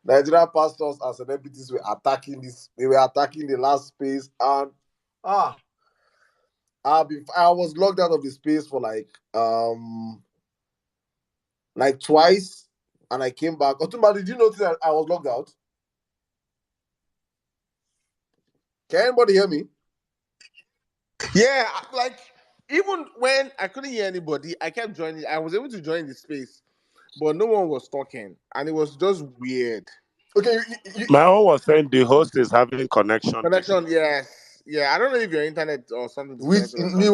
Nigerian pastors and celebrities were attacking this. They were attacking the last space, and I was locked out of the space for like twice, and I came back. Otumba, did you notice that I was locked out? Can anybody hear me? Yeah, like even when I couldn't hear anybody, I kept joining. I was able to join the space, but no one was talking, and it was just weird. Okay, My own was saying the host is having connection. Connection, yes. Yeah, I don't know if your internet or something. Which me,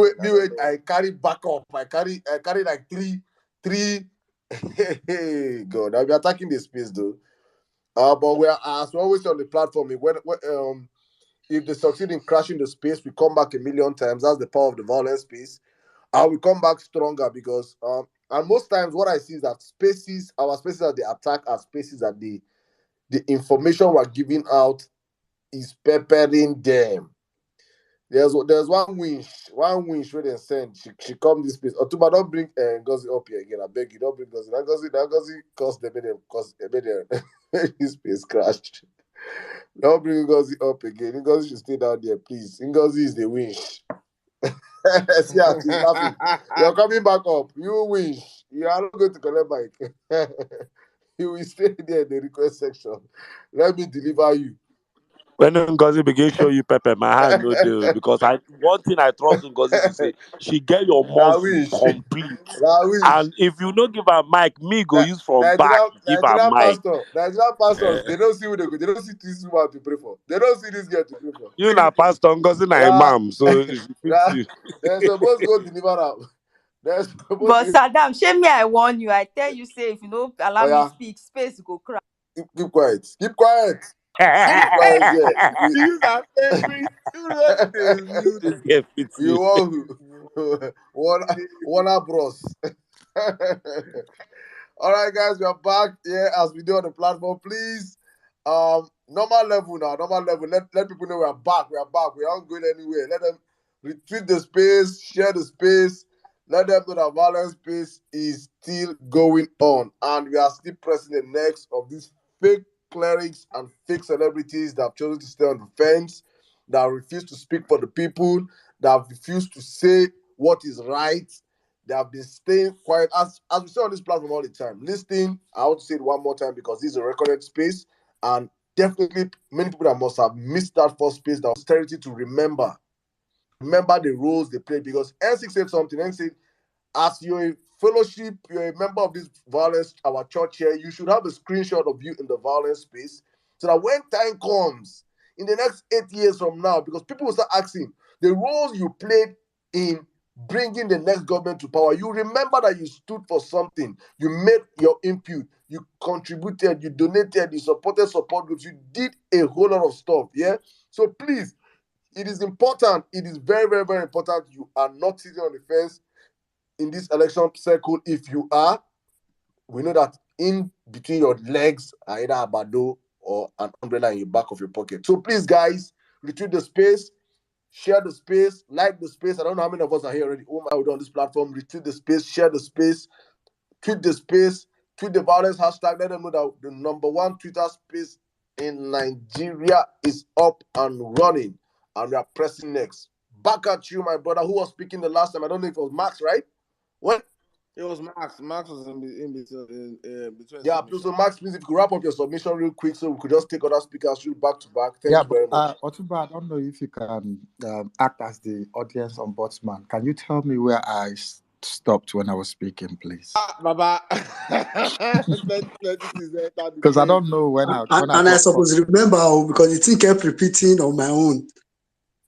I carry backup. I carry like three. Hey, God, I'll be attacking the space though. But we are, as we always say on the platform, if they succeed in crashing the space, we come back a million times. That's the power of the Vawulence space. And we come back stronger because and most times what I see is that our spaces that they attack are spaces that the information we're giving out is peppering them. There's one winch where they send. She come this place. Otuba, don't bring Ngozi up here again. I beg you, don't bring Ngozi. Ngozi cause they made this place crashed. Don't bring Ngozi up again. Ngozi should stay down there, please. Ngozi is the winch. See how she's laughing. You're coming back up. You winch. You are not going to collect mic. You will stay there in the request section. Let me deliver you. When Ngozi begin show you pepper, my hand no deal because one thing I trust Ngozi to say, she get your muscle complete. And if you don't give her mic, me go use from back give her mic. Nigerian pastors, they don't see who they go. They don't see this woman to pray for. They don't see this girl to pray for. You na pastor, Ngozi na imam, so they're supposed to go deliver her. But Saddam, shame me, I warn you. I tell you, say if you don't allow me speak, space go crack. Keep quiet. Keep quiet. You are favorite. You wanna bros. All right, guys, we are back here as we do on the platform. Please, normal level now. Let people know we are back. We aren't going anywhere. Let them retweet the space, share the space. Let them know that Vawulence space is still going on, and we are still pressing the necks of these fake clerics and fake celebrities that have chosen to stay on the fence, that refuse to speak for the people, that have refused to say what is right. They have been staying quiet, as we say on this platform all the time. Listening, I want to say it one more time because this is a recorded space, and definitely many people that must have missed that first space, that austerity to remember the roles they play. Because N6 said something. N6 said, as you're a fellowship, you're a member of this Vawulence, our church here, you should have a screenshot of you in the Vawulence space, so that when time comes in the next 8 years from now, because people will start asking the roles you played in bringing the next government to power, you remember that you stood for something, you made your input, you contributed, you donated, you supported support groups, you did a whole lot of stuff. Yeah, so please, it is important. It is very, very, very important. You are not sitting on the fence in this election circle. If you are, we know that in between your legs are either a bado or an umbrella in your back of your pocket. So please, guys, retweet the space, share the space, like the space. I don't know how many of us are here already. Oh my God, on this platform, retweet the space, share the space, tweet the space, tweet the Vawulence hashtag. Let them know that the #1 Twitter space in Nigeria is up and running, and we are pressing next. Back at you, my brother. Who was speaking the last time? I don't know if it was Max, right? What? It was Max. Max was in between. Yeah, so Max, please, if you could wrap up your submission real quick so we could just take other speakers back to back. Thank you very much. Otumba, I don't know if you can act as the audience ombudsman. Can you tell me where I stopped when I was speaking, please? Baba. Because I don't know when I suppose remember because the thing kept repeating on my own.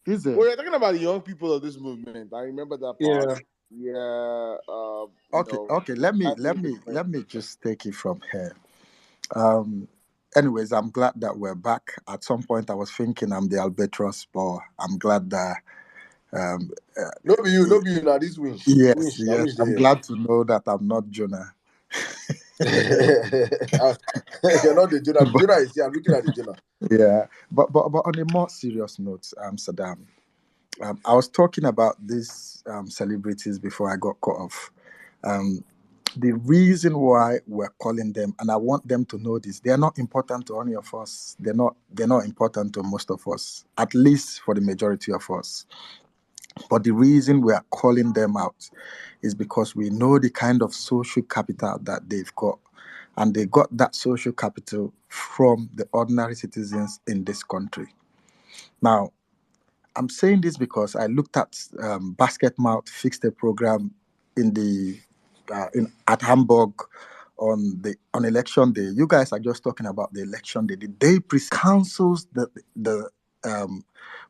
Is it? Well, you're talking about the young people of this movement. I remember that part. Yeah. Okay. Let me just take it from here. Anyways, I'm glad that we're back. At some point, I was thinking I'm the albatross, but I'm glad that. No be you now. This winch. Yes. I'm glad to know that I'm not Jonah. You're not the Jonah. Jonah is here. I'm looking at the Jonah. Yeah, but on a more serious note, Saddam, I was talking about these celebrities before I got cut off. the reason why we're calling them, and I want them to know this, they are not important to any of us. They're not important to most of us, at least for the majority of us. But the reason we are calling them out is because we know the kind of social capital that they've got. And they got that social capital from the ordinary citizens in this country. Now, I'm saying this because I looked at Basketmouth fixed a program at Hamburg on election day. You guys are just talking about the election day. The day councils the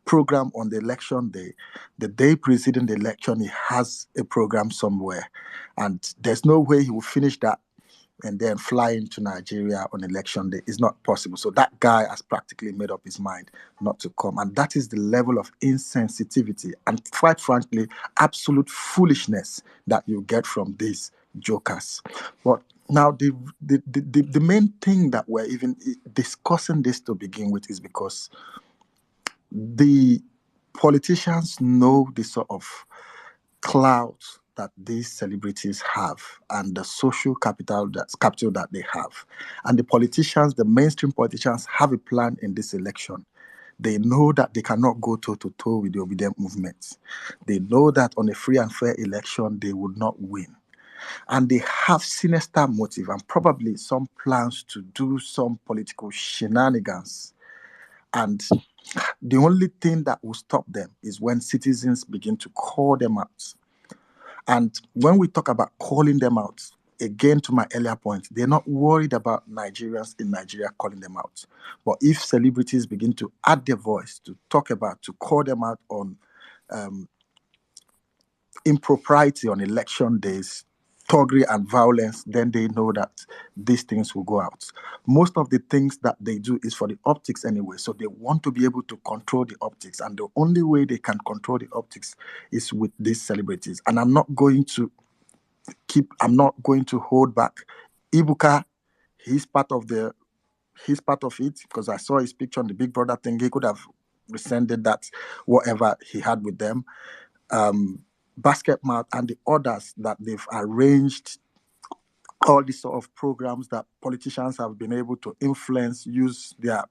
program on the election day. The day preceding the election, he has a program somewhere, and there's no way he will finish that and then fly into Nigeria on election day. Is not possible. So that guy has practically made up his mind not to come. And that is the level of insensitivity and, quite frankly, absolute foolishness that you get from these jokers. But now the main thing that we're even discussing this to begin with is because the politicians know the sort of clout that these celebrities have and the social capital that they have. And the politicians, the mainstream politicians, have a plan in this election. They know that they cannot go toe-to-toe with the obedient movement. They know that on a free and fair election, they would not win. And they have sinister motive and probably some plans to do some political shenanigans. And the only thing that will stop them is when citizens begin to call them out. And when we talk about calling them out, again, to my earlier point, they're not worried about Nigerians in Nigeria calling them out. But if celebrities begin to add their voice to call them out on impropriety on election days, thuggery and violence, then they know that these things will go out. Most of the things that they do is for the optics anyway, so they want to be able to control the optics, and the only way they can control the optics is with these celebrities. And I'm not going to hold back. Ibuka, he's part of it, because I saw his picture on the Big Brother thing. He could have rescinded that, whatever he had with them. Basketmouth and the others that they've arranged all these sort of programs that politicians have been able to influence, use their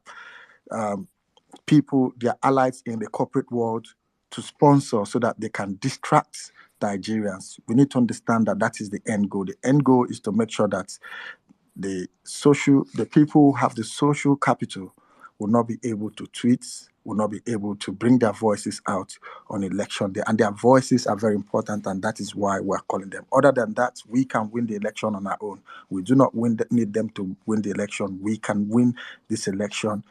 people, their allies in the corporate world to sponsor so that they can distract Nigerians. We need to understand that is the end goal. The end goal is to make sure that the people who have the social capital will not be able to tweet, will not be able to bring their voices out on election day. And their voices are very important, and that is why we're calling them. Other than that, we can win the election on our own. We do not need them to win the election. We can win this election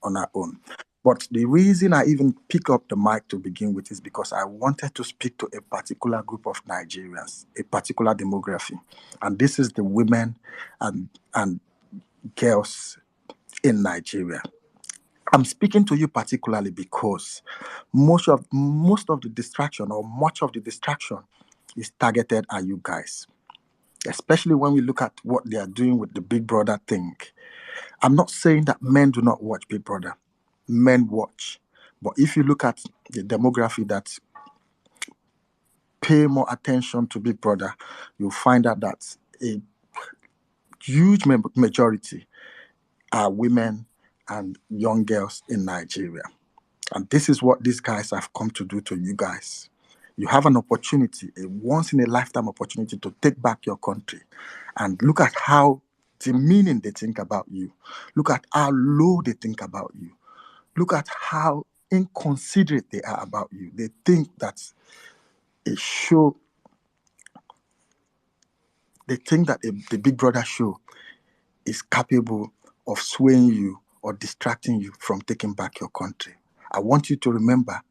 on our own. But the reason I even pick up the mic to begin with is because I wanted to speak to a particular group of Nigerians, a particular demography. And this is the women and girls in Nigeria. I'm speaking to you particularly because much of the distraction is targeted at you guys, especially when we look at what they are doing with the Big Brother thing. I'm not saying that men do not watch Big Brother. Men watch. But if you look at the demography that pay more attention to Big Brother, you'll find out that a huge majority are women and young girls in Nigeria. And this is what these guys have come to do to you guys. You have an opportunity, a once-in-a-lifetime opportunity to take back your country. And look at how demeaning they think about you. Look at how low they think about you. Look at how inconsiderate they are about you. They think that the Big Brother show is capable of swaying you or distracting you from taking back your country. I want you to remember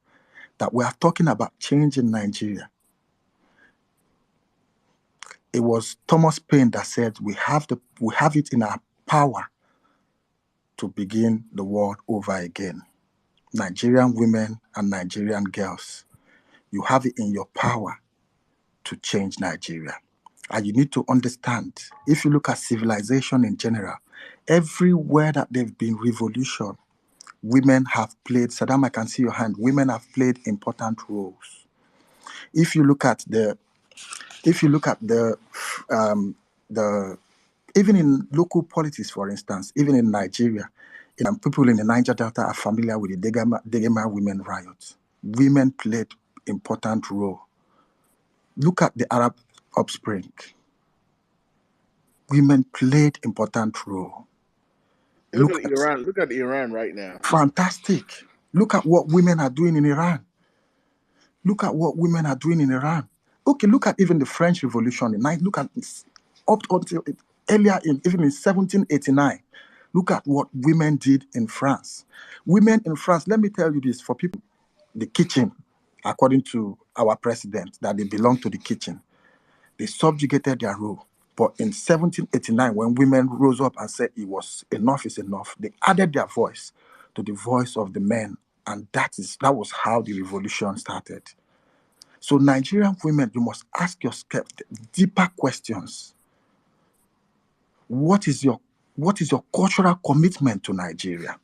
that we are talking about change in Nigeria. It was Thomas Paine that said we have it in our power to begin the world over again. Nigerian women and Nigerian girls, you have it in your power to change Nigeria. And you need to understand, if you look at civilization in general, everywhere that there's been revolution, women have played, Saddam, I can see your hand, women have played important roles. If you look at the If you look at the even in local politics, for instance, even in Nigeria, people in the Niger Delta are familiar with the Degema women riots. Women played important role. Look at the Arab Spring. Women played important role. Look at Iran. Look at Iran right now. Fantastic. Look at what women are doing in Iran. Look at what women are doing in Iran. Okay, look at even the French Revolution. Look at up until earlier, even in 1789. Look at what women did in France. Women in France, let me tell you this, for people, the kitchen, according to our president, that they belong to the kitchen. They subjugated their role. But in 1789, when women rose up and said enough is enough, they added their voice to the voice of the men. And that was how the revolution started. So Nigerian women, you must ask yourself deeper questions. What is your cultural commitment to Nigeria?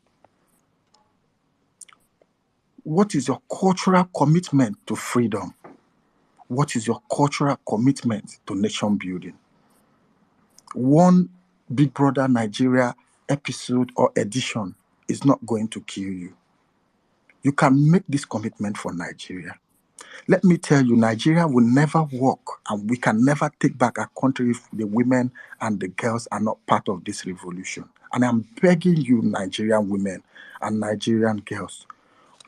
What is your cultural commitment to freedom? What is your cultural commitment to nation building? One Big Brother Nigeria episode or edition is not going to kill you. You can make this commitment for Nigeria. Let me tell you, Nigeria will never work, and we can never take back our country if the women and the girls are not part of this revolution. And I'm begging you, Nigerian women and Nigerian girls,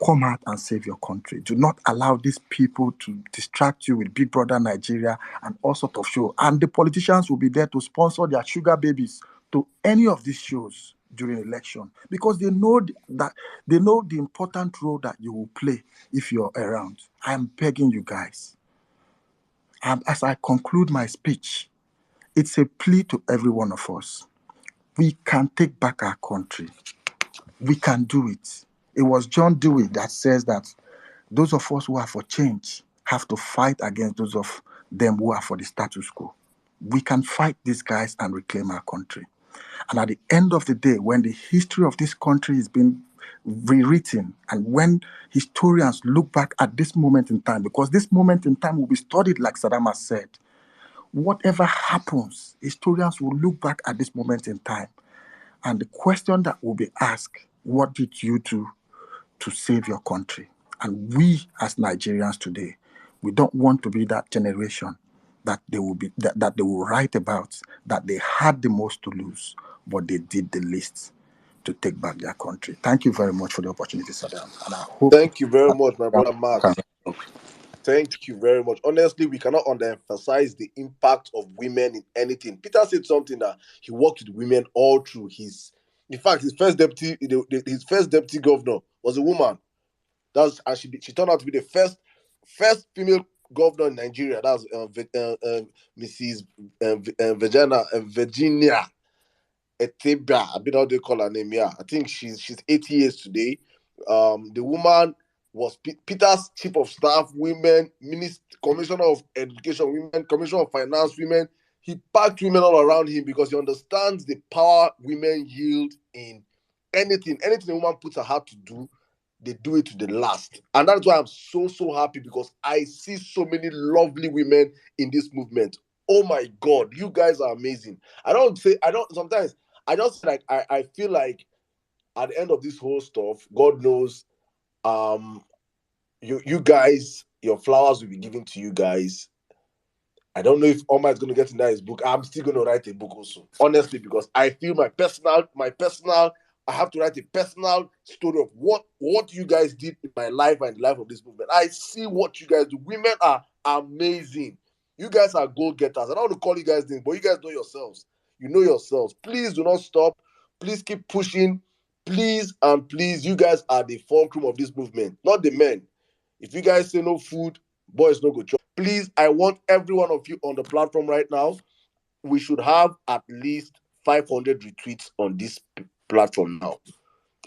come out and save your country. Do not allow these people to distract you with Big Brother Nigeria and all sorts of shows. And the politicians will be there to sponsor their sugar babies to any of these shows during election, because they know the important role that you will play if you're around. I'm begging you guys. And as I conclude my speech, it's a plea to every one of us. We can take back our country. We can do it. It was John Dewey that says that those of us who are for change have to fight against those of them who are for the status quo. We can fight these guys and reclaim our country. And at the end of the day, when the history of this country is being rewritten, and when historians look back at this moment in time, because this moment in time will be studied, like Saddam has said, whatever happens, historians will look back at this moment in time. And the question that will be asked, what did you do to save your country? And we as Nigerians today, we don't want to be that generation that they will write about, that they had the most to lose, but they did the least to take back their country. Thank you very much for the opportunity, Saddam. And I hope. Thank you very much, my brother Max. Thank you very much. Honestly, we cannot underemphasize the impact of women in anything. Peter said something that he worked with women all through his. In fact, his first deputy governor was a woman. And she turned out to be the first female governor in Nigeria. That's Mrs. Virginia Eteba. I don't know how they call her name. Yeah, I think she's 80 years today. The woman was Peter's chief of staff, women, commissioner of education, women, commissioner of finance, women. He packed women all around him because he understands the power women yield in anything. Anything a woman puts her heart to do, they do it to the last. And that's why I'm so happy, because I see so many lovely women in this movement. Oh my God, you guys are amazing. Sometimes I just I feel like at the end of this whole stuff, God knows, you guys, your flowers will be given to you guys. I don't know if Omar is going to get into his book. I'm still going to write a book also, honestly, because I feel my personal, I have to write a personal story of what you guys did in my life and the life of this movement. I see what you guys do. Women are amazing. You guys are goal-getters. I don't want to call you guys names, but you guys know yourselves. You know yourselves. Please do not stop. Please keep pushing. Please and please, you guys are the fulcrum of this movement, not the men. If you guys say no food, boys no go chop. Please, I want every one of you on the platform right now. We should have at least 500 retweets on this platform now.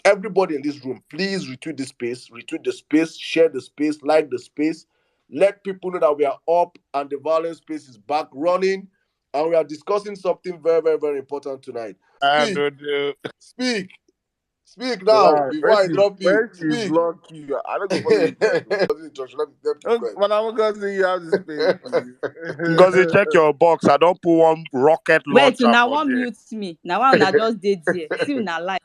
Everybody in this room, please retweet the space, share the space, like the space. Let people know that we are up and the Vawulence space is back running, and we are discussing something very, very, very important tonight. Speak. Speak now before I drop you. When she Speak. block you, I don't go follow you. But I'm gonna say you have this space, please. Ngozi, check your box. I don't put one rocket Wait, launcher now for one there. mute me. Now one just did there. See una live.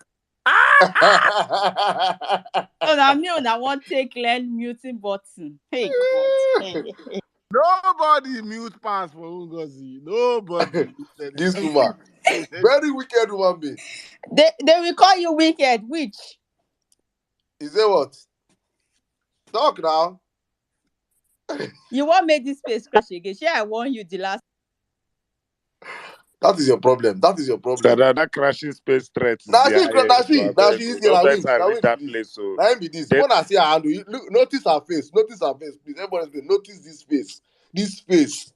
So now me una want take learn muting button. Hey God. Hey. Nobody mute pass for Ngozi. Nobody. This woman. Very wicked woman being. They will call you wicked. Which? Is that what? Talk now. You won't make this space crash again. Sure, I warned you the last. That is your problem. That is your problem. That crashing space threat is Now she there. is here. Don't vex her reach that place. So now be this. When I see her handle, look, notice her face. Notice her face, please. Everybody, notice this face. This face.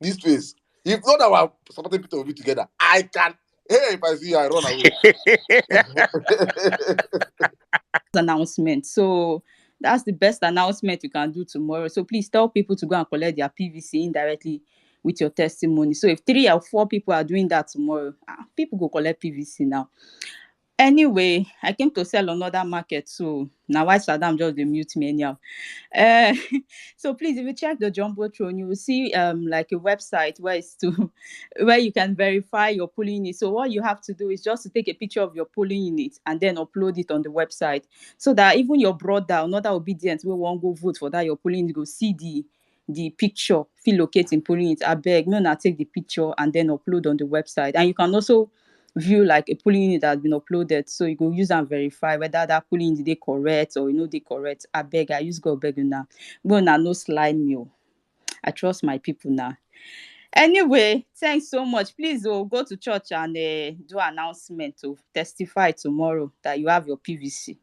This face. If not our supporting people will be together, I can. Hey, if I see her, I run away. Announcement. So that's the best announcement you can do tomorrow. So please tell people to go and collect their PVC indirectly with your testimony. So if 3 or 4 people are doing that tomorrow, people go collect PVC now. Anyway, I came to sell another market, so now why Saddam just mute me anyhow. So please, if you check the Jumbotron, you will see like a website where you can verify your polling unit. So what you have to do is just to take a picture of your polling unit and then upload it on the website, so that even your brother, another obedient, will won't go vote for that your polling unit, go see the picture, feel locate in polling unit. I beg, no, now take the picture and then upload on the website. And you can also view like a polling unit that has been uploaded, so you go use and verify whether that polling unit they correct or they correct. I beg, I use God beg you now. But now no slime you. I trust my people now. Anyway, thanks so much. Please go to church and do announcement to testify tomorrow that you have your PVC.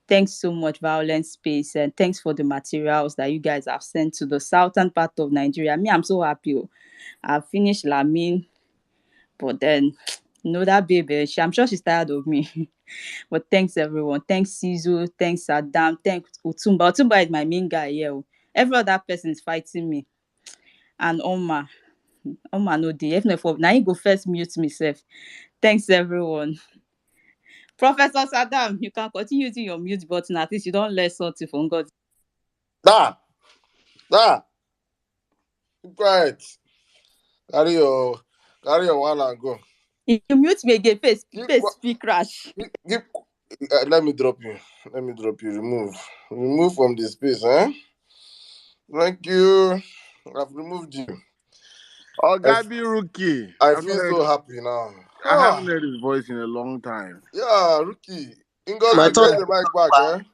Thanks so much, Vawulence Space, and thanks for the materials that you guys have sent to the southern part of Nigeria. Me, I'm so happy. I've finished Lamin, but then that baby, I'm sure she's tired of me. But thanks everyone. Thanks Sizu. Thanks Saddam. Thanks Utumba. Utumba is my main guy here. Every other person is fighting me. And Oma no day. If not for now, you go first mute myself. Thanks everyone. Professor Saddam, you can continue using your mute button. At least you don't let something from God. Quiet. Carry your one and go. If you mute me again, face speak crash. Let me drop you. Remove from the space, Thank you. I've removed you. Oh, Gabi Rookie. I feel so happy now. I haven't heard his voice in a long time. Yeah, Rookie. Ngozi, get the mic back,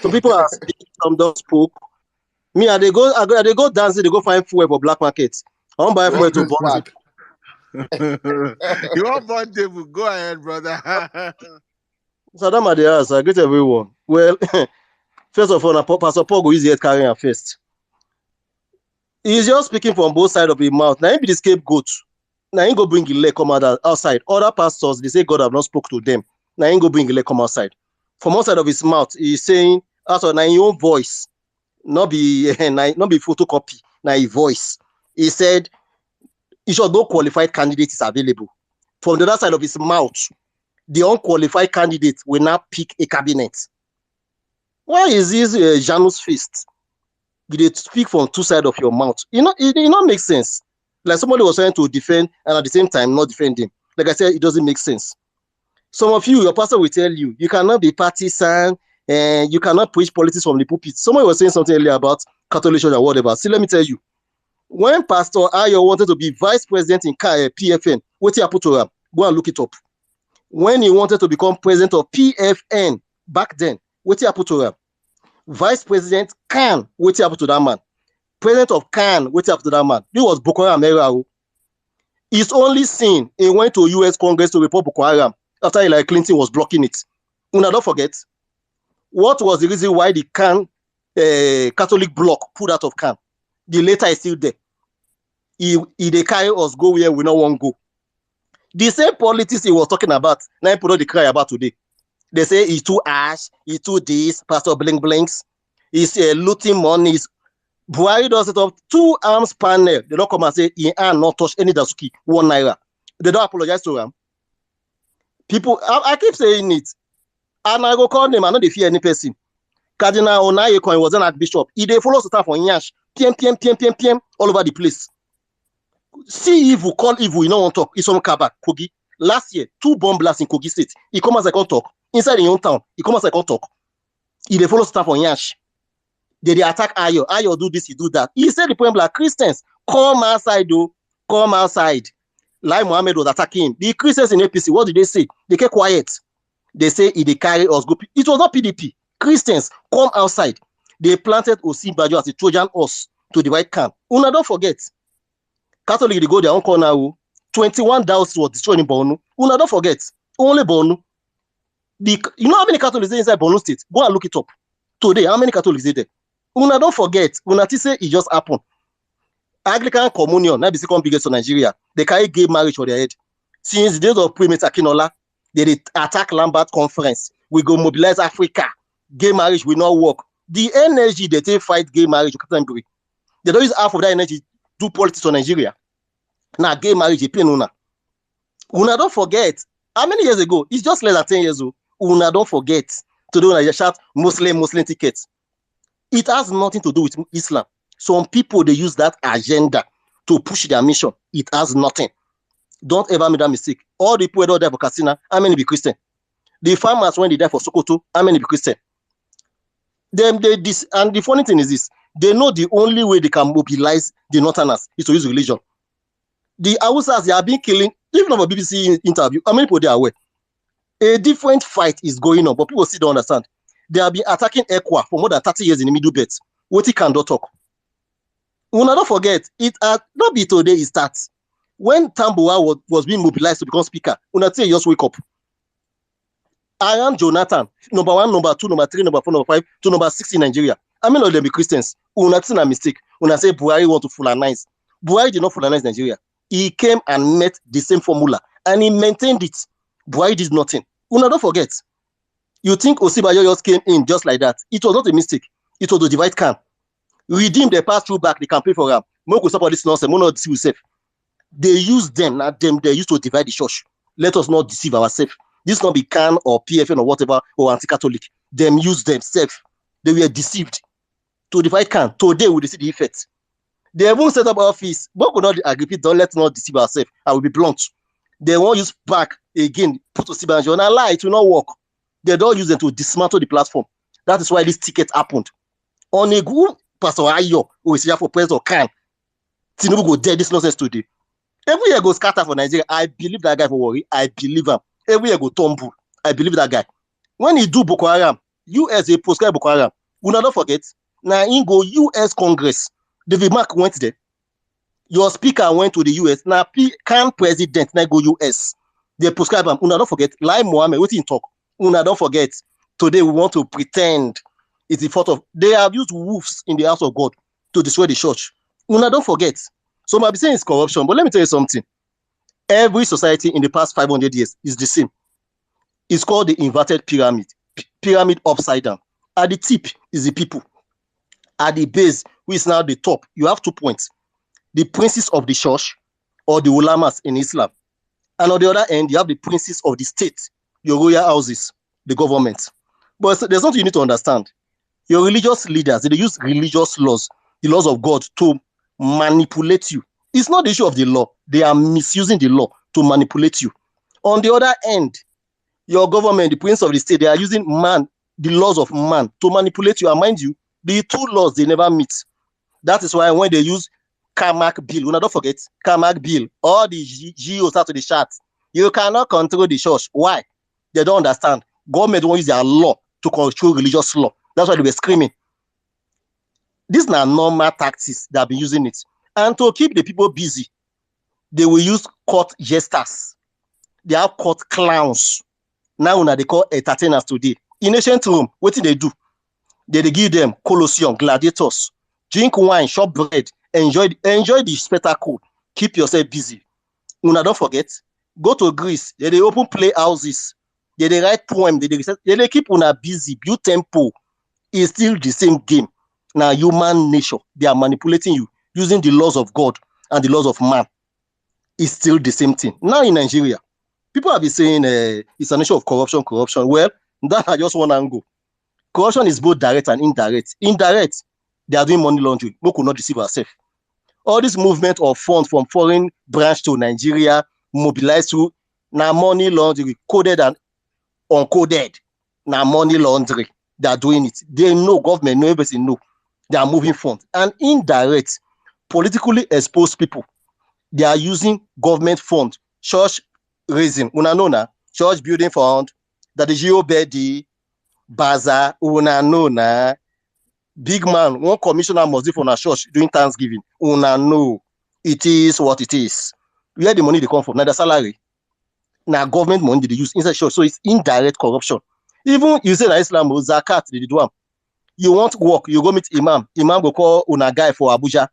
So people are speaking, some don't spoke. Me, they go dancing, they go find fuel for black markets. I won't buy fuel to burn. You want burn table? Go ahead, brother. So that the house. I greet everyone. Well, first of all, Pastor Paul go use the head carrying her first. He's just speaking from both sides of his mouth. Now he be the scapegoat. Now he go bring the leg come outside. Other pastors, they say God have not spoke to them. Now he go bring the leg come outside. From one side of his mouth, he's saying, also now your own voice, not be photocopy, now his voice. He said, he should no qualified candidate is available. From the other side of his mouth, the unqualified candidate will now pick a cabinet. Why is this Janus fist? You speak from two sides of your mouth. It not make sense. Like somebody was trying to defend and at the same time not defend him. Like I said, it doesn't make sense. Some of you, your pastor will tell you, you cannot be partisan and you cannot preach politics from the pulpit. Somebody was saying something earlier about Catholic Church or whatever. See, let me tell you. When Pastor Ayo wanted to be vice president in PFN, what he put to him? Go and look it up. When he wanted to become president of PFN back then, what he put to him? Vice President Khan, what happened to that man? President of Khan, what happened to that man? This was Boko Haram era. It's only seen he went to US Congress to report Boko Haram after Hillary Clinton was blocking it. Una don't forget. What was the reason why the Khan Catholic bloc pulled out of Khan? The letter is still there. They carry us go where we don't want to go. The same politics he was talking about, now people don't cry about today. They say he's too ash, he's too this, Pastor Blink Blinks, he's looting money. Buhari does it up 2 arms panel. They don't come and say he ain't not touch any Dasuki, 1 naira. They don't apologize to him. People, I keep saying it. And I go call them, I know they fear any person. Cardinal Onayekon was an archbishop. He they follow stuff on Nyash, PM, all over the place. See evil, call evil, you know on talk. It's on Kabak, Kogi. Last year, 2 bomb blasts in Kogi State. He come as I can talk. Inside in your own town, he come as I can talk. He they follow stuff on Nyash. They attack Ayo. Ayo do this, he do that. He said the point like Christians, come outside, though. Come outside. Like Mohammed was attacking him. The Christians in APC, what did they say? They kept quiet. They say they carry us go. It was not PDP. Christians come outside. They planted Osinbajo as a Trojan horse to the white camp. Una don't forget. Catholic they go their own corner. 21 dowries was destroyed in Borno. Una don't forget. Only Borno. You know how many Catholics are inside Borno State? Go and look it up. Today, how many Catholics are there? Una don't forget. Una say it just happened. Anglican communion, now the second biggest in Nigeria. They carry gay marriage for their head. Since the days of Premier Akinola, they attack Lambert Conference. We go mobilize Africa. Gay marriage will not work. The energy they take fight gay marriage, they don't use half of that energy to do politics on Nigeria. Now gay marriage, they pay Una. Una don't forget. How many years ago? It's just less than 10 years old. Una don't forget. Today when I shout Muslim tickets. It has nothing to do with Islam. Some people, they use that agenda to push their mission. It has nothing. Don't ever make that mistake. All the people that die for Katsina, how many be Christian? The farmers, when they die for Sokoto, how many be Christian? And the funny thing is this, they know the only way they can mobilize the Northerners is to use religion. The Hausas, they are being killing, even on a BBC interview, how many people they are aware? A different fight is going on, but people still don't understand. They have been attacking Ekwa for more than 30 years in the Middle Belt. What he cannot talk. Una don't forget, it not be today it starts. When Tambuwa was being mobilized to become speaker, Una say just wake up. Aaron Jonathan, number 1, number 2, number 3, number 4, number 5, to number 6 in Nigeria. How many of them be Christians? Una say a mistake. Una say Buhari want to fulanize. Buhari did not fulanize Nigeria. He came and met the same formula and he maintained it. Buhari did nothing. Una don't forget. You think Osinbajo just came in just like that? It was not a mistake. It was the divide camp. Redeem the pass through back, the campaign for them. More go support this nonsense, more not deceive yourself. They use them, not them, they used to divide the church. Let us not deceive ourselves. This not be CAN or PFN or whatever, or anti-Catholic. Them use themselves. They were deceived. To divide CAN, today we see the effect. They won't set up office. But we not agree, don't let's not deceive ourselves. I will be blunt. They won't use back again, put Osinbajo on a lie, it will not work. They don't use them to dismantle the platform. That is why this ticket happened. On a good Pastor Ayo, who is here for president of CAN, Tinubu go dead this nonsense today. Every year go scatter for Nigeria. I believe that guy for worry. I believe him. Every year go tumble. I believe that guy. When he do Boko Haram, US a prescribe Boko Haram. We not forget. Now in go US Congress. David Mark went there. Your speaker went to the US. Now CAN president now go US. They prescribe him. We not forget. Like Mohammed, what he talk. We not forget. Today we want to pretend it's the fault of. They have used wolves in the house of God to destroy the church. Una don't forget. So I'll be saying it's corruption, but let me tell you something. Every society in the past 500 years is the same. It's called the inverted pyramid. Pyramid upside down. At the tip is the people. At the base, which is now the top, you have 2 points. The princes of the church or the ulamas in Islam. And on the other end, you have the princes of the state, your royal houses, the government. But there's something you need to understand. Your religious leaders, they use religious laws, the laws of God, to manipulate you. It's not the issue of the law. They are misusing the law to manipulate you. On the other end, your government, the prince of the state, they are using man, the laws of man, to manipulate you. And mind you, the two laws, they never meet. That is why when they use Carmack bill, don't forget, Carmack bill, all the GOs start to the chat. You cannot control the church. Why? They don't understand. Government won't use their law to control religious law. That's why they were screaming. These are normal tactics that have been using it. And to keep the people busy, they will use court jesters. They have court clowns. Now they call entertainers today. In ancient Rome, what did they do? They give them Colosseum, gladiators, drink wine, chop bread, enjoy the spectacle, keep yourself busy. Una don't forget, go to Greece, they open playhouses, they write poems, they keep una busy, build tempo. It's still the same game. Now, human nature, they are manipulating you using the laws of God and the laws of man. It's still the same thing. Now in Nigeria, people have been saying it's a nation of corruption. Well, That's just one angle. Corruption is both direct and indirect. Indirect, they are doing money laundering. We could not deceive ourselves. All this movement of funds from foreign branch to Nigeria, mobilized to now money laundering, coded and uncoded. Now money laundering. They are doing it. They know, government know, everybody know. They are moving funds. And indirect, politically exposed people, they are using government fund, church raising, una know na, church building fund, that is Bedi, Bazaar, una know na, big man, one commissioner must be for a church doing Thanksgiving, una know, it is what it is. Where the money they come from, now the salary, now government money they use inside church, so it's indirect corruption. Even you say na Islam, zakat, they do am. You want work, you go meet imam go call una guy for Abuja.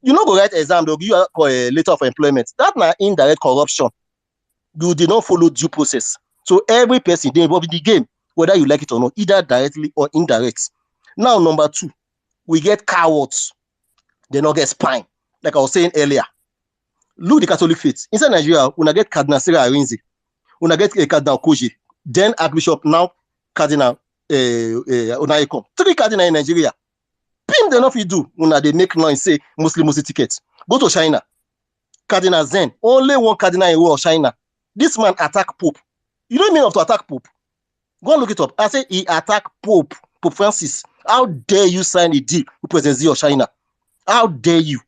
You no go write exam, they'll give you a letter of employment. That's not indirect corruption. You did not follow due process. So every person they involved in the game, whether you like it or not, either directly or indirect. Now, number two, we get cowards. They not get spine. Like I was saying earlier. Look the Catholic faith. Inside Nigeria, when I get Cardinal Sarah Arinze, when I get Cardinal Koji, then Archbishop, now Cardinal Onaikom. 3 cardinal in Nigeria. Pim they not fit do when they make noise say Muslim tickets. Go to China. Cardinal Zen, only one cardinal in rule of China. This man attack Pope. You don't mean to attack Pope. Go and look it up. I say he attacked Pope Francis. How dare you sign a deal with President Xi of China? How dare you?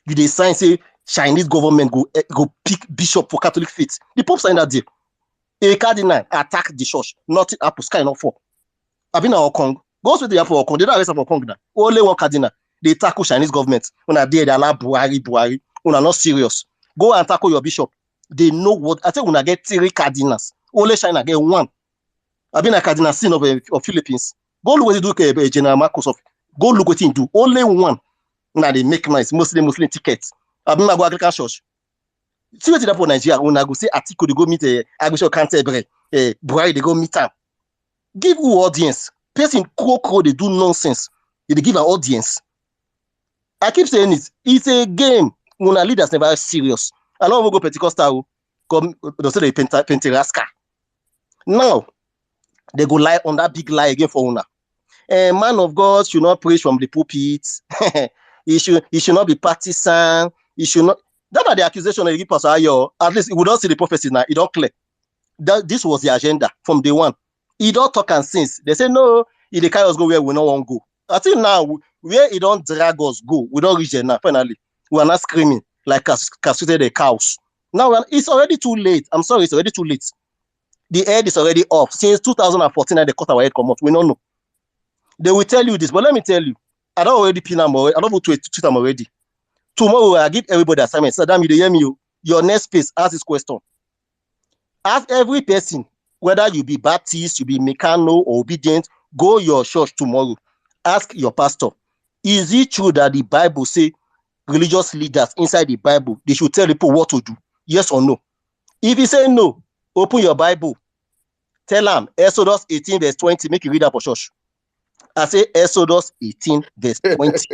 You they sign say Chinese government go pick bishop for Catholic faith. The Pope signed that deal. A cardinal attack the church. Nothing happens. Sky not fall. I've been our Kong. Go to the for Hong Kong. They don't arrest for Hong Kong now. Only one cardinal. They tackle Chinese government. When I dare they allow Buhari. When are not serious. Go and tackle your bishop. They know what. I think when I get 3 cardinals. Only China get 1. I've been a cardinal sin of Philippines. Go look what they do, General Marcos of. Go look what he do. Only 1. Now they make nice Muslim tickets. I've been a go Anglican church. See what they do for Nigeria. When I go say Atiku, they go meet Archbishop Canterbury. Buhari, they go meet him. Give who audience. Person crow, they do nonsense. They give an audience. I keep saying it. It's a game. When our leaders never serious. I don't go Pentecostal. Come, they say they Penterasca. Now, they go lie on that big lie again for una. A man of God should not preach from the pulpit. he should not be partisan. He should not. That are the accusation they give Pastor Ayo. At least we don't see the prophecy now. It don't clear. This was the agenda from day one. He don't talk and since. They say no, he dey carry us go where we don't want to go. I think now where he don't drag us go, we don't reach there now. Finally, we are not screaming like castrated cows. Now it's already too late. I'm sorry, it's already too late. The head is already off. Since 2014, they cut our head come out. We don't know. They will tell you this, but let me tell you, I don't already pin them already. I don't go to tweet them already. Tomorrow I give everybody assignment. So damn, you hear me? Your next space, ask this question. Ask every person, whether you be Baptist, you be Mecano or obedient, go your church tomorrow. Ask your pastor, is it true that the Bible say religious leaders inside the Bible, they should tell people what to do? Yes or no? If you say no, open your Bible. Tell them Exodus 18 verse 20, make you read that for church. I say Exodus 18 verse 20.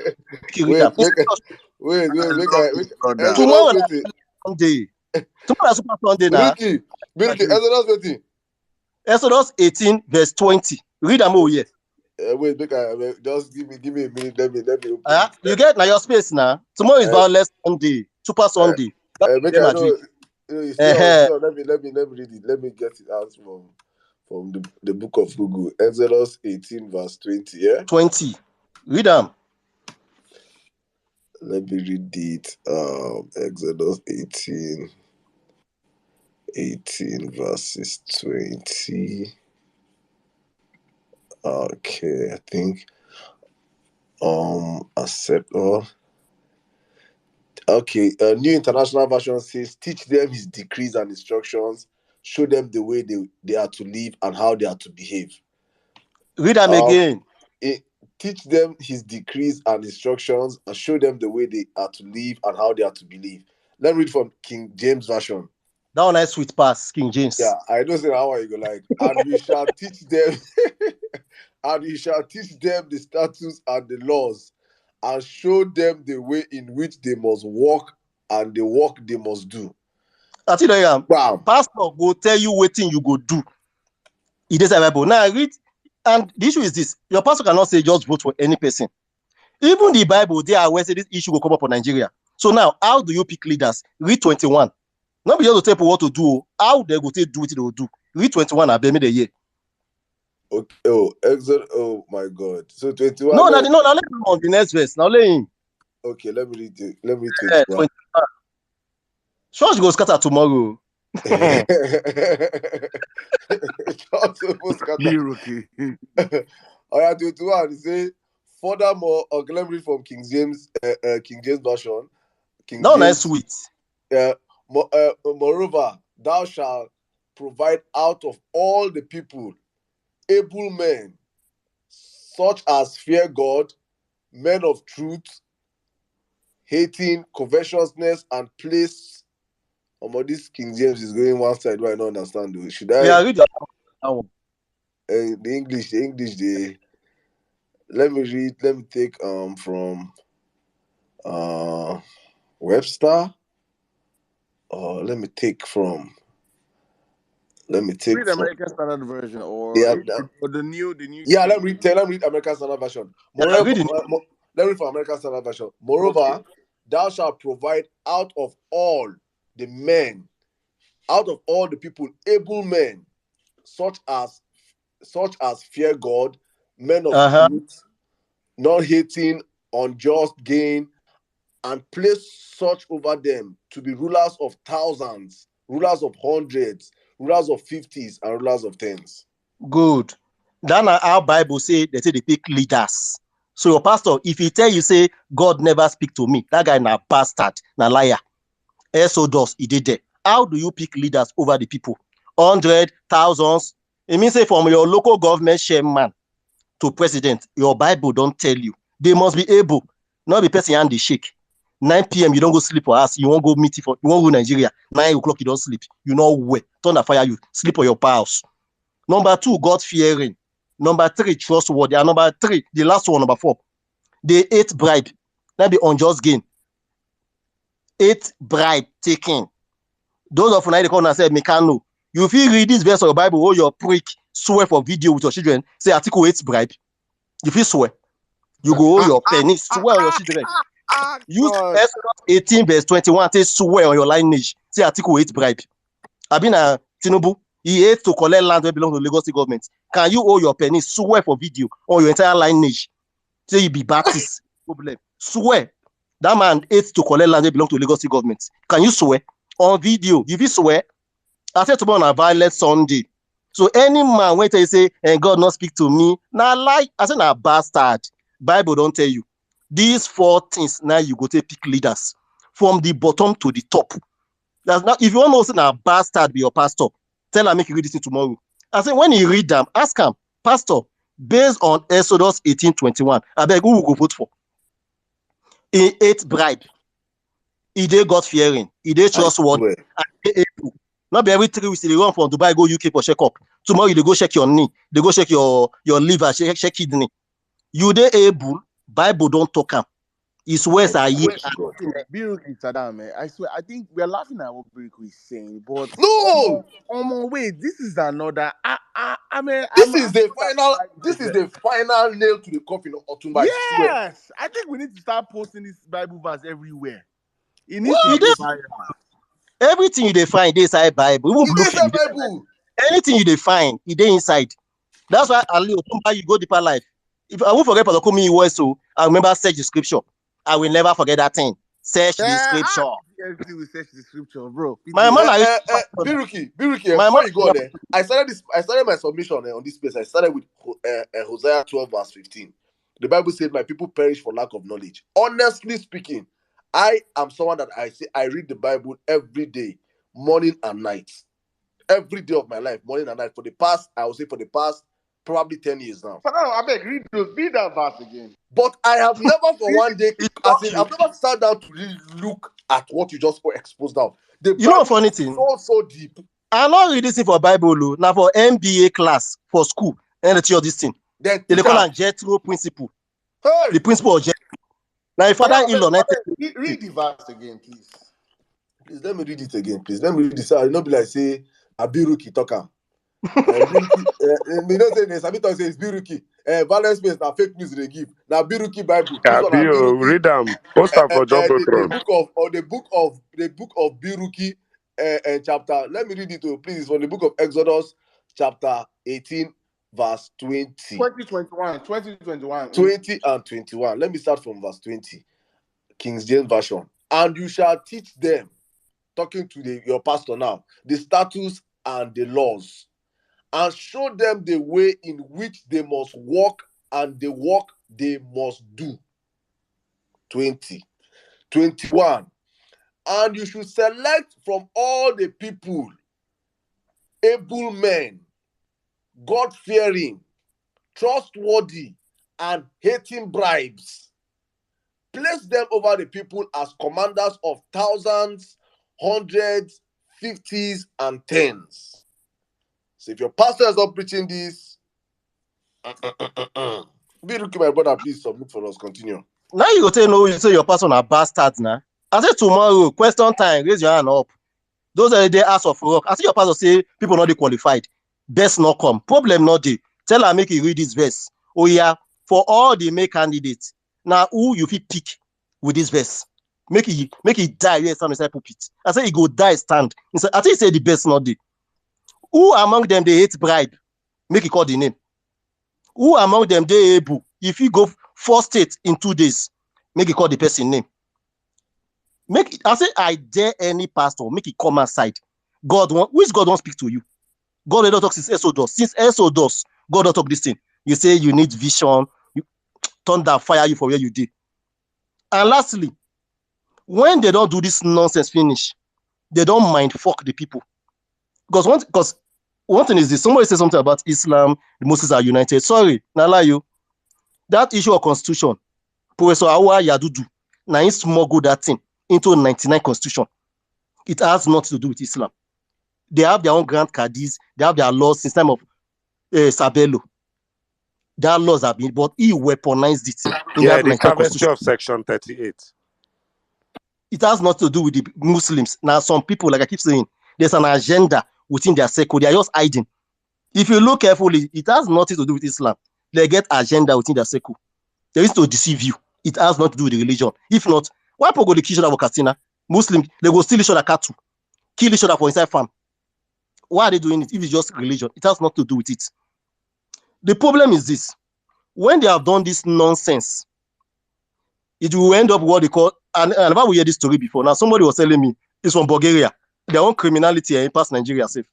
Wait, tomorrow is Sunday. Tomorrow is Super Sunday now. Milky, Exodus 18. Exodus 18 verse 20. Read them all here. Wait, just give me a minute. Let me open. You get now your space now. Tomorrow is Vawulence Sunday, Super Sunday. Let me read it. Let me get it out from the book of Google. Exodus 18 verse 20. Yeah. 20. Read them. Let me read it. Exodus 18 verses 20. Okay, I think accept all. Okay, New International Version says, teach them his decrees and instructions, show them the way they are to live and how they are to behave. Read them again. Teach them his decrees and instructions and show them the way they are to live and how they are to believe. Let me read from King James Version. That one nice sweet pass, King James. Yeah, I don't say how you go like, and we shall teach them, and we shall teach them the statutes and the laws, and show them the way in which they must walk and the work they must do. I tell you, wow. Pastor will tell you what thing you go do. It is a Bible. Now I read, and the issue is this: your pastor cannot say just vote for any person. Even the Bible, they are aware say this issue will come up for Nigeria. So now, how do you pick leaders? Read 21. Not be just to tell people what to do. How they go to do what they will do. Read 21 and me the year. Okay. Oh, Exodus. Oh my God. So 21. No, let him on the next verse. Now let him. Okay, let me read it. Let me read 21. 21. Church go scatter tomorrow. Rookie. All right, 21. He say, furthermore, okay, let me read from King James version. No, nice sweet. Moreover, thou shalt provide out of all the people able men, such as fear God, men of truth, hating covetousness, and place. This King James is going one side where I don't understand. Though. Should I? Yeah, read that one. The English. Let me read. Let me take from Webster. Let me take from. Let me take read American Standard Version or the new. Yeah, let me read American Standard Version. Moreover, let me read from American Standard Version. Moreover, thou shalt provide out of all the men, out of all the people, able men, such as fear God, men of truth, not hating unjust gain, and place such over them to be rulers of thousands, rulers of hundreds, rulers of 50s, and rulers of 10s. Good. Then our Bible say they pick leaders. So your pastor, if he tell you say God never speak to me, that guy na bastard, na liar. Exodus, he did there. How do you pick leaders over the people? 100, thousands. It means say from your local government chairman to president, your Bible don't tell you. They must be able, not be person and they shake. 9 p.m. you don't go sleep for us. You won't go meet for you won't go Nigeria. 9 o'clock you don't sleep. You know where. Thunder fire you. Sleep on your house. Number 2, God fearing. Number 3, trustworthy. And number 3, the last one, number 4, they ate bribe. That be unjust gain. 8 bribe taking. Those of you they call and say, Mekano, you feel read this verse of your Bible, or your prick swear for video with your children, say article 8 bribe. You feel swear. You go hold your penny, swear on your children. Use Exodus 18 verse 21, say swear on your lineage, say article 8 bribe. Abina Tinubu, he hates to collect land that belongs to Lagos State government. Can you owe your penny, swear for video on your entire lineage? Say you be Baptist. Problem. Swear. That man hates to collect land that belongs to Lagos State government. Can you swear? On video, if you swear, I said tomorrow on a violent Sunday. So any man when they say, and God not speak to me, now lie. I said, now bastard. Bible don't tell you. These 4 things now you go to pick leaders from the bottom to the top. That's not if you want to say now bastard be your pastor, tell him make you read this tomorrow. I said when you read them, ask him, pastor, based on Exodus 18:21, I beg who will go vote for? He ate bribe. He did God fearing. He did trustworthy. Not be every 3 weeks they run from Dubai go UK for check up. Tomorrow they go check your knee, they go check your liver, check kidney. You dey able, Bible don't talk am. His words are ye. I swear, I think we are laughing at what Biriku is saying, but no, wait, this is another. This is the final nail to the coffin of Otumba. Yes, I think we need to start posting this Bible verse everywhere. It needs to be everything you define, they inside Bible. Even blue film, Bible. Anything you define, it dey inside. That's why Ali Otumba, you go deeper life. If I won't forget Pastor Kumi was so I remember search the scripture. I will never forget that thing. Search the scripture. Everything we search the scripture, bro. My man, Biruki, before you go there, I started my submission on this place. I started with Hosea 12 verse 15. The Bible said, "My people perish for lack of knowledge." Honestly speaking, I am someone that I read the Bible every day, morning and night, every day of my life, morning and night. For the past probably 10 years now. I beg, read that verse again. But I have never for one day, I've never sat down to really look at what you just exposed now. You know, funny thing, so deep. I'm not reading this for Bible, now for MBA class for school, and the teach this thing. They call it Jethro principle. Hey. The principle of Jethro. Now, if father-in-law, read the verse again, please. Please let me read it again, please. Let me read this. I'll not be like say Abiruki talker. You know, say there's a bit of say it's Biruki. Vawulence space now fake news they give. Now Biruki Bible. This one Abi, na Biruki. read them. Post them for The Jumbotron. book of Biruki chapter. Let me read it to you, please. From the book of Exodus, chapter 18, verse 20. 2021. 20 and 21. Let me start from verse 20. King James Version. And you shall teach them, talking to your pastor now, the statutes and the laws, and show them the way in which they must walk and the work they must do. 20. 21. And you should select from all the people able men, God-fearing, trustworthy, and hating bribes. Place them over the people as commanders of thousands, hundreds, fifties, and tens. So if your pastor is not preaching this, Biruki, my brother, please submit for us. Continue. Now you go tell no, you say your person are bastards now. I say tomorrow, question time, raise your hand up. Those are the day ask of rock. I see your pastor say people not qualified. Best not come. Problem not dey. Tell her make you read this verse. Oh yeah, for all the main candidates. Now who you fit pick with this verse? Make it die here stand inside pulpit. I say he go die stand. I think he say the best not dey. Who among them they hate bribe? Make it call the name. Who among them they able? If you go 4 states in 2 days, make it call the person name. I say I dare any pastor, make it come outside. Which God won't speak to you? God don't talk since Exodus. Since Exodus, God don't talk this thing. You say you need vision, you thunder fire you for where you did. And lastly, when they don't do this nonsense finish, they don't mind fuck the people. Because one thing is this, somebody said something about Islam, the Muslims are united. Sorry, Nala you. That issue of constitution, Professor Awa Yadudu, now he smuggled that thing into 99 constitution. It has nothing to do with Islam. They have their own grand caddies, they have their laws since time of Sabelo. Their laws have been, but he weaponized it in that 99 constitution. Of section 38. It has nothing to do with the Muslims. Now, some people, like I keep saying, there's an agenda within their circle. They are just hiding. If you look carefully, it has nothing to do with Islam. They get agenda within their circle. They used to deceive you. It has nothing to do with the religion. If not, why people go to kill each other for Katsina? Muslims, they go steal each other cattle, kill each other for inside farm. Why are they doing it if it's just religion? It has nothing to do with it. The problem is this. When they have done this nonsense, it will end up what they call, and I've never heard this story before. Now, somebody was telling me it's from Bulgaria. Their own criminality and past Nigeria safe.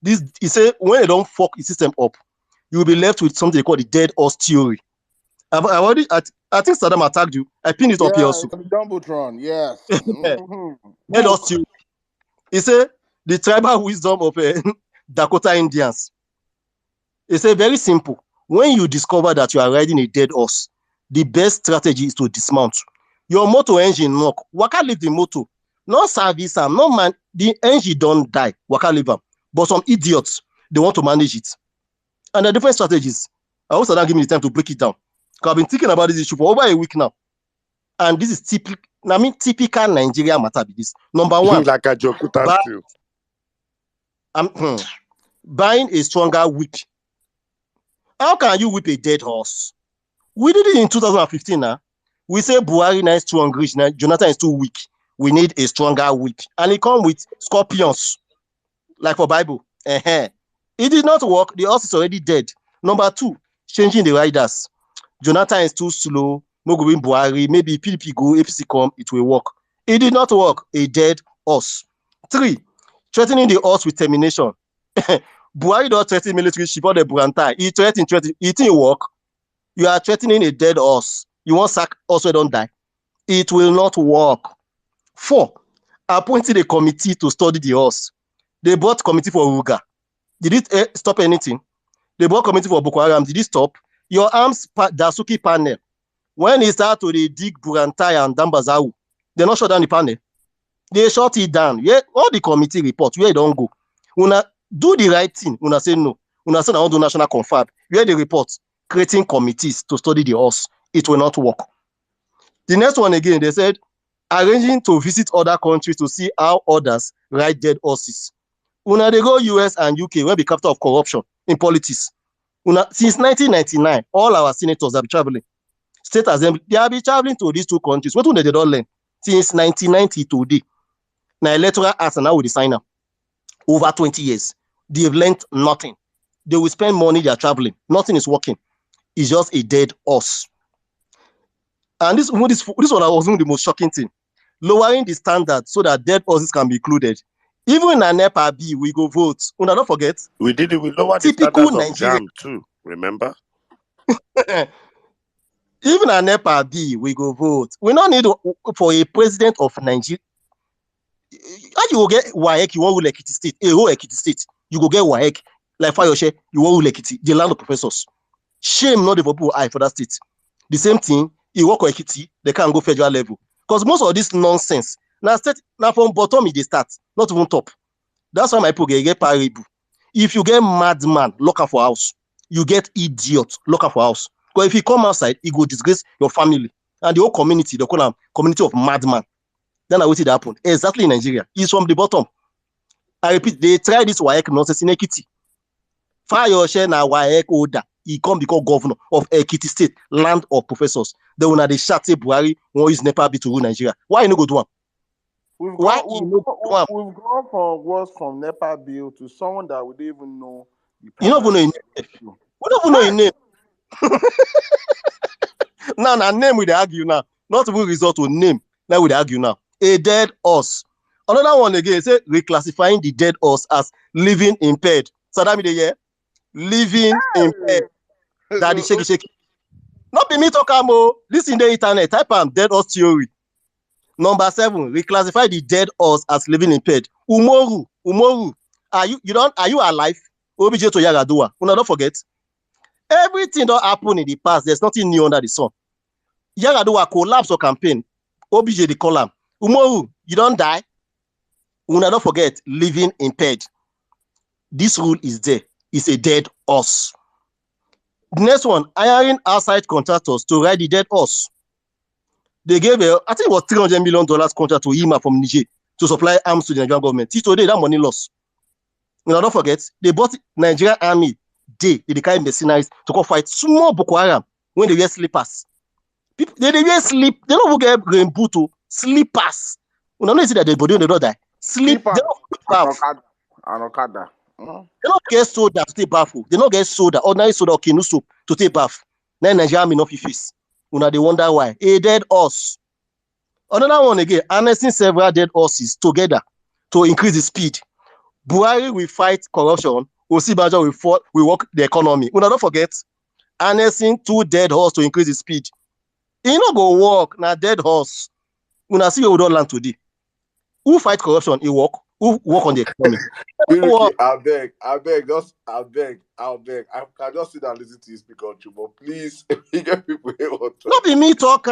This, he said, when they don't fuck the system up, you will be left with something they call the dead horse theory. I think Saddam attacked you. I pinned it up here also. Jumbotron, yes. Dead horse theory. He said, the tribal wisdom of Dakota Indians. He said, very simple. When you discover that you are riding a dead horse, the best strategy is to dismount. Your motor engine knock. Waka leave the motor. No service, no man. The engine don't die. Waka leave them. But some idiots, they want to manage it. And there are different strategies. I hope Saddam give me the time to break it down. Because I've been thinking about this issue for over a week now. And this is typical Nigeria matter. This number one. Like a Jokuta still. Buying a stronger whip. How can you whip a dead horse? We did it in 2015 now. We say Buhari is strong rich, now Jonathan is too weak. We need a stronger whip. And it comes with scorpions, like for Bible. It did not work. The horse is already dead. Number two, changing the riders. Jonathan is too slow. No going Buhari. Maybe PDP go, APC come, it will work. It did not work. A dead horse. Three, threatening the horse with termination. Buhari don't threaten military ship or the Burantai. He threatened, it didn't work. You are threatening a dead horse. You want sack also don't die. It will not work. Four, appointed a committee to study the horse. They brought committee for Ruga. Did it stop anything? They brought committee for Boko Haram. Did it stop? Your arms Dasuki panel. When he started to dig Burantai and Dambazawu, they not shut down the panel. They shut it down. Yeah, all the committee report, where don't go. Una do the right thing. Una say no. Una say I want to national confab. Where the report, creating committees to study the horse. It will not work. The next one again, they said, arranging to visit other countries to see how others ride dead horses. Una they go US and UK where be capital of corruption in politics. Since 1999, all our senators have been traveling. State assembly, they have been traveling to these two countries. What they don't learn? Since 1990 today. Now electoral acts and now we design them. Over 20 years. They've learned nothing. They will spend money, they are traveling. Nothing is working. It's just a dead horse. And this one was the most shocking thing. Lowering the standard so that dead horses can be included. Even in an NEPA B, we go vote. Una don't forget. We did it. We lowered the standards of JAM too. Remember? Even an NEPA B, we go vote. We don't need for a president of Nigeria. How you go get WAEC, you want rule Ekiti State, a whole Ekiti State, you go get WAEC, like Fayoshe, you want rule Ekiti, the land of professors. Shame not the people eye for that state. The same thing, you work on Ekiti, they can't go federal level. Because most of this nonsense, now from bottom they start, not even top. That's why my people get parable. If you get madman, lock up for house. You get idiot, lock up for house. Because if you come outside, it will disgrace your family. And the whole community, they call them community of madman. Then I waited to happen. Exactly in Nigeria. It's from the bottom. I repeat, they try this WAEC nonsense in Ekiti. Fayoshe na WAEC order. He come become governor of Ekiti State, land of professors. Then when they shout Buhari, won't use NEPA B to rule Nigeria. Why you no go do one? We've gone from words from NEPA bill to someone that we don't even know. You don't even know his name. We don't even know his name. Now, name we argue now. Not even result to name. Now we argue now. A dead horse. Another one again, say reclassifying the dead horse as living impaired. So that means yeah, living impaired. Daddy shaky. Not be me talk more. This in the internet. Type dead horse theory. Number 7, reclassify the dead horse as living impaired. Umoru. Are you alive? OBJ to Yaradua. Una don't forget. Everything that happened in the past, there's nothing new under the sun. Yaradua collapse or campaign. OBJ the column. Umoru, you don't die. Una don't forget, living impaired. This rule is there. It's a dead horse. The next one, hiring outside contractors to ride the dead horse. They gave I think it was $300 million contract to IMA from Niger to supply arms to the Nigerian government. See, today, that money loss. Now, don't forget, they bought Nigerian army. They carry mercenaries to go fight small Boko Haram when they wear slippers. People, they wear slip. They don't get rainbow to slippers. When I see that the body they don't die. Sleep. They don't Okada. They don't get soda to take bath. They don't get soda, ordinary soda or canoe soap to take bath. Then Nigerian army not face. They wonder why. A dead horse. Another one again, harnessing several dead horses together to increase the speed. Buhari will fight corruption. Osibajo will work the economy. Don't forget, harnessing 2 dead horses to increase the speed. He not go work, now dead horse. Una see you don't land today. Who fight corruption? He work. Who work on the economy? I beg. I can just sit and listen to you speak on you, but please, you get people here. Not be me talk.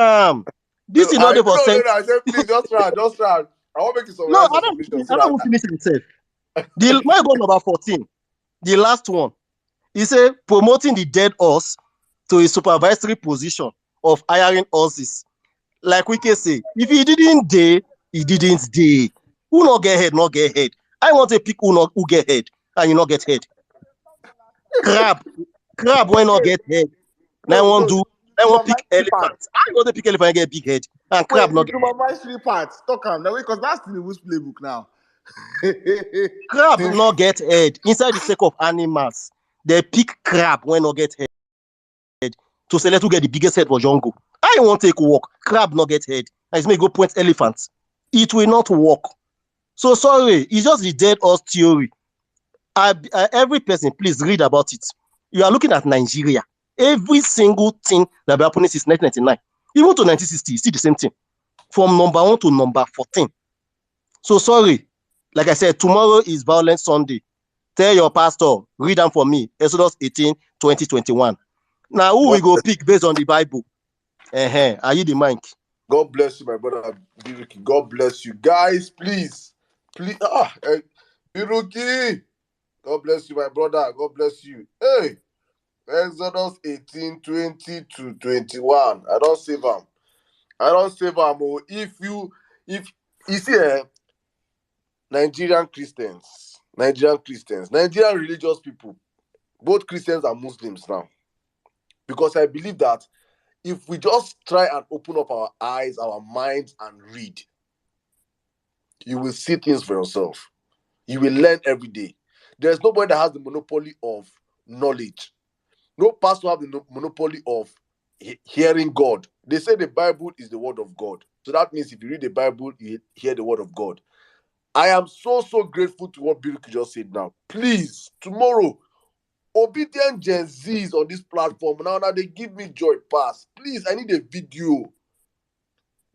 This is not the for sense. No, I said, please, just try. I want to make you some. No, I don't finish myself. My goal number 14, the last one, he said promoting the dead horse to a supervisory position of hiring horses. Like we can say, if he didn't day, he didn't day. Who not get head, not get head. I want to pick who get head, and you not get head. Crab when not get head. Now I want pick elephant. I want to pick elephant and get big head. And crab not get head. My 3 parts. Talk on now because that's the Who's playbook now. Crab not get head. Inside the sake of animals, they pick crab when not get head to select who get the biggest head for jungle. I won't take walk. Crab not get head. And it's may go point elephants. It will not work. So sorry, it's just the dead horse theory. Every person, please read about it. You are looking at Nigeria. Every single thing that been happening since 1999, even to 1960, you see the same thing. From number 1 to number 14. So sorry. Like I said, tomorrow is Vawulence Sunday. Tell your pastor, read them for me. Exodus 18, 20-21. Now, who we go pick based on the Bible? Are you the mic? God bless you, my brother Biruki. God bless you. Guys, please. Biruki. God bless you, my brother. God bless you. Hey, Exodus 18, 20-21. I don't save them. If you see Nigerian Christians, Nigerian Christians, Nigerian religious people, both Christians and Muslims now. Because I believe that if we just try and open up our eyes, our minds, and read, you will see things for yourself. You will learn every day. There's nobody that has the monopoly of knowledge. No pastor has the monopoly of hearing God. They say the Bible is the word of God. So that means if you read the Bible, you hear the word of God. I am so grateful to what Biruki just said now. Please, tomorrow, obedient Gen Zs on this platform. Now they give me joy pass. Please, I need a video.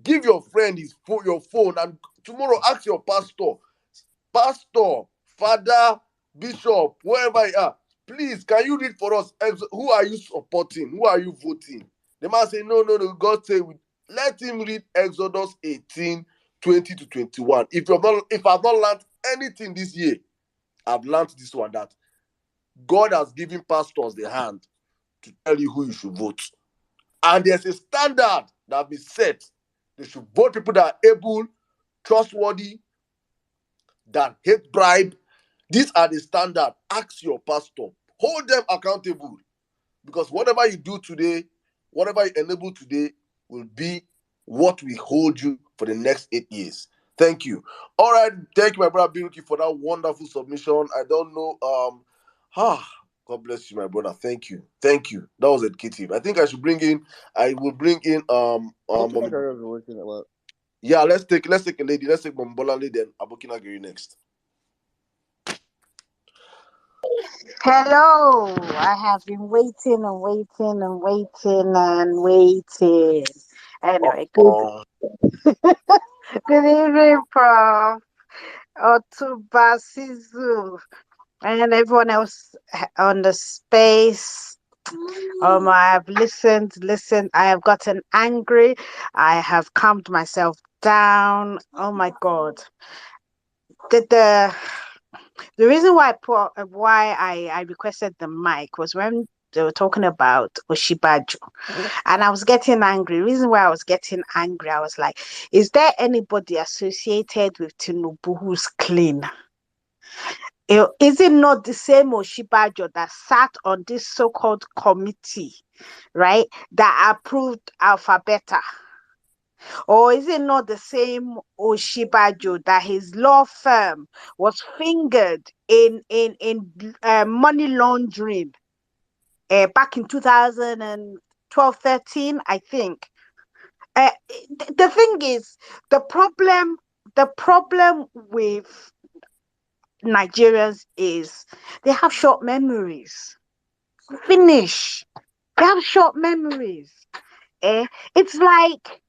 Give your friend your phone, and tomorrow ask your pastor, father, bishop, wherever you are. Please, can you read for us? Who are you supporting? Who are you voting? The man say, no. God say, let him read Exodus 18, 20 to 21. If I've not learned anything this year, I've learned this one, that God has given pastors the hand to tell you who you should vote. And there's a standard that be set. They should vote people that are able, trustworthy, that hate bribe. These are the standard. Ask your pastor. Hold them accountable. Because whatever you do today, whatever you enable today, will be what we hold you for the next 8 years. Thank you. All right. Thank you, my brother Biruki, for that wonderful submission. I don't know. God bless you, my brother. Thank you. That was educative. I think I should bring in. I will bring in. Yeah, let's take a lady. Let's take Mombola lady and Abokina Giri next. Hello, I have been waiting and waiting and waiting and waiting. Anyway, good evening, Prof. Otuba Sizu, and everyone else on the space. I have listened. I have gotten angry. I have calmed myself down. Oh my God. The reason why I requested the mic was when they were talking about Oshibaju, and I was getting angry. The reason why I was getting angry, I was like, is there anybody associated with Tinubu who's clean? Is it not the same Oshibaju that sat on this so-called committee, right, that approved Alpha Beta? Or is it not the same Oshibaju that his law firm was fingered in money laundering back in 2012, 13, I think? The thing is, the problem with Nigerians is they have short memories. Finish. They have short memories. It's like,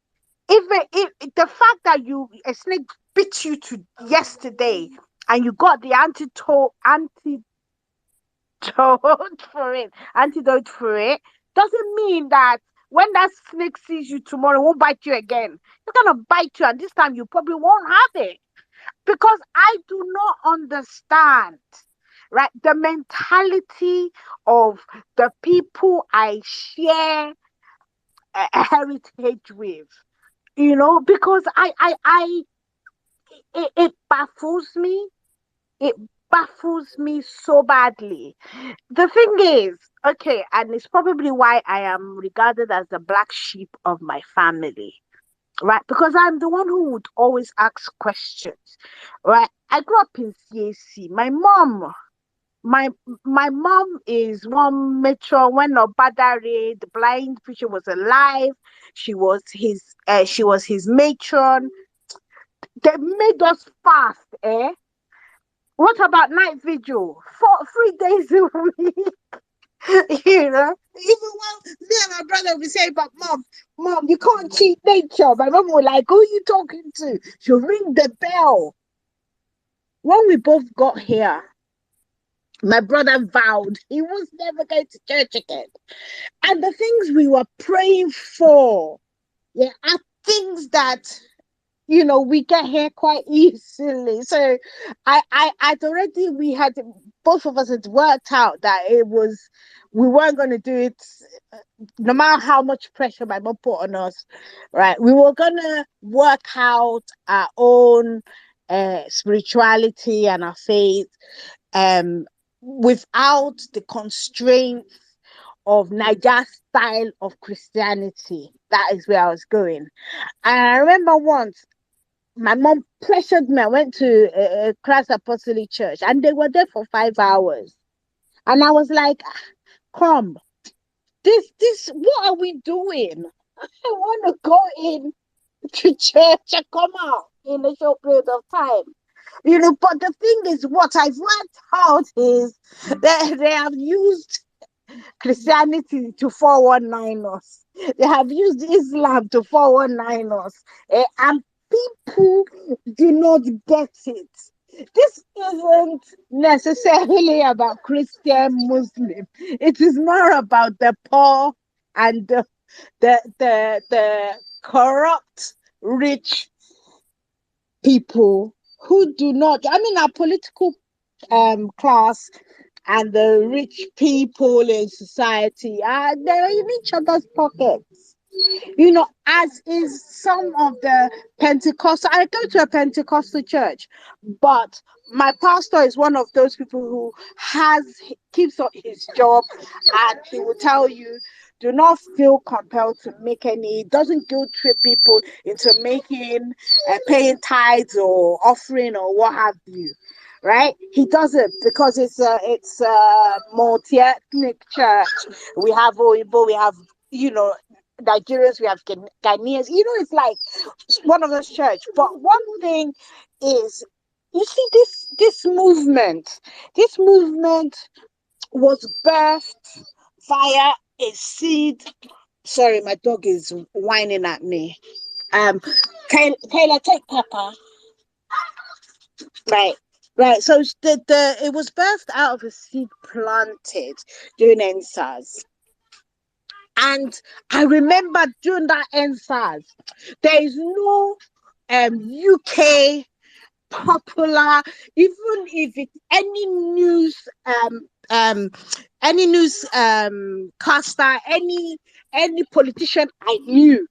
if the fact that a snake bit you to yesterday and you got the antidote for it doesn't mean that when that snake sees you tomorrow, it won't bite you again. It's gonna bite you, and this time you probably won't have it. Because I do not understand, right, the mentality of the people I share a heritage with. Because it baffles me. It baffles me so badly. The thing is, okay, and it's probably why I am regarded as the black sheep of my family, right? Because I'm the one who would always ask questions, right? I grew up in CAC. My mom is one matron when Obadare, the blind preacher, was alive. She was his matron. They made us fast, eh? What about night vigil? 3 days a week. Even when me and my brother would say, but mom, you can't cheat nature. My mom would like, who are you talking to? She'll ring the bell. When we both got here, my brother vowed he was never going to church again. And the things we were praying for, are things that we get here quite easily. So both of us had worked out that we weren't going to do it, no matter how much pressure my mom put on us, right? We were going to work out our own spirituality and our faith, without the constraints of Niger style of Christianity. That is where I was going. And I remember once my mom pressured me. I went to a Christ Apostolic Church and they were there for 5 hours. And I was like, come, what are we doing? I want to go in to church and come out in a short period of time. But the thing is, what I've worked out is that they have used Christianity to 419 us. They have used Islam to 419 us. And people do not get it. This isn't necessarily about Christian Muslim. It is more about the poor and the corrupt rich people who do not. I mean, our political class and the rich people in society are they're in each other's pockets. As is some of the Pentecostal. I go to a Pentecostal church, but my pastor is one of those people who keeps up his job, and he will tell you, do not feel compelled to make any. Doesn't guilt trip people into making, paying tithes or offering or what have you. Right? He doesn't, because it's a multi-ethnic church. We have Oyibo, we have Nigerians, we have Ghanaians. It's like one of those church. But one thing is, you see, this movement was birthed via a seed. Sorry, my dog is whining at me. Taylor, take Pepper. Right. So it was birthed out of a seed planted during NSAS. And I remember during that NSAS, there is no UK popular, even if it's any news caster, any politician I knew,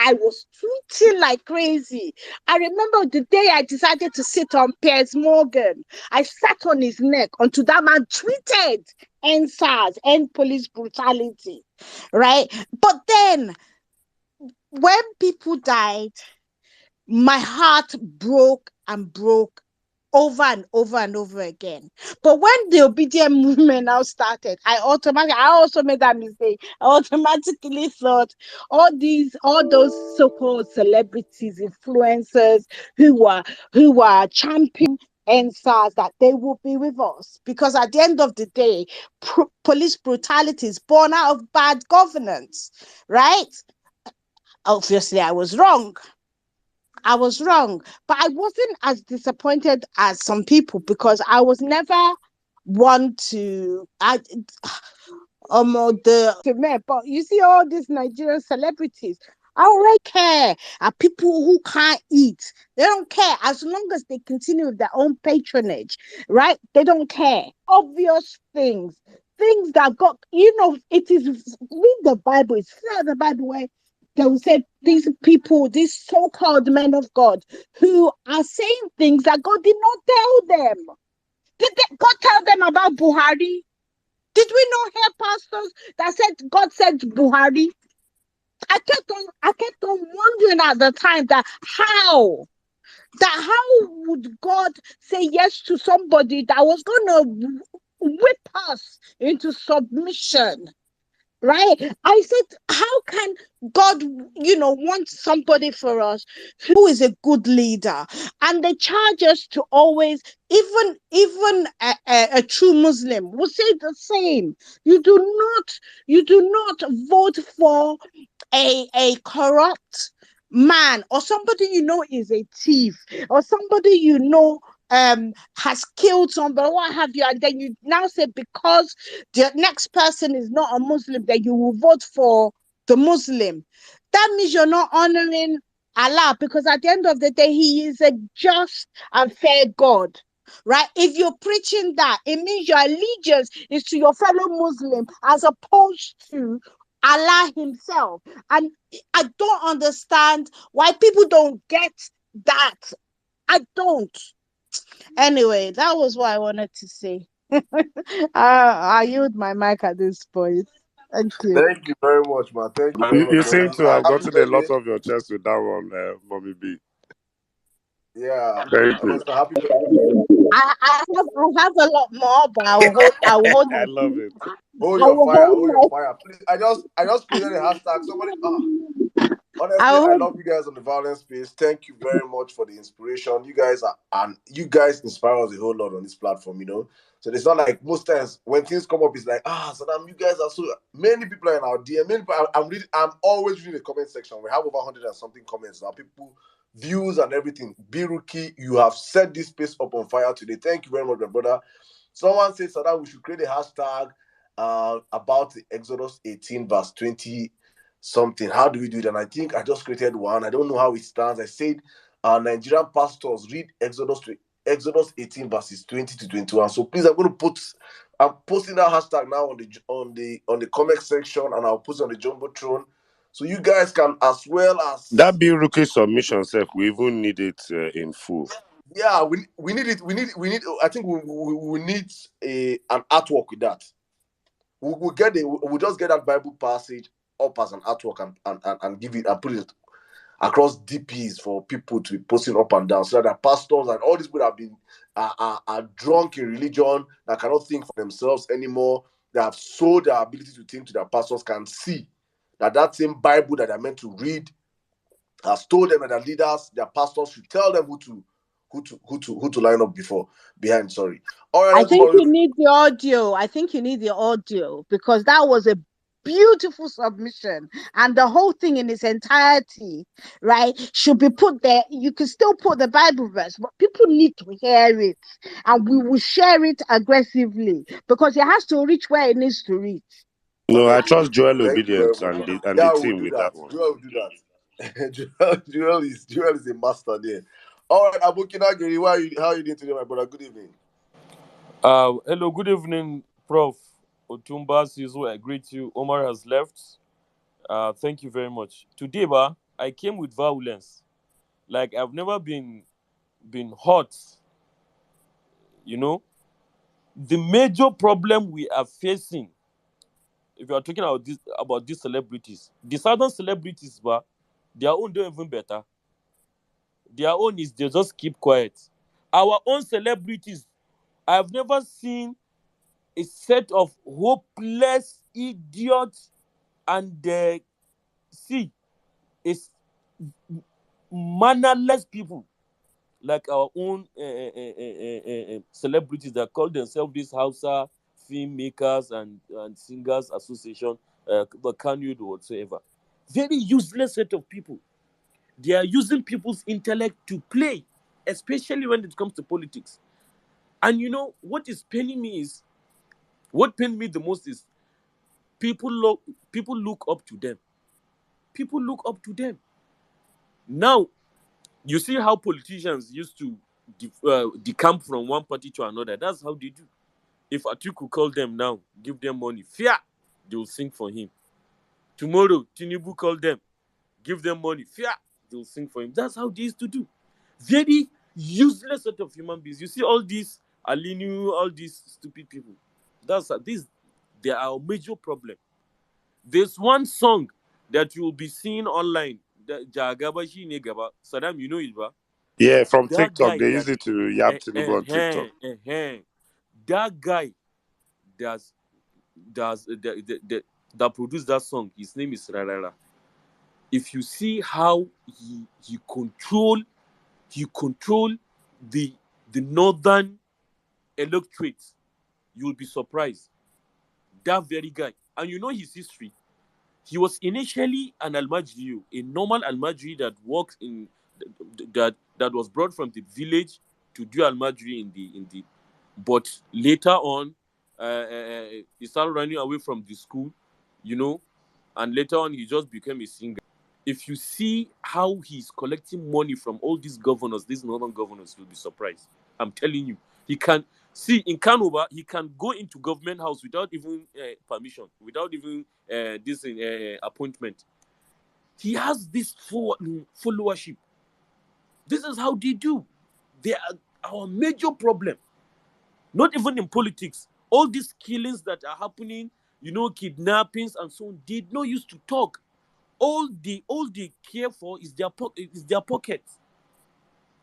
I was tweeting like crazy. I remember the day I decided to sit on Piers Morgan. I sat on his neck until that man tweeted end SARS, end police brutality, right? But then when people died, my heart broke and broke over and over and over again. But when the obedient movement now started, I also made that mistake. I automatically thought all those so-called celebrities, influencers who are championing NSAS, that they will be with us, because at the end of the day, police brutality is born out of bad governance, right? Obviously, I was wrong, but I wasn't as disappointed as some people, because I was never one to but you see all these Nigerian celebrities, I don't care. Are people who can't eat. They don't care as long as they continue with their own patronage, right? They don't care. Obvious things that got, it is, read the Bible. It's not the Bible where they will say these people, these so-called men of God, who are saying things that God did not tell them. Did God tell them about Buhari? Did we not hear pastors that said God said Buhari? I kept on wondering at the time that how would God say yes to somebody that was gonna whip us into submission? Right? I said, how can God, want somebody for us who is a good leader? And they charge us to always, even a true Muslim will say the same. You do not vote for a corrupt man, or somebody is a thief, or somebody has killed somebody, what have you, and then you now say because the next person is not a Muslim, then you will vote for the Muslim. That means you're not honoring Allah, because at the end of the day, He is a just and fair God. Right? If you're preaching that, it means your allegiance is to your fellow Muslim as opposed to Allah Himself. And I don't understand why people don't get that I don't. Anyway, that was what I wanted to say. I yield my mic at this point. Thank you. Thank you very much, man. Thank you very You much, seem Mommy. to have Happy gotten a birthday. lot off your chest with that one, Mommy B. Yeah. Thank you. Honestly, happy birthday. I have a lot more, but I will hold I my love it. Hold I your will fire. hold Hold your my fire. Please. I just created a hashtag. Somebody. I Honestly, will I hold love you guys on the Violence space. Thank you very much for the inspiration. You guys inspire us a whole lot on this platform, you know. So it's not like most times when things come up, it's like, Saddam, you guys are so many people are in our DM. Many people, I'm always reading the comment section. We have over 100 and something comments now. People, views and everything. Biruki, you have set this space up on fire today. Thank you very much, my brother. Someone said, Saddam, we should create a hashtag about the Exodus 18 verse 20 something. How do we do it? And I think I just created one. I don't know how it stands. I said Nigerian pastors read Exodus 18 verses 20 to 21. So please, I'm posting that hashtag now on the comment section, and I'll post it on the Jumbotron. So you guys can, as well as, That bill rookie submission, self, we even need it in full. yeah, we need it. We need. I think we need an artwork with that. We'll just get that Bible passage up as an artwork and give it and put it across DPs for people to be posting up and down, so that pastors and all these people that have been are drunk in religion, that cannot think for themselves anymore, that have sold their ability to think to their pastors, can see that same Bible that they're meant to read has told them that their leaders, their pastors should tell them who to line up behind. Sorry. All right, I let's move think on. you need the audio. I think you need the audio because that was a beautiful submission, and the whole thing in its entirety, right, should be put there. You can still put the Bible verse, but people need to hear it, and we will share it aggressively because it has to reach where it needs to reach. No, I Honestly, trust Joel thank you very Obedience much. and the Yeah, we'll team do with that. that one. Joel will do that. Joel is a master there. All right, Abukina Giri, how are you doing today, my brother? Good evening. Hello, good evening, Prof. Otumba Sizu. I greet you. Omar has left. Thank you very much. Today, I came with Vawulence. Like I've never been hot. You know, the major problem we are facing, if you are talking about these celebrities, the southern celebrities, their own don't even better. Their own is they just keep quiet. Our own celebrities, I've never seen a set of hopeless idiots and see it's mannerless people like our own celebrities that call themselves this Hausa filmmakers and singers association, the Kanyud or whatsoever. Very useless set of people. They are using people's intellect to play, especially when it comes to politics. And you know what is paining me is, what pained me the most is people look up to them. People look up to them. Now, you see how politicians used to decamp from one party to another. That's how they do. If Atiku call them now, give them money, fear, they will sing for him. Tomorrow, Tinubu call them, give them money, fear, they will sing for him. That's how they used to do. Very useless set of human beings. You see all these Alinu, all these stupid people. They are a major problem. There's one song that you will be seeing online. Jagabashi Negaba. Saddam, you know it, ba? Yeah, from That TikTok. guy They use that it to yap Tinubu on TikTok. that guy does that produced that song. His name is Rarara. If you see how he control the northern electorate, you'll be surprised. That very guy, and you know his history. He was initially an Almajiri, a normal Almajiri that works in that was brought from the village to do Almajiri in the but later on he started running away from the school, you know, and later on he just became a singer. If you see how he's collecting money from all these governors, these northern governors, you'll be surprised. I'm telling you. He can see in Kanuba, he can go into government house without even permission, without even this appointment. He has this followership. This is how they do. They are our major problem. Not even in politics. All these killings that are happening, kidnappings and so on, they not used to talk. All they care for is their pockets.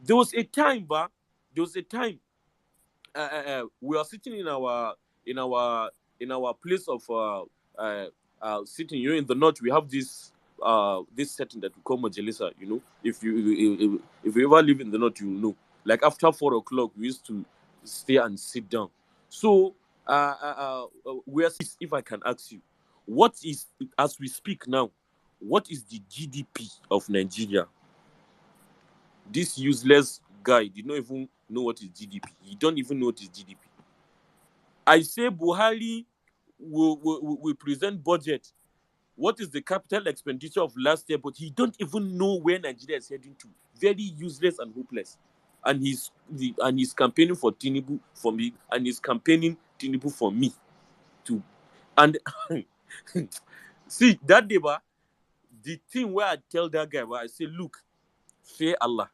There was a time, we are sitting in our in our place of uh, sitting. In the north, we have this setting that we call majalisa. If you ever live in the north, you will know. Like after 4 o'clock, we used to stay and sit down. So we are. If I can ask you, what is, as we speak now, what is the GDP of Nigeria? This useless guy did not even know what is GDP. He don't even know what is GDP. I say Buhari will present budget. What is the capital expenditure of last year? But he don't even know where Nigeria is heading to. Very useless and hopeless. And he's campaigning for Tinubu for me, and he's campaigning Tinubu for me too. And see that day, the thing where I tell that guy, I say, look, fear Allah.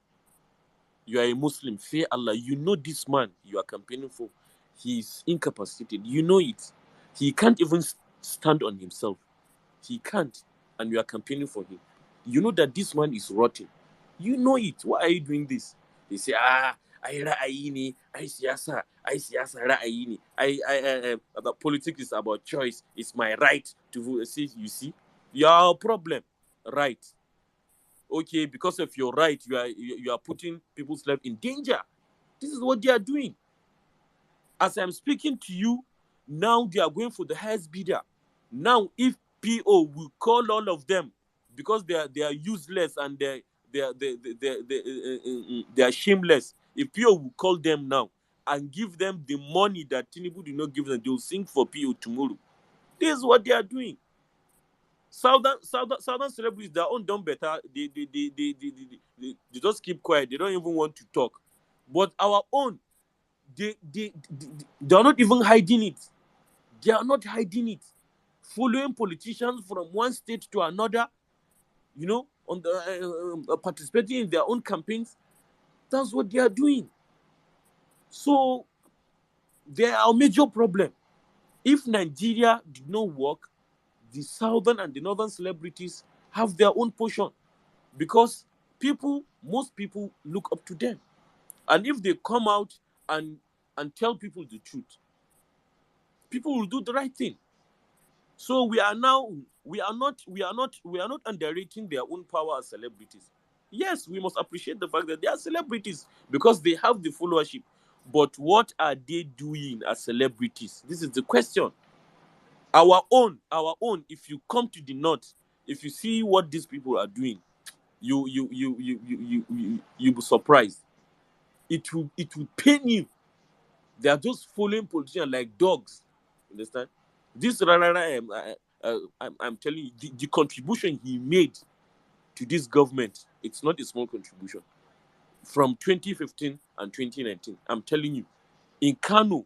You are a Muslim, fear Allah. You know this man you are campaigning for, he is incapacitated. You know it. He can't even stand on himself. He can't. And you are campaigning for him. You know that this man is rotten. You know it. Why are you doing this? They say, I ra'ayi ne, I siyasa ra'ayi ne. About politics is about choice. It's my right to vote. See, you see, your problem, right? Okay, because of your right, you are putting people's life in danger. This is what they are doing. As I'm speaking to you, now they are going for the highest bidder. Now, if PO will call all of them because they are useless and they are shameless, if PO will call them now and give them the money that Tinubu did not give them, they will sing for PO tomorrow. This is what they are doing. Southern celebrities, their own done better. They just keep quiet. They don't even want to talk. But our own, they are not even hiding it. They are not hiding it. Following politicians from one state to another, on the participating in their own campaigns. That's what they are doing. So they are a major problem. If Nigeria did not work, the southern and the northern celebrities have their own portion, because most people look up to them. And if they come out and tell people the truth, people will do the right thing. So we are not underrating their own power as celebrities. Yes, we must appreciate the fact that they are celebrities because they have the followership. But what are they doing as celebrities? This is the question. Our own. If you come to the north, if you see what these people are doing, you'll be surprised. It will pain you. They are just following politicians like dogs. Understand? This Rarara, I'm telling you, the contribution he made to this government, it's not a small contribution. From 2015 and 2019, I'm telling you, in Kano,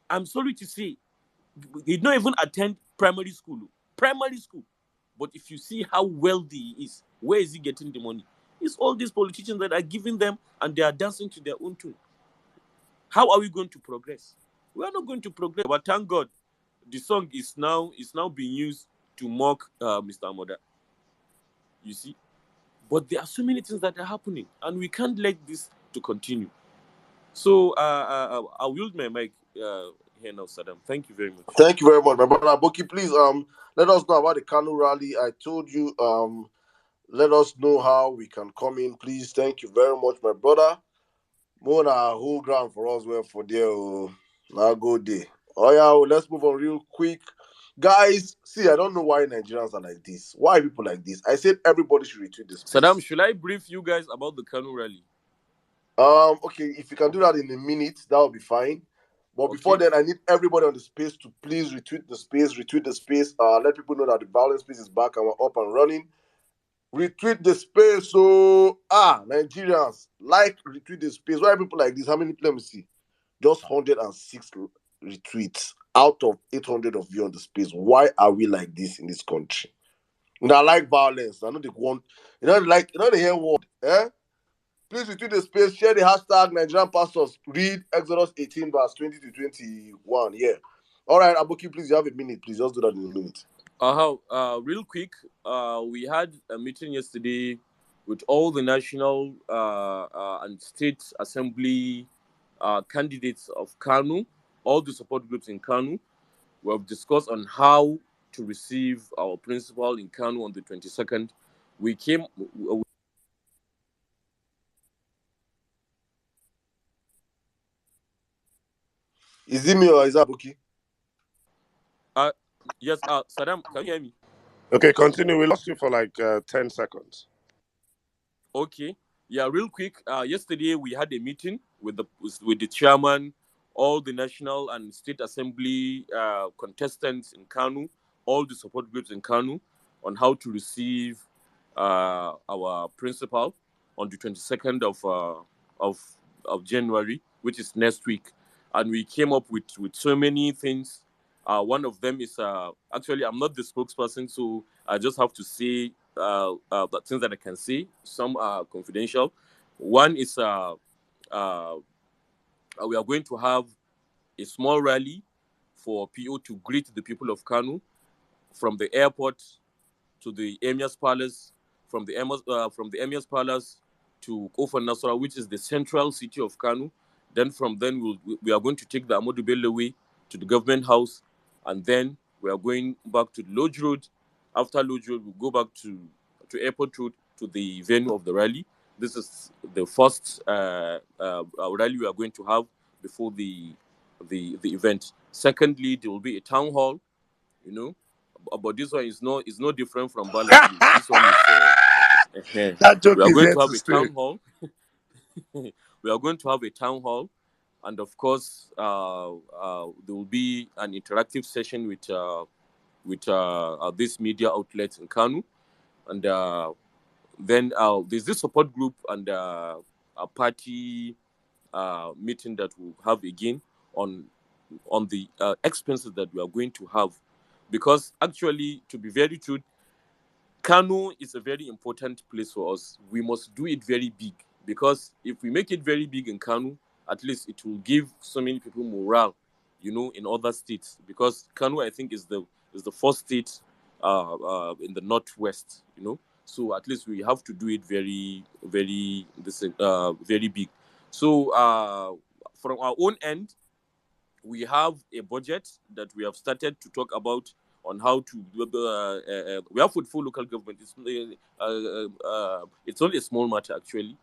I'm sorry to say, he did not even attend primary school. But if you see how wealthy he is, where is he getting the money? It's all these politicians that are giving them, and they are dancing to their own tune. How are we going to progress? We are not going to progress. But thank God, the song is now being used to mock Mr. Amoda. You see? But there are so many things that are happening, and we can't let this to continue. So I'll yield my mic here now, Saddam. Thank you very much. Thank you very much, my brother. Boki, please let us know about the Kano rally. I told you let us know how we can come in, please. Thank you very much, my brother. Mona whole ground for us well for there. Now go day. Oh yeah, let's move on real quick. Guys, see, I don't know why Nigerians are like this. Why are people like this? I said everybody should retweet this. Saddam, should I brief you guys about the Kano rally? Okay, if you can do that in a minute, that will be fine. But before then, I need everybody on the space to please retweet the space. Let people know that the Vawulence space is back and we're up and running. Retweet the space. So, Nigerians, retweet the space. Why are people like this? How many? Let me see. Just 106 retweets out of 800 of you on the space. Why are we like this in this country? And I like violence. I know they want, they hear word, Please retweet the space, share the hashtag Nigerian pastors. Read Exodus 18, verse 20 to 21. Yeah. All right, Aboki, please, you have a minute. Please just do that in a minute. Real quick, we had a meeting yesterday with all the national and state assembly candidates of Kanu, all the support groups in Kanu. We have discussed on how to receive our principal in Kanu on the 22nd. We came. Is it me or is that Aboki? Yes, Saddam, can you hear me? Okay, continue. We lost you for like 10 seconds. Okay. Yeah, real quick. Yesterday we had a meeting with the chairman, all the national and state assembly contestants in Kanu, all the support groups in Kanu, on how to receive our principal on the 22nd of January, which is next week, and we came up with so many things. One of them is actually I'm not the spokesperson, so I just have to say the things that I can say. Some are confidential. One is we are going to have a small rally for PO to greet the people of Kanu from the airport to the Emir's Palace, from the Emir's Palace to Kofar Nasara, which is the central city of Kanu. Then from then we are going to take the Amadou Bello way to the government house, and then we are going back to Lodge Road. After Lodge Road, we go back to Airport Road to the venue of the rally. This is the first rally we are going to have before the event. Secondly, there will be a town hall, you know, but this one is no different from Bala, please. This one is That joke we are is going here to have to a stay. town hall. We are going to have a town hall, and of course, there will be an interactive session with this media outlets in Kanu, and then there's this support group and a party meeting that we'll have again on the expenses that we are going to have, because actually, to be very true, Kano is a very important place for us. We must do it very big, because if we make it very big in Kano, at least it will give so many people morale, in other states. Because Kano, I think, is the first state in the northwest. So at least we have to do it very, very, very big. So from our own end, we have a budget that we have started to talk about on how to we have food for local government. It's only a small matter, actually.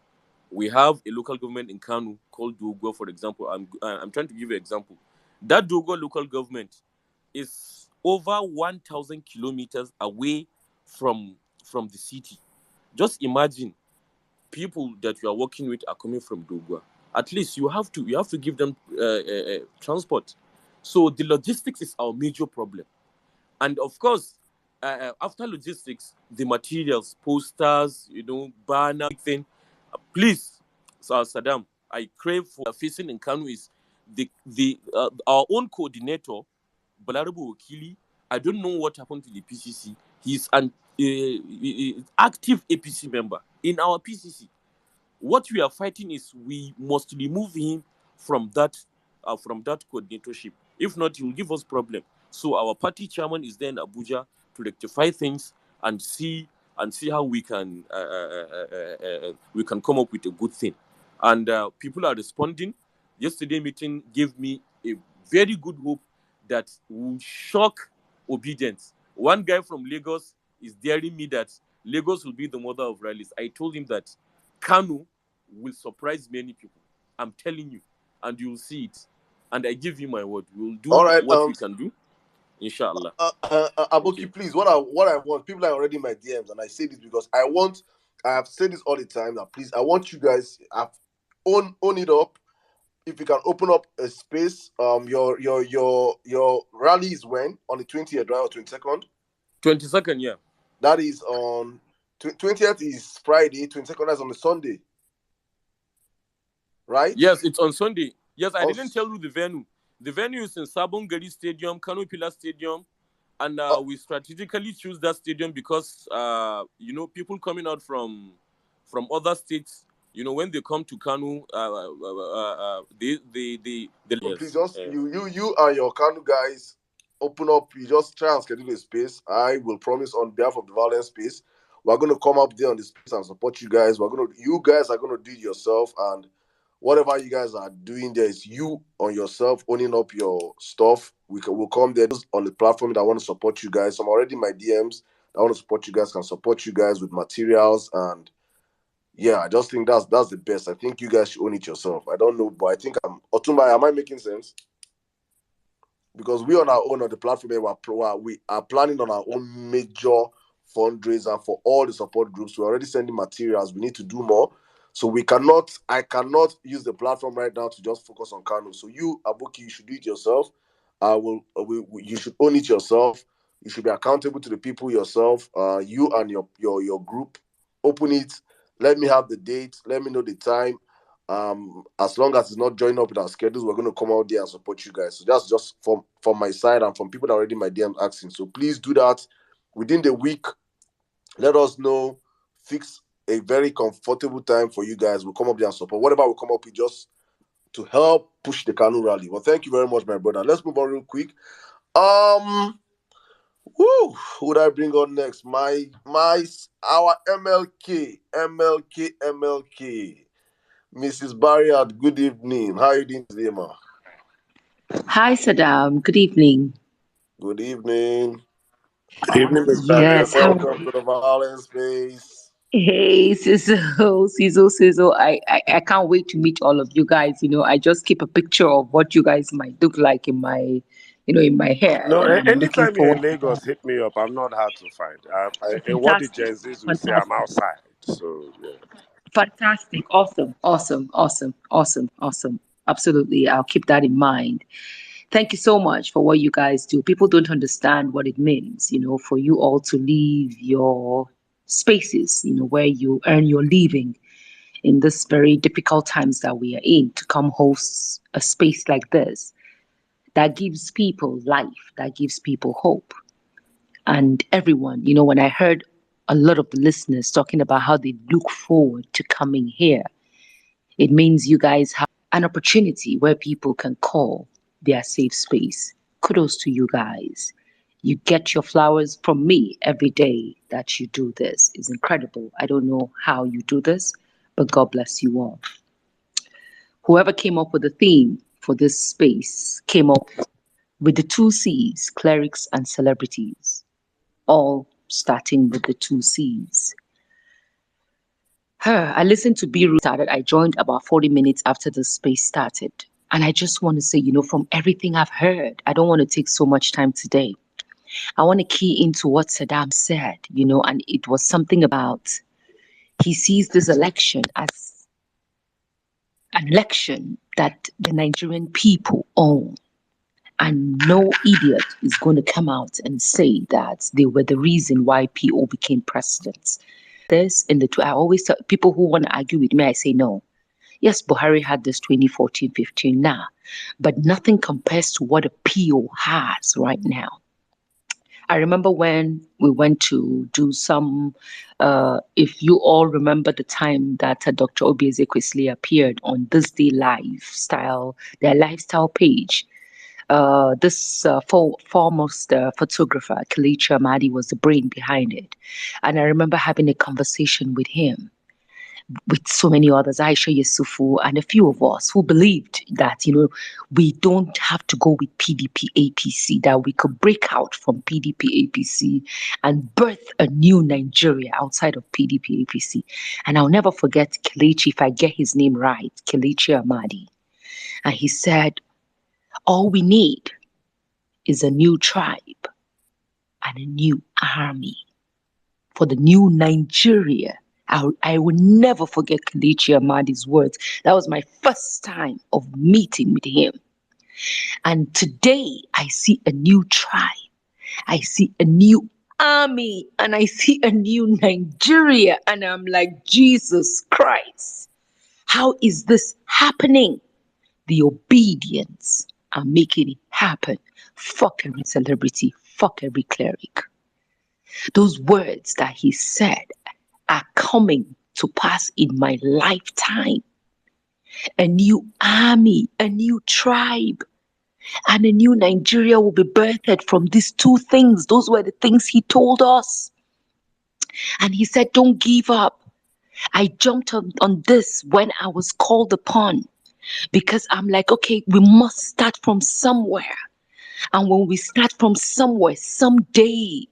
We have a local government in Kanu called Dogo, for example. I'm trying to give you an example. That Dogo local government is over 1,000 kilometers away from the city. Just imagine, people that you are working with are coming from Dogo. At least you have to give them transport. So the logistics is our major problem. And of course, after logistics, the materials, posters, banner thing. Please, Saddam, I crave for facing in Kanu is our own coordinator, Balarabu Wakili. I don't know what happened to the PCC. He's an active APC member in our PCC. What we are fighting is we must remove him from that coordinatorship. If not, he will give us problem. So our party chairman is there in Abuja to rectify things and see how we can come up with a good thing. And people are responding. Yesterday meeting gave me a very good hope that will shock obedience. One guy from Lagos is daring me that Lagos will be the mother of rallies. I told him that Kanu will surprise many people. I'm telling you, and you'll see it. And I give you my word, we'll do All right, what we can do, inshallah. Aboki, Okay. please, what I want, people are already in my DMs, and I say this because I have said this all the time, that please, I want you guys, own it up. If you can open up a space, your rally is when? On the 20th, right, or 22nd? 22nd, yeah. That is on 20th is Friday, 22nd is on the Sunday, right? Yes, it's on Sunday. Yes, I didn't tell you the venue. The venue is in Sabon Gari Stadium, Kano Pillar Stadium, and we strategically choose that stadium because people coming out from other states, when they come to Kanu, they So please yes. just you and your Kanu guys open up. You just try and schedule a space. I will promise on behalf of the Violence space, we're gonna come up there on the space and support you guys. You guys are gonna do it yourself, and whatever you guys are doing there is you on yourself owning up your stuff. We'll come there on the platform that want to support you guys. I'm already in my DMs. I want to support you guys. Can support you guys with materials and yeah, I just think that's the best. I think you guys should own it yourself. I don't know, but I think Otumba. Am I making sense? Because we on our own on the platform we are planning on our own major fundraiser for all the support groups. We're already sending materials. We need to do more. So I cannot use the platform right now to just focus on Kano. So you, Abuki, you should do it yourself. You should own it yourself. You should be accountable to the people yourself. You and your group. Open it. Let me have the date. Let me know the time. As long as it's not joining up with our schedules, we're going to come out there and support you guys. So that's just from my side and from people that already my DMs asking. So please do that within the week. Let us know. Fix a very comfortable time for you guys. We'll come up there and support whatever we come up with just to help push the Kanu rally. Well, thank you very much, my brother. Let's move on real quick. Who would I bring on next? Our MLK. Mrs. Barriard, good evening. How are you doing today, ma? Hi, Saddam. Good evening. Good evening. Good evening, Miss Yes, how? Welcome to the Violence Space. Hey, Sizzle. I can't wait to meet all of you guys. I just keep a picture of what you guys might look like in my, in my head, No, and I'm looking anytime you're forward in to that. Lagos, hit me up. I'm not hard to find. What the Fantastic, Gen Zs will say, I'm fantastic, outside. So, yeah. fantastic. Awesome. Absolutely. I'll keep that in mind. Thank you so much for what you guys do. People don't understand what it means, for you all to leave your spaces, where you earn your living in this very difficult times that we are in, to come host a space like this that gives people life, that gives people hope. And everyone, when I heard a lot of the listeners talking about how they look forward to coming here, it means you guys have an opportunity where people can call their safe space. Kudos to you guys. You get your flowers from me every day that you do this. It's incredible. I don't know how you do this, but God bless you all. Whoever came up with the theme for this space came up with the 2 C's, clerics and celebrities, all starting with the 2 C's. I listened to B-Root started. I joined about 40 minutes after the space started. And I just want to say, from everything I've heard, I don't want to take so much time today. I want to key into what Saddam said, and it was something about he sees this election as an election that the Nigerian people own. And no idiot is going to come out and say that they were the reason why PO became president. I always tell people who want to argue with me, I say no. Yes, Buhari had this 2014-15 now, but nothing compares to what a PO has right now. I remember when we went to do some, if you all remember the time that Dr. Obieze Kwesli appeared on This Day Lifestyle, their lifestyle page. This foremost photographer, Kelechi Amadi, was the brain behind it. And I remember having a conversation with him, with so many others, Aisha Yusufu, and a few of us who believed that, we don't have to go with PDP APC, that we could break out from PDP APC and birth a new Nigeria outside of PDP APC. And I'll never forget Kelechi, if I get his name right, Kelechi Amadi. And he said, all we need is a new tribe and a new army for the new Nigeria. I will never forget Kelechi Amadi's words. That was my first time of meeting with him. And today I see a new tribe. I see a new army, and I see a new Nigeria. And I'm like, Jesus Christ, how is this happening? The obedience are making it happen. Fuck every celebrity, fuck every cleric. Those words that he said are coming to pass in my lifetime. A new army, a new tribe, and a new Nigeria will be birthed from these two things. Those were the things he told us. And he said, don't give up. I jumped on this when I was called upon, because I'm like, okay, we must start from somewhere. And when we start from somewhere, someday,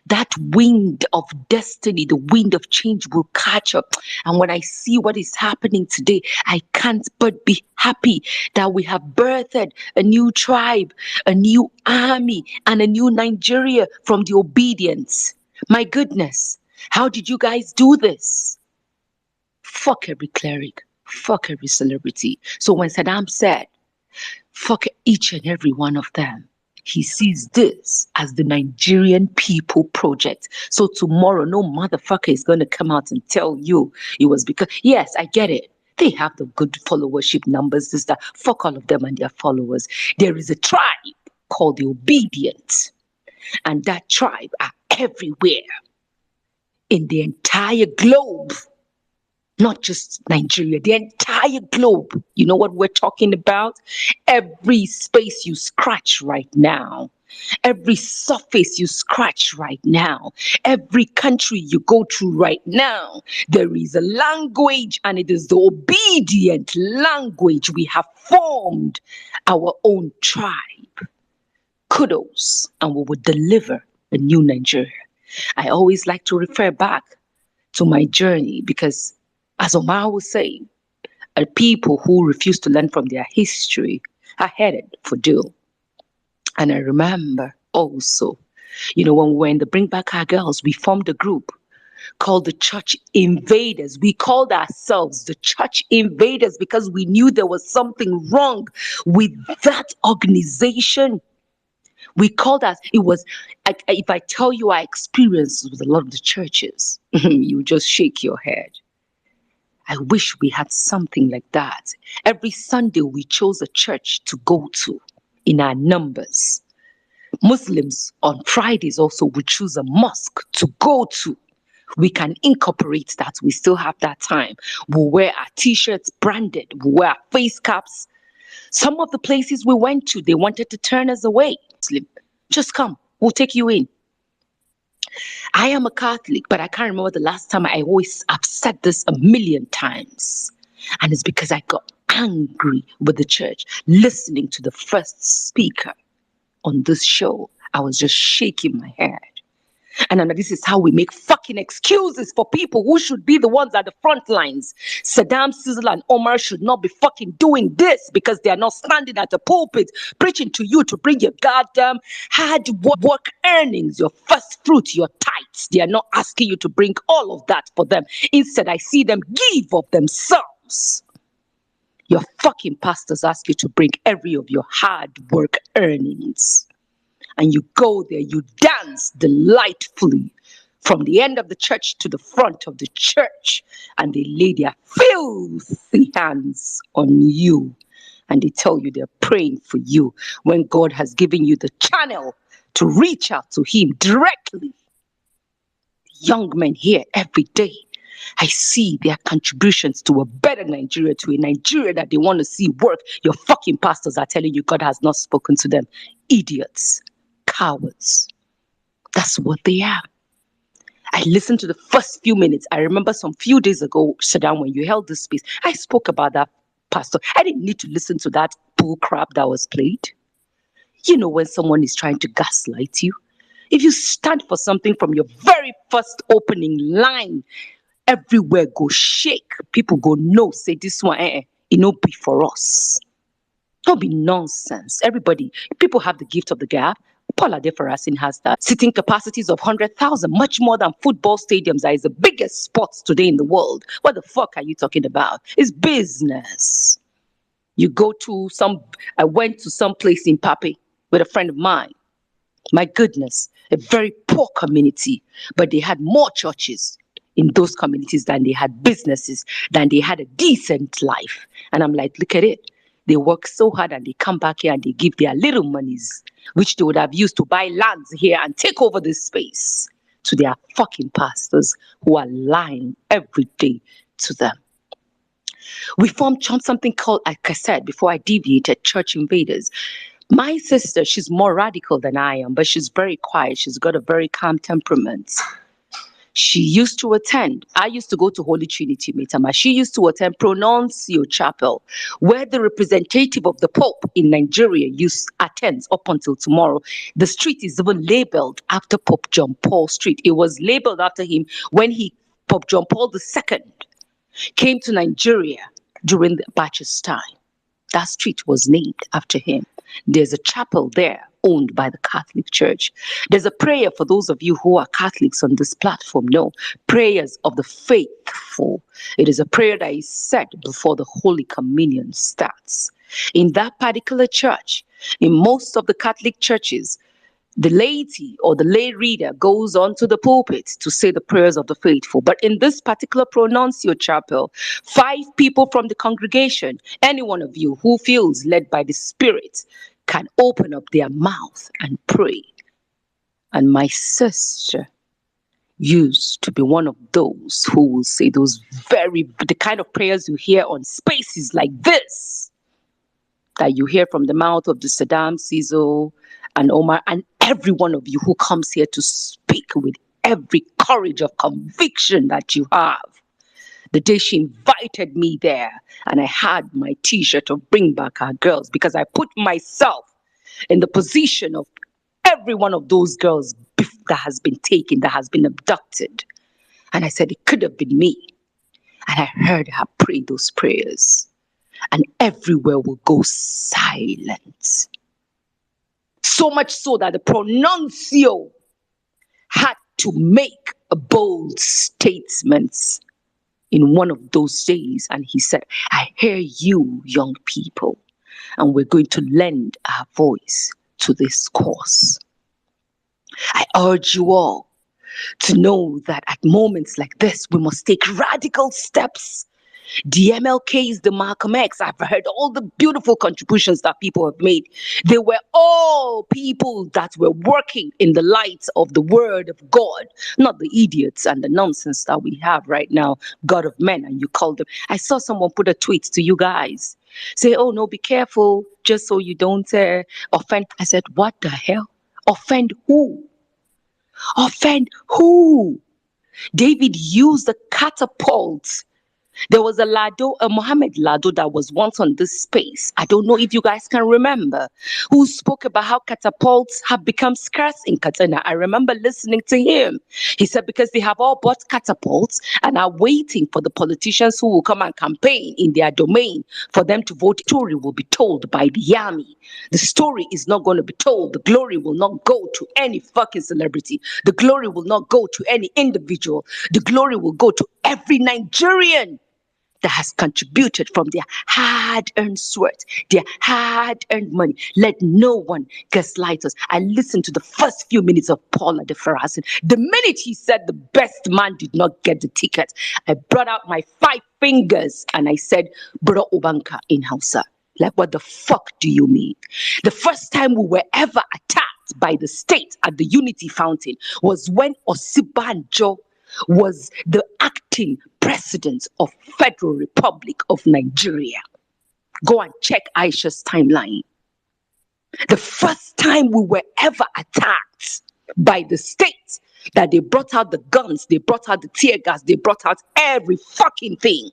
that wind of destiny, the wind of change will catch up. And when I see what is happening today, I can't but be happy that we have birthed a new tribe, a new army, and a new Nigeria from the obedience. My goodness, how did you guys do this? Fuck every cleric, fuck every celebrity. So when Saddam said, fuck each and every one of them, he sees this as the Nigerian people project. So tomorrow, no motherfucker is going to come out and tell you it was because, yes, I get it. They have the good followership numbers, this, that. Fuck all of them and their followers. There is a tribe called the Obedient. And that tribe are everywhere in the entire globe. Not just Nigeria, the entire globe. You know what we're talking about? Every space you scratch right now, every surface you scratch right now, every country you go through right now, there is a language, and it is the obedient language. We have formed our own tribe. Kudos, and we will deliver a new Nigeria. I always like to refer back to my journey, because as Omar was saying, people who refuse to learn from their history are headed for doom. And I remember also, when we were in the Bring Back Our Girls, we formed a group called the Church Invaders. We called ourselves the Church Invaders because we knew there was something wrong with that organization. We called us, it was, if I tell you our experience with a lot of the churches, you just shake your head. I wish we had something like that. Every Sunday we chose a church to go to in our numbers. Muslims on Fridays also would choose a mosque to go to. We can incorporate that. We still have that time. We'll wear our t-shirts branded. We'll wear our face caps. Some of the places we went to, they wanted to turn us away. Muslim, just come. We'll take you in. I am a Catholic, but I can't remember the last time. I've said this a million times. And it's because I got angry with the church. Listening to the first speaker on this show, I was just shaking my head. And this is how we make fucking excuses for people who should be the ones at the front lines. Saddam, Sizzle, and Omar should not be fucking doing this because they are not standing at the pulpit preaching to you to bring your goddamn hard work earnings, your first fruit, your tithes. They are not asking you to bring all of that for them. Instead, I see them give of themselves. Your fucking pastors ask you to bring every of your hard work earnings. And you go there, you dance delightfully from the end of the church to the front of the church, and they lay their filthy hands on you, and they tell you they're praying for you when God has given you the channel to reach out to Him directly. Young men here every day, I see their contributions to a better Nigeria, to a Nigeria that they want to see work. Your fucking pastors are telling you God has not spoken to them. Idiots. Cowards. That's what they are. I listened to the first few minutes. I remember some few days ago, Saddam, when you held this space, I spoke about that pastor. I didn't need to listen to that bull crap that was played. You know, when someone is trying to gaslight you, if you stand for something from your very first opening line, everywhere go shake. People go, no, say this one, it no be for us. Don't be nonsense. Everybody, people have the gift of the gab. Paul Adefarasin has that. Sitting capacities of 100,000, much more than football stadiums that is the biggest sports today in the world. What the fuck are you talking about? It's business. You go to I went to some place in Pape with a friend of mine. My goodness, a very poor community, but they had more churches in those communities than they had businesses, than they had a decent life. And I'm like, look at it. They work so hard and they come back here and they give their little monies, which they would have used to buy lands here and take over this space. to their fucking pastors who are lying every day to them. We formed something called, like I said before I deviated, Church Invaders. My sister, she's more radical than I am, but she's very quiet. She's got a very calm temperament. She used to attend. I used to go to Holy Trinity Metama. She used to attend Pronuncio Chapel, where the representative of the Pope in Nigeria attends up until tomorrow. The street is even labeled after Pope John Paul Street. It was labeled after him when Pope John Paul II came to Nigeria during the Baptist time. That street was named after him. There's a chapel there owned by the Catholic Church. There's a prayer for those of you who are Catholics on this platform. No, prayers of the faithful. It is a prayer that is said before the Holy Communion starts. In that particular church, in most of the Catholic churches, the laity or the lay reader goes onto the pulpit to say the prayers of the faithful. But in this particular Pronuncio Chapel, 5 people from the congregation, any one of you who feels led by the Spirit, can open up their mouth and pray. And my sister used to be one of those who will say the kind of prayers you hear on spaces like this, that you hear from the mouth of the Saddam, Cizo, and Omar, and every one of you who comes here to speak with every courage of conviction that you have. The day she invited me there, and I had my t-shirt of Bring Back Our Girls, because I put myself in the position of every one of those girls that has been taken, that has been abducted. And I said, it could have been me. And I heard her pray those prayers. And everywhere will go silent. So much so that the Pronuncio had to make a bold statement in one of those days. And he said, I hear you, young people, and we're going to lend our voice to this cause. I urge you all to know that at moments like this, we must take radical steps. The MLKs, the Malcolm X, I've heard all the beautiful contributions that people have made. They were all people that were working in the light of the word of God, not the idiots and the nonsense that we have right now, God of men, and you call them. I saw someone put a tweet to you guys, say, oh no, be careful, just so you don't offend. I said, what the hell? Offend who? Offend who? David used the catapult. There was a Mohammed Lado that was once on this space. I don't know if you guys can remember, who spoke about how catapults have become scarce in Katana. I remember listening to him. He said because they have all bought catapults and are waiting for the politicians who will come and campaign in their domain for them to vote. The story will be told by the army. The story is not going to be told. The glory will not go to any fucking celebrity. The glory will not go to any individual. The glory will go to every Nigerian that has contributed from their hard-earned sweat, their hard-earned money. Let no one gaslight us. I listened to the first few minutes of Paula de Ferrazin. The minute he said the best man did not get the ticket, I brought out my 5 fingers and I said, Bro Obanka in Hausa. Like, what the fuck do you mean? The first time we were ever attacked by the state at the Unity Fountain was when Osibanjo was the acting president of Federal Republic of Nigeria. Go and check Aisha's timeline. The first time we were ever attacked by the state, that they brought out the guns, they brought out the tear gas, they brought out every fucking thing.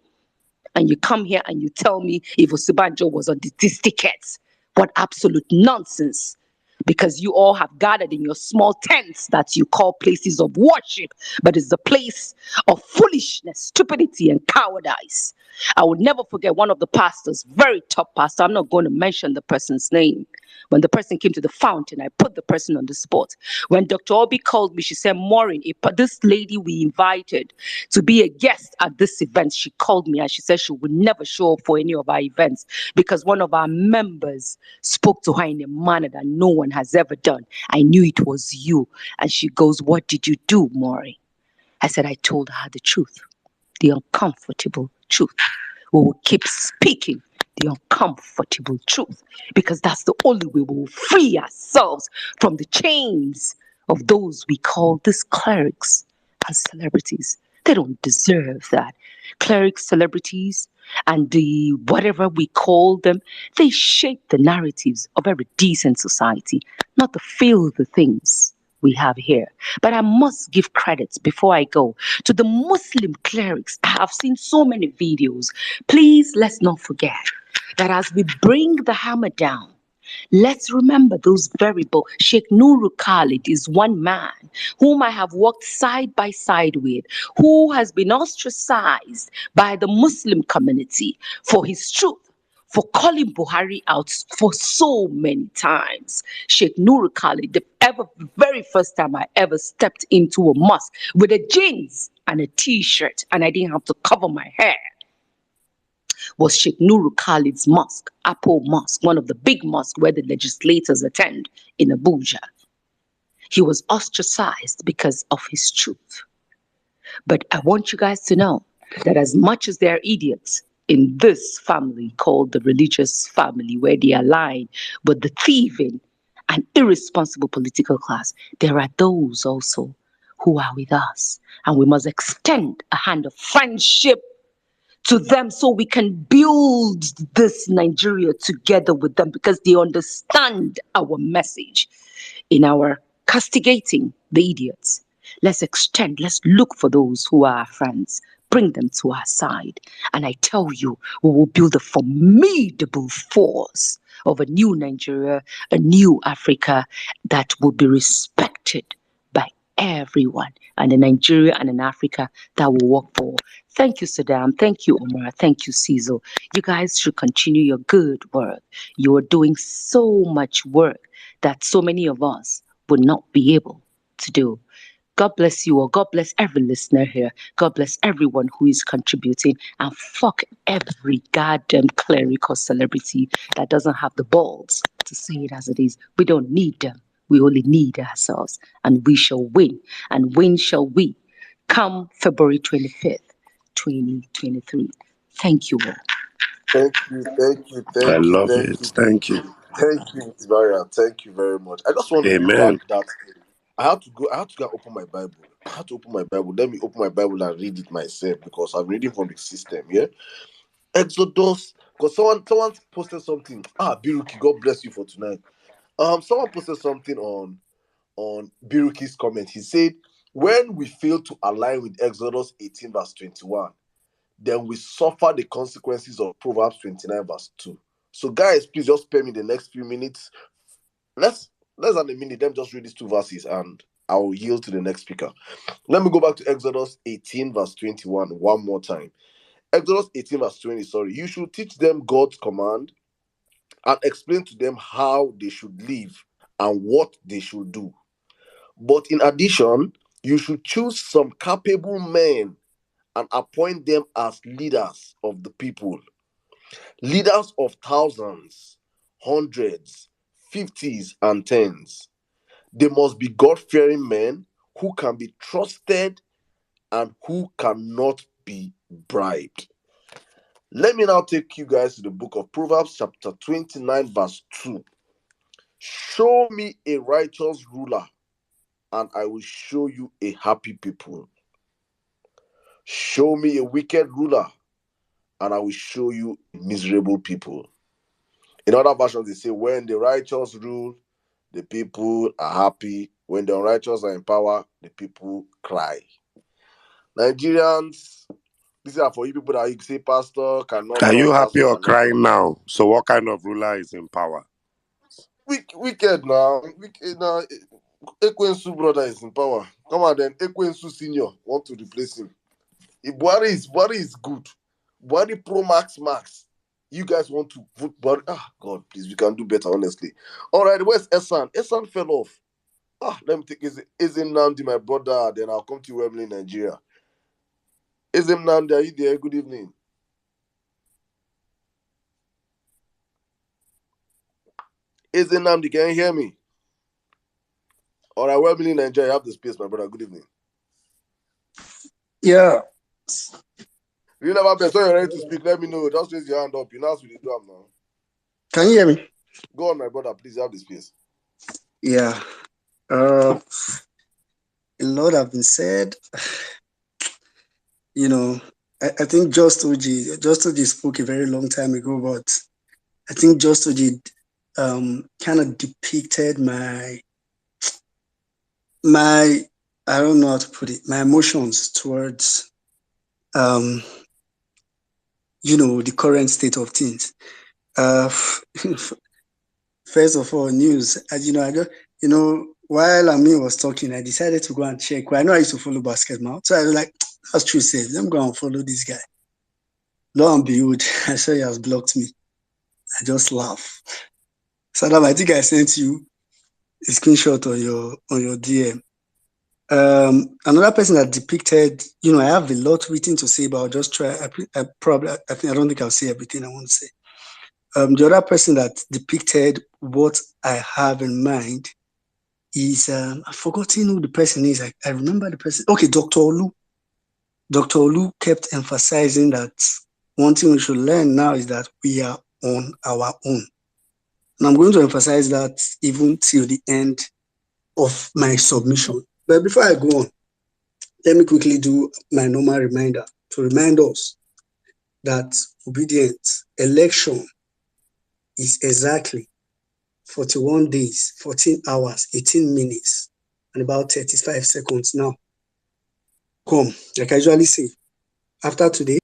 And you come here and you tell me if Osibanjo was on these tickets. What absolute nonsense. Because you all have gathered in your small tents that you call places of worship, but it's the place of foolishness, stupidity, and cowardice. I will never forget one of the pastors, very top pastor, I'm not going to mention the person's name. When the person came to the fountain, I put the person on the spot. When Dr. Obi called me, she said, Maureen, this lady we invited to be a guest at this event, she called me and she said she would never show up for any of our events because one of our members spoke to her in a manner that no one has ever done. I knew it was you. And she goes, what did you do, Maureen? I said, I told her the truth, the uncomfortable truth. We will keep speaking the uncomfortable truth because that's the only way we will free ourselves from the chains of those we call these clerics as celebrities. They don't deserve that. Clerics, celebrities, and the whatever we call them, they shape the narratives of every decent society, not the filthy things we have here. But I must give credits before I go to the Muslim clerics. I have seen so many videos. Please, let's not forget that as we bring the hammer down, let's remember those variable. Sheikh Nuru Khalid is one man whom I have worked side by side with, who has been ostracized by the Muslim community for his truth, for calling Buhari out for so many times. Sheikh Nuru Khalid, the very first time I ever stepped into a mosque with a jeans and a t-shirt, and I didn't have to cover my hair, was Sheikh Nuru Khalid's mosque, Apple Mosque, one of the big mosques where the legislators attend in Abuja. He was ostracized because of his truth. But I want you guys to know that as much as there are idiots in this family called the religious family, where they align with the thieving and irresponsible political class, there are those also who are with us. And we must extend a hand of friendship to them so we can build this Nigeria together with them, because they understand our message in our castigating the idiots. Let's extend, let's look for those who are our friends, bring them to our side. And I tell you, we will build a formidable force of a new Nigeria, a new Africa that will be respected by everyone, and a Nigeria and an Africa that will work for. Thank you, Saddam. Thank you, Omar. Thank you, Cecil. You guys should continue your good work. You are doing so much work that so many of us would not be able to do. God bless you all. God bless every listener here. God bless everyone who is contributing. And fuck every goddamn cleric or celebrity that doesn't have the balls to say it as it is. We don't need them. We only need ourselves. And we shall win. And win shall we come February 25th, 2023. Thank you all. Thank you, thank you, I thank you, love thank it. you, Thank you. thank you, Miss Maria. Thank you very much. I just want to bring back Amen. that. I had to go. I had to go and open my Bible. I had to open my Bible. Let me open my Bible and read it myself, because I'm reading from the system. Yeah, Exodus. Because someone posted something. Biruki, God bless you for tonight. Someone posted something on Biruki's comment. He said, when we fail to align with Exodus 18 verse 21, then we suffer the consequences of Proverbs 29 verse 2. So guys, please just spare me the next few minutes. Less than a minute. Let me just read these two verses and I'll yield to the next speaker. Let me go back to Exodus 18 verse 21 one more time. Exodus 18 verse 20, sorry. You should teach them God's command and explain to them how they should live and what they should do. But in addition, you should choose some capable men and appoint them as leaders of the people. Leaders of thousands, hundreds, fifties, and tens. They must be God-fearing men who can be trusted and who cannot be bribed. Let me now take you guys to the book of Proverbs chapter 29 verse 2. Show me a righteous ruler and I will show you a happy people. Show me a wicked ruler and I will show you miserable people. In other versions, they say, when the righteous rule, the people are happy. When the unrighteous are in power, the people cry. Nigerians, these are for you people that you say, Pastor, cannot Are you talk, happy Pastor or cannot talk. crying now? So what kind of ruler is in power? Wicked now. Wicked now. Ekwensu brother is in power. Come on then, Ekwensu senior want to replace him. If Buhari is good. Buhari Pro Max. You guys want to vote Buhari? God, please, we can do better, honestly. All right, where's Esan? Esan fell off. Let me take Izim Namdi, my brother. Then I'll come to you, Wembley, Nigeria. Izim Namdi, are you there? Good evening. Izim Namdi, can you hear me? All right, Wembley, Nigeria, you have the space, my brother. Good evening. Yeah. You never been so you're ready to speak. Let me know. Just raise your hand up. You know what you do now. Can you hear me? Go on, my brother. Please have the space. Yeah. lot have been said. You know, I think Just OG spoke a very long time ago, but I think Just OG kind of depicted my I don't know how to put it, my emotions towards the current state of things. First of all, news. As you know, while Amin was talking, I decided to go and check. Well, I know I used to follow basketball, so I was like, that's true. Said, let me go and follow this guy. Lo and behold, I saw he has blocked me. I just laugh. Sadam, I think I sent you a screenshot on your DM. Another person that depicted, I have a lot written to say, but I'll just try. I don't think I'll say everything I want to say. The other person that depicted what I have in mind is, I've forgotten who the person is. I remember the person. Okay, Dr. Olu. Dr. Olu kept emphasizing that one thing we should learn now is that we are on our own. And I'm going to emphasize that even till the end of my submission. But before I go on, let me quickly do my normal reminder to remind us that obedience election is exactly 41 days, 14 hours, 18 minutes, and about 35 seconds now. Come, like I usually say, after today,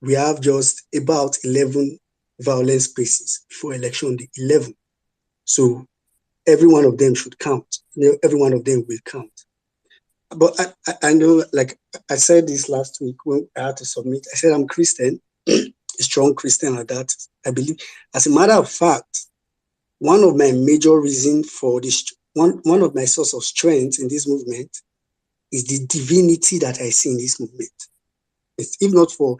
we have just about 11 Vawulence spaces for election day, 11. So every one of them should count. Every one of them will count. But I know, like I said this last week when I had to submit, I said I'm Christian, a strong Christian at that. I believe, as a matter of fact, one of my major reasons for this, one of my source of strength in this movement is the divinity that I see in this movement. If not for,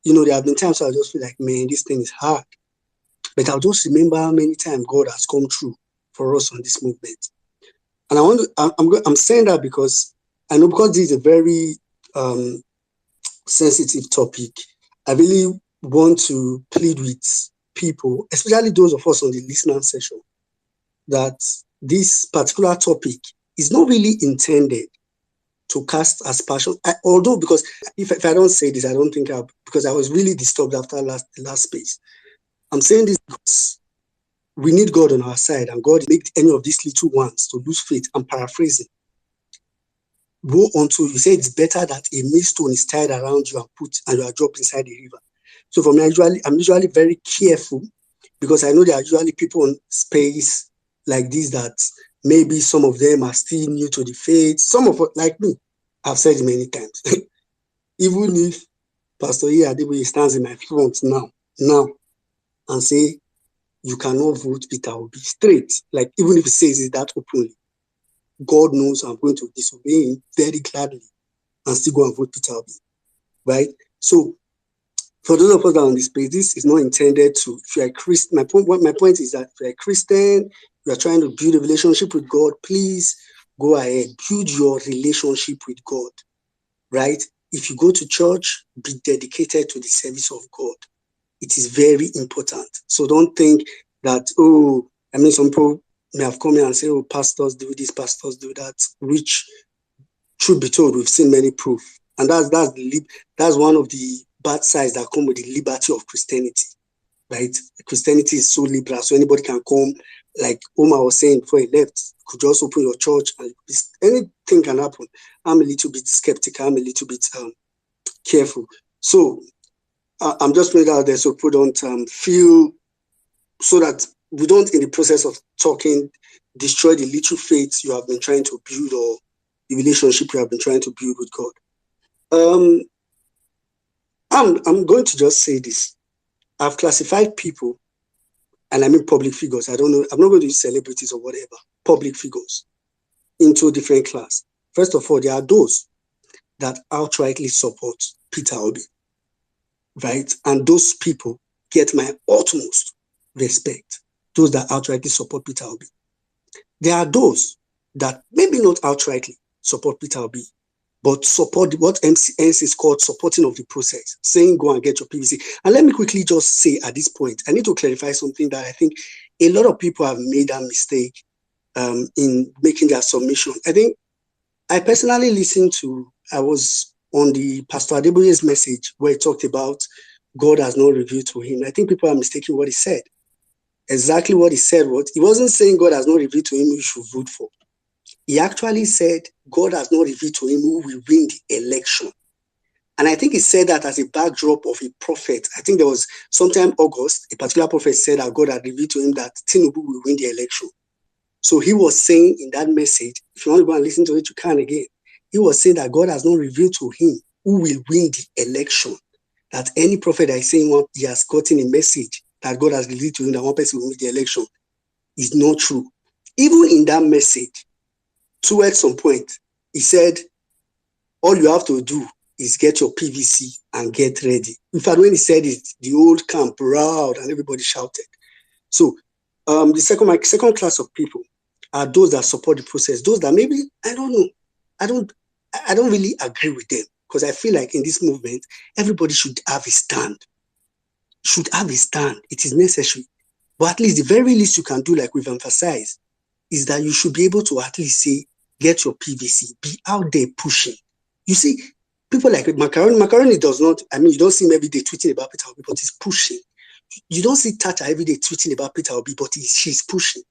there have been times I just feel like, man, this thing is hard. But I'll just remember how many times God has come through for us on this movement. And I'm saying that because I know, because this is a very sensitive topic, I really want to plead with people, especially those of us on the listener session, that this particular topic is not really intended to cast aspersion. Although, because if I don't say this, I don't think because I was really disturbed after the last space. I'm saying this because we need God on our side, and God make any of these little ones to lose faith. I'm paraphrasing. Go unto, you say it's better that a millstone is tied around you and you are dropped inside the river. So for me, I'm usually very careful, because I know there are usually people on space like this that maybe some of them are still new to the faith. Some of us, like me, I've said it many times. Even if Pastor Adeboye stands in my front now, and say, you cannot vote Peter Obi straight, like even if he says it that openly, God knows I'm going to disobey him very gladly and still go and vote Peter Obi, right? So for those of us that are on this page, this is not intended to, if you're a Christian, my point is that if you're a Christian, you are trying to build a relationship with God, please go ahead, build your relationship with God, right? If you go to church, be dedicated to the service of God. It is very important. So don't think that, some people may have come here and say, pastors do this, pastors do that, which, truth be told, we've seen many proof. And that's one of the bad sides that come with the liberty of Christianity, right? Christianity is so liberal, so anybody can come, like Omar was saying before he left, could just open your church and anything can happen. I'm a little bit skeptical, I'm a little bit careful. So I'm just putting it out there so people don't feel, so that we don't, in the process of talking, destroy the little faith you have been trying to build, or the relationship you have been trying to build with God. I'm going to just say this. I've classified people, and I mean public figures. I don't know. I'm not going to use celebrities or whatever. Public figures into different class. First of all, there are those that outrightly support Peter Obi, right? And those people get my utmost respect. Those that outrightly support Peter Obi. There are those that maybe not outrightly support Peter Obi, but support what MCNs is called supporting of the process, saying go and get your PVC. And let me quickly just say at this point, I need to clarify something that I think a lot of people have made a mistake in making their submission. I think I personally listened to, I was on the Pastor Adeboye's message where he talked about God has not revealed to him. I think people are mistaking what he said. Exactly what he said was, he wasn't saying God has not revealed to him who you should vote for. He actually said God has not revealed to him who will win the election. And I think he said that as a backdrop of a prophet. I think there was sometime August, a particular prophet said that God had revealed to him that Tinubu will win the election. So he was saying in that message, if you want to go and listen to it, you can again. He was saying that God has not revealed to him who will win the election. That any prophet that is saying he has gotten a message that God has revealed to him that one person will win the election is not true. Even in that message, towards some point, he said, all you have to do is get your PVC and get ready. In fact, when he said it, the old camp roared and everybody shouted. So the second class of people are those that support the process. Those that maybe, I don't know, I don't really agree with them, because I feel like in this movement, everybody should have a stand. It is necessary. But at least the very least you can do, like we've emphasized, is that you should be able to at least say, get your PVC, be out there pushing. You see, people like Macaroni does not, I mean, you don't see him every day tweeting about Peter Obi, but he's pushing. You don't see Tata every day tweeting about Peter Obi, but she's pushing.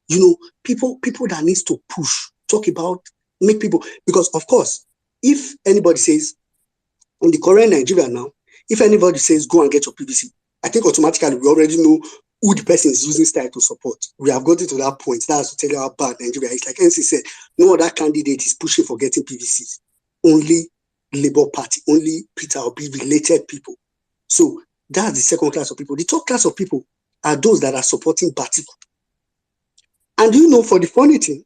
You know, people that needs to push, talk about, make people, because of course, if anybody says, in the current Nigeria now, if anybody says, go and get your PVC, I think automatically we already know who the person is using style to support. We have gotten to that point. That's to tell you how bad Nigeria is. Like NC said, no other candidate is pushing for getting PVCs. Only Labour Party, only Peter Obi related people. So that's the second class of people. The third class of people are those that are supporting Batiku. And you know, for the funny thing,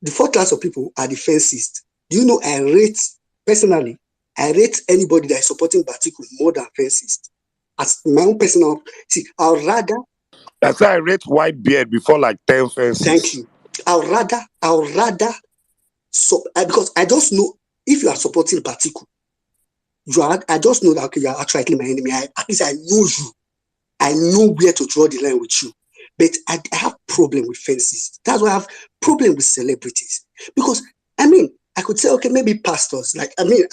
the fourth class of people are the fencists. Do you know, personally, I rate anybody that is supporting Batiku more than fencists. As my own personal, I'd rather. That's why I rate Whitebeard before like 10 fences. Thank you. I'd rather, because I just know if you are supporting Batiku, I just know that, okay, you are actually my enemy. At least I know you. I know where to draw the line with you. But I have problem with fences. That's why I have problem with celebrities. Because, I mean, I could say, okay, maybe pastors. Like, I mean,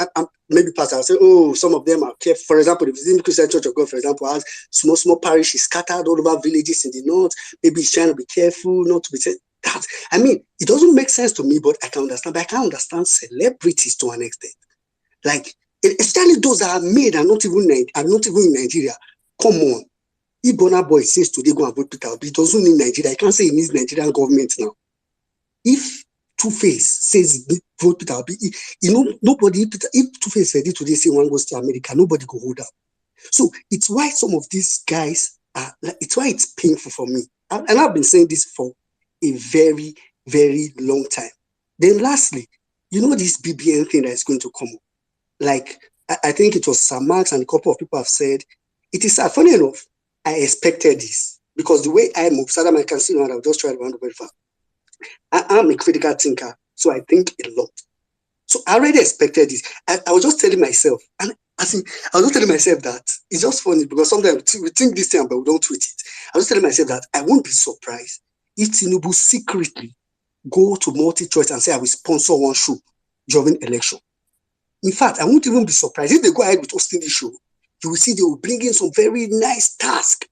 maybe pastors. I'll say, oh, some of them are careful. For example, if the Christian Church of God, for example, has small parishes scattered all over villages in the north. Maybe he's trying to be careful not to be said. That, I mean, it doesn't make sense to me, but I can understand. But I can understand celebrities to an extent. Like, especially those that are made and not even in Nigeria. Come on. If Burna Boy says today go and vote Peter Obi, it doesn't need Nigeria. I can't say it needs Nigerian government now. If Two-Face says vote Peter Obi, you know, nobody, if Two-Face said it today, say one goes to America, nobody go hold up. So it's why some of these guys are, it's why it's painful for me. And I've been saying this for a very, very long time. Then lastly, you know this BBN thing that is going to come up. Like, I think it was Sam Marks and a couple of people have said, it is funny enough, I expected this because the way I move, Saddam, I can see now, I'll just try to round very fast. I'm a critical thinker, so I think a lot. So I already expected this. I was just telling myself, and I was just telling myself that it's just funny because sometimes we think this thing, but we don't tweet it. I was telling myself that I won't be surprised if Tinubu secretly go to multi-choice and say I will sponsor one show during election. In fact, I won't even be surprised if they go ahead with hosting the show. You will see they will bring in some very nice task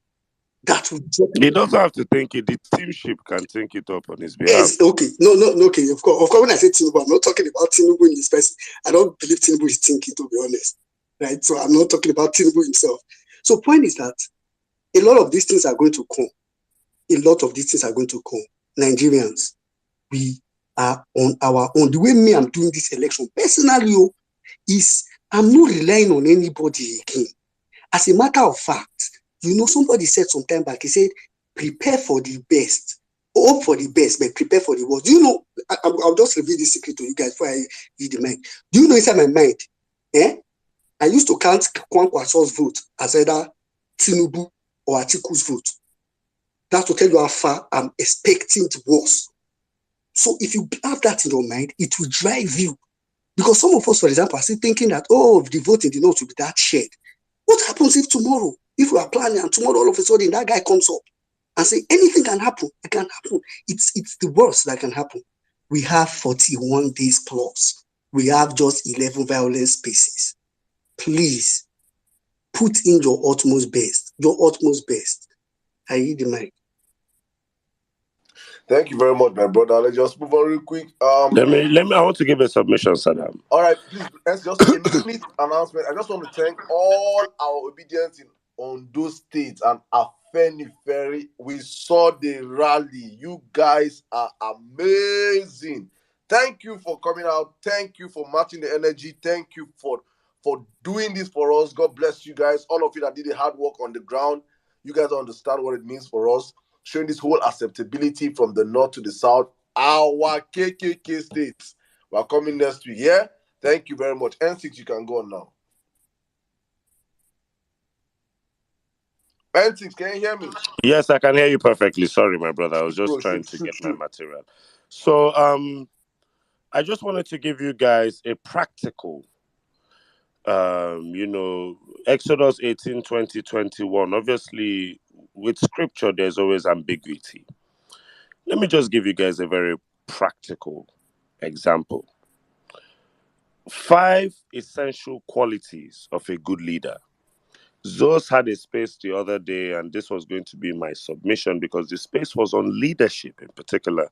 that will. He doesn't have to think it. The teamship can think it up on his behalf. Yes, okay. No, okay. Of course, when I say Tinubu, I'm not talking about Tinubu in this person. I don't believe Tinubu is thinking, to be honest. Right? So I'm not talking about Tinubu himself. So point is that a lot of these things are going to come. Nigerians, we are on our own. The way me, I'm doing this election, personally, is I'm not relying on anybody again. As a matter of fact, you know, somebody said some time back, he said, prepare for the best. Hope for the best, but prepare for the worst. Do you know, I'll just reveal this secret to you guys before I read the mic. Do you know inside my mind, I used to count Kwankwaso's vote as either Tinubu or Atiku's vote. That's to tell you how far I'm expecting the worst. So if you have that in your mind, it will drive you. Because some of us, for example, are still thinking that, oh, the vote in the north will be that shared. What happens if tomorrow, if we are planning and tomorrow all of a sudden that guy comes up and say anything can happen? It can happen. It's the worst that can happen. we have 41 days plus. We have just 11 Vawulence spaces. Please put in your utmost best. Your utmost best. I need the mic. Thank you very much, my brother. Let's just move on real quick. Let me. I want to give a submission, Saddam. All right, please. Let's just a minute announcement. I just want to thank all our obedience in Ondo State and Afenifere. We saw the rally. You guys are amazing. Thank you for coming out. Thank you for matching the energy. Thank you for doing this for us. God bless you guys. All of you that did the hard work on the ground. You guys understand what it means for us. Showing this whole acceptability from the north to the south. Our KKK states. We're coming next week. Yeah? Thank you very much. N6, you can go on now. N6, can you hear me? Yes, I can hear you perfectly. Sorry, my brother. I was just trying to get my material. So, I just wanted to give you guys a practical, Exodus 18, 20, 21. Obviously, with scripture, there's always ambiguity. Let me just give you guys a very practical example. 5 essential qualities of a good leader. Zos had a space the other day, and this was going to be my submission because the space was on leadership in particular.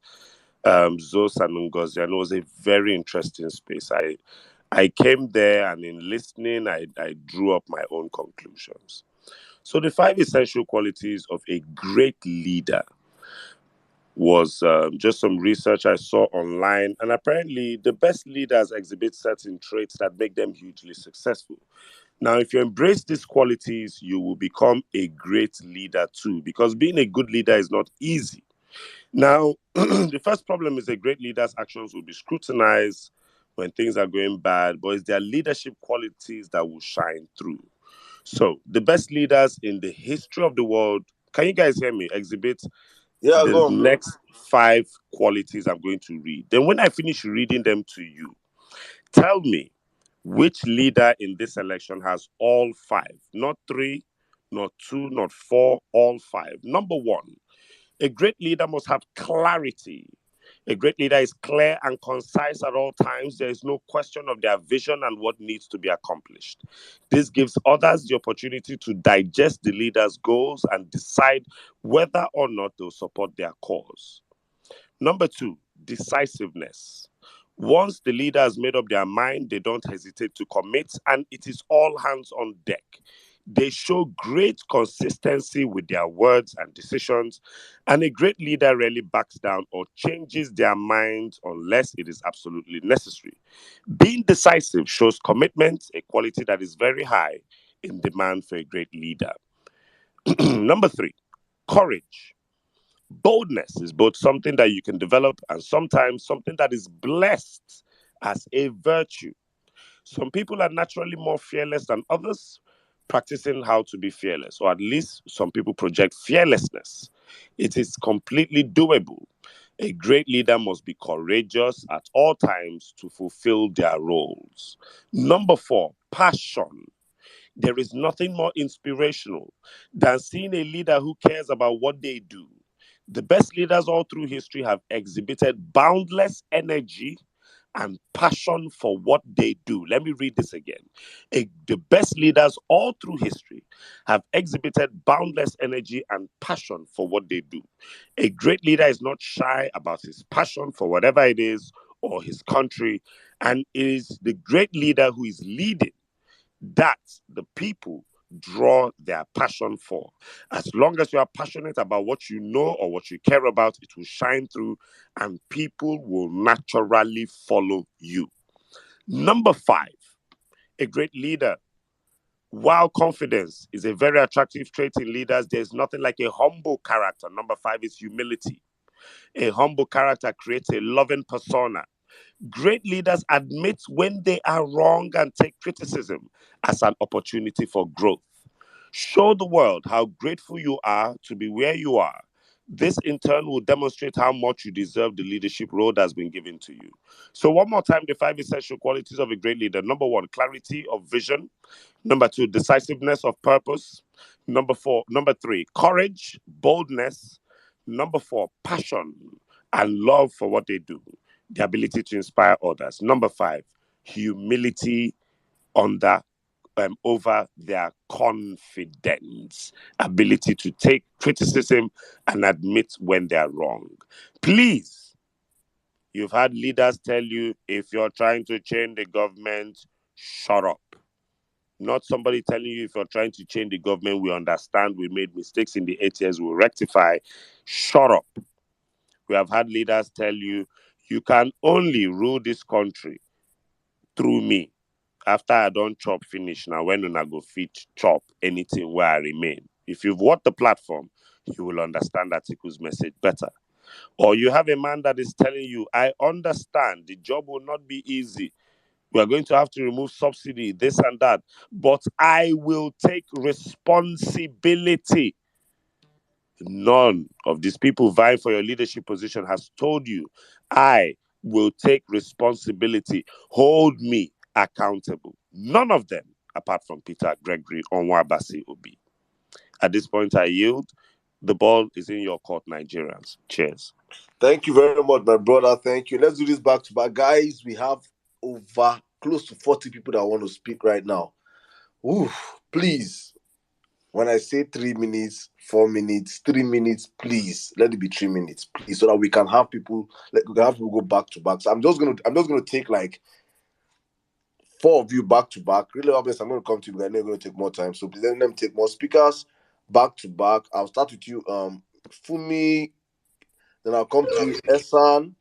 Zos and Ngozi, and it was a very interesting space. I came there, and in listening, I drew up my own conclusions. So the 5 essential qualities of a great leader was just some research I saw online, and apparently the best leaders exhibit certain traits that make them hugely successful. Now, if you embrace these qualities, you will become a great leader too, because being a good leader is not easy. Now, the first problem is a great leader's actions will be scrutinized when things are going bad, but it's their leadership qualities that will shine through. So, the best leaders in the history of the world, can you guys hear me? Exhibit the next 5 qualities I'm going to read. Then when I finish reading them to you, tell me which leader in this election has all 5, not 3, not 2, not 4, all 5. Number 1, a great leader must have clarity. A great leader is clear and concise at all times. There is no question of their vision and what needs to be accomplished. This gives others the opportunity to digest the leader's goals and decide whether or not they'll support their cause. Number 2, decisiveness. Once the leader has made up their mind, they don't hesitate to commit, and it is all hands on deck. They show great consistency with their words and decisions, and a great leader rarely backs down or changes their mind unless it is absolutely necessary. Being decisive shows commitment, a quality that is very high in demand for a great leader. Number 3, courage. Boldness is both something that you can develop and sometimes something that is blessed as a virtue. Some people are naturally more fearless than others, practicing how to be fearless, or at least some people project fearlessness. It is completely doable. A great leader must be courageous at all times to fulfill their roles. Number 4, passion. There is nothing more inspirational than seeing a leader who cares about what they do. The best leaders all through history have exhibited boundless energy and passion for what they do. Let me read this again. The best leaders all through history have exhibited boundless energy and passion for what they do. A great leader is not shy about his passion for whatever it is or his country, and it is the great leader who is leading that the people draw their passion for. As long as you are passionate about what you know or what you care about, it will shine through and people will naturally follow you. Number 5, a great leader. While confidence is a very attractive trait in leaders, there's nothing like a humble character. Number 5 is humility. A humble character creates a loving persona. Great leaders admit when they are wrong and take criticism as an opportunity for growth. Show the world how grateful you are to be where you are. This in turn will demonstrate how much you deserve the leadership role that's been given to you. So one more time, the 5 essential qualities of a great leader. Number 1, clarity of vision. Number 2, decisiveness of purpose. Number 3, courage, boldness. Number 4, passion and love for what they do. the ability to inspire others. Number 5, humility over their confidence, ability to take criticism and admit when they are wrong. Please, you've had leaders tell you, if you're trying to change the government, shut up. Not somebody telling you, if you're trying to change the government, we understand we made mistakes in the 8 years, we'll rectify. Shut up. We have had leaders tell you, you can only rule this country through me. After I don't chop finish, now when una go fit chop anything where I remain. If you've watched the platform, you will understand Atiku's message better. Or you have a man that is telling you, I understand the job will not be easy. We are going to have to remove subsidy, this and that, but I will take responsibility. None of these people vying for your leadership position has told you, I will take responsibility. Hold me accountable. None of them, apart from Peter Gregory Onwabasi Obi. At this point, I yield. The ball is in your court, Nigerians. Cheers. Thank you very much, my brother. Thank you. Let's do this back to back. Guys, we have over close to 40 people that want to speak right now. Ooh, please. When I say 3 minutes, 4 minutes, 3 minutes, please let it be 3 minutes, please, so that we can have people go back to back. So I'm just gonna take like 4 of you back to back. Really obvious, I'm gonna come to you, but I'm not gonna take more time. So please let them take more speakers back to back. I'll start with you, Fumi. Then I'll come to you, Esan.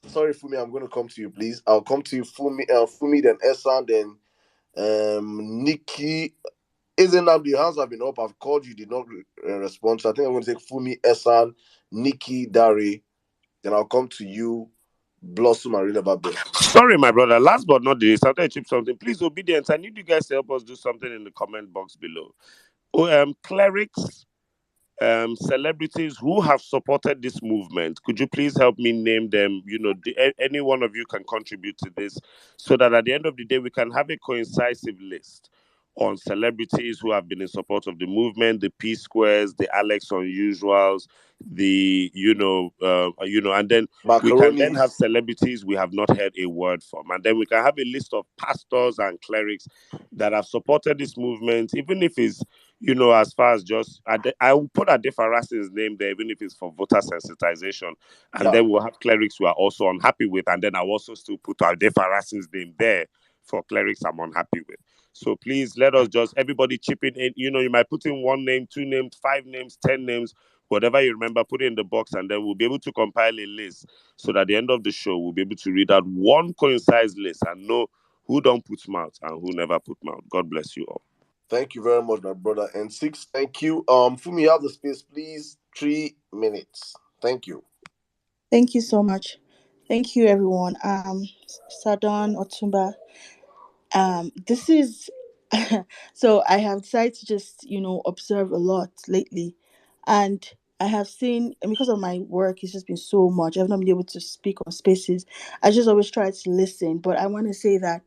Sorry, Fumi, I'm gonna come to you, please. I'll come to you, Fumi, then Esan, then Nikki. Isn't that the hands have been up? I've called you, did not respond. So I think I'm going to take Fumi, Esan, Nikki, Dari. Then I'll come to you, Blossom, and Rila Babel. Sorry, my brother. Last but not least, after I chip something, please, obedience. I need you guys to help us do something in the comment box below. Clerics, celebrities who have supported this movement, could you please help me name them? Any one of you can contribute to this, so that at the end of the day, we can have a cohesive list on celebrities who have been in support of the movement, the P Squares, the Alex Unusuals, the and then we can then have celebrities we have not heard a word from, and then we can have a list of pastors and clerics that have supported this movement, even if it's as far as just I will put Ade Faras's name there, even if it's for voter sensitization, and then we'll have clerics who are also unhappy with, and then I'll also still put Ade Faras's name there for clerics I'm unhappy with. So please let us just everybody chip in. You might put in 1 name, 2 names, 5 names, 10 names, whatever you remember, put it in the box, and then we'll be able to compile a list so that at the end of the show we'll be able to read out one concise list and know who don't put mouth and who never put mouth. God bless you all. Thank you very much, my brother. And 6, thank you. Fumi, have the space, please. 3 minutes. Thank you. Thank you so much. Thank you, everyone. Sadon Otumba. This is so I have decided to just observe a lot lately, and I have seen, and because of my work, it's just been so much. I've not been able to speak on spaces. I just always try to listen, but I want to say that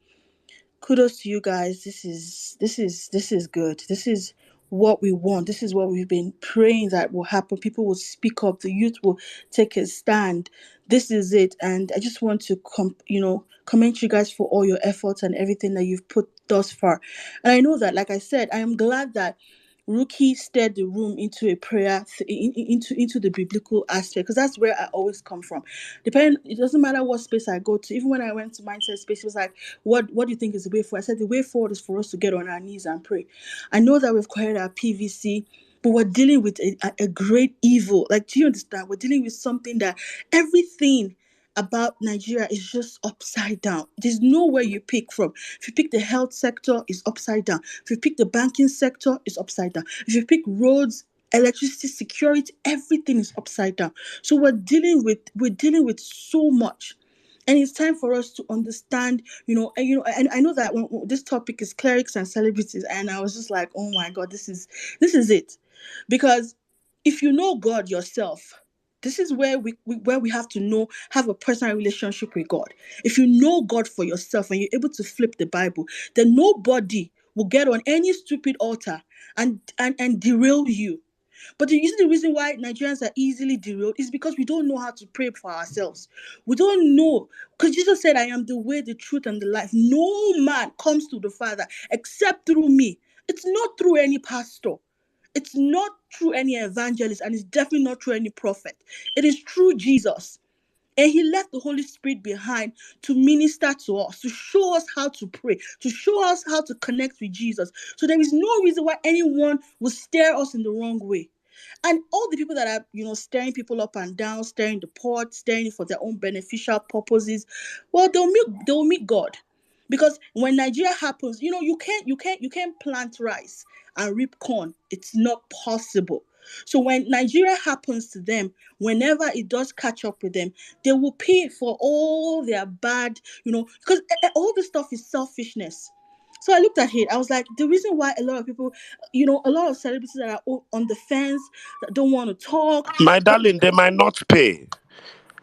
kudos to you guys. This is good. This is what we want. This is what we've been praying that will happen. People will speak up. The youth will take a stand. This is it. And I just want to commend you guys for all your efforts and everything that you've put thus far. And I know that, like I said, I am glad that Rookie steered the room into a prayer, into the biblical aspect, because that's where I always come from. It doesn't matter what space I go to. Even when I went to mindset space, it was like, what do you think is the way forward? I said the way forward is for us to get on our knees and pray. I know that we've created our PVC, but we're dealing with a great evil. Like, do you understand? We're dealing with something that everything about Nigeria is just upside down. There's nowhere you pick from. If you pick the health sector, it's upside down. If you pick the banking sector, it's upside down. If you pick roads, electricity, security, everything is upside down. So we're dealing with so much. And it's time for us to understand, and I know that when this topic is clerics and celebrities, and I was just like, oh my God, this is it. Because if you know God yourself, this is where we have to have a personal relationship with God. If you know God for yourself and you're able to flip the Bible, then nobody will get on any stupid altar and derail you. But you see, the reason why Nigerians are easily derailed is because we don't know how to pray for ourselves. We don't know. Because Jesus said, I am the way, the truth, and the life. No man comes to the Father except through me. It's not through any pastor. It's not through any evangelist, and it's definitely not through any prophet. It is through Jesus. And he left the Holy Spirit behind to minister to us, to show us how to pray, to show us how to connect with Jesus. So there is no reason why anyone will steer us in the wrong way. And all the people that are, stirring people up and down, stirring the pot, stirring it for their own beneficial purposes, well, they'll meet God. Because when Nigeria happens, you can't plant rice and reap corn. It's not possible. So when Nigeria happens to them, whenever it does catch up with them, they will pay for all their bad, because all this stuff is selfishness. So I looked at it. I was like, the reason why a lot of people, a lot of celebrities that are on the fence, that don't want to talk. My darling, they might not pay.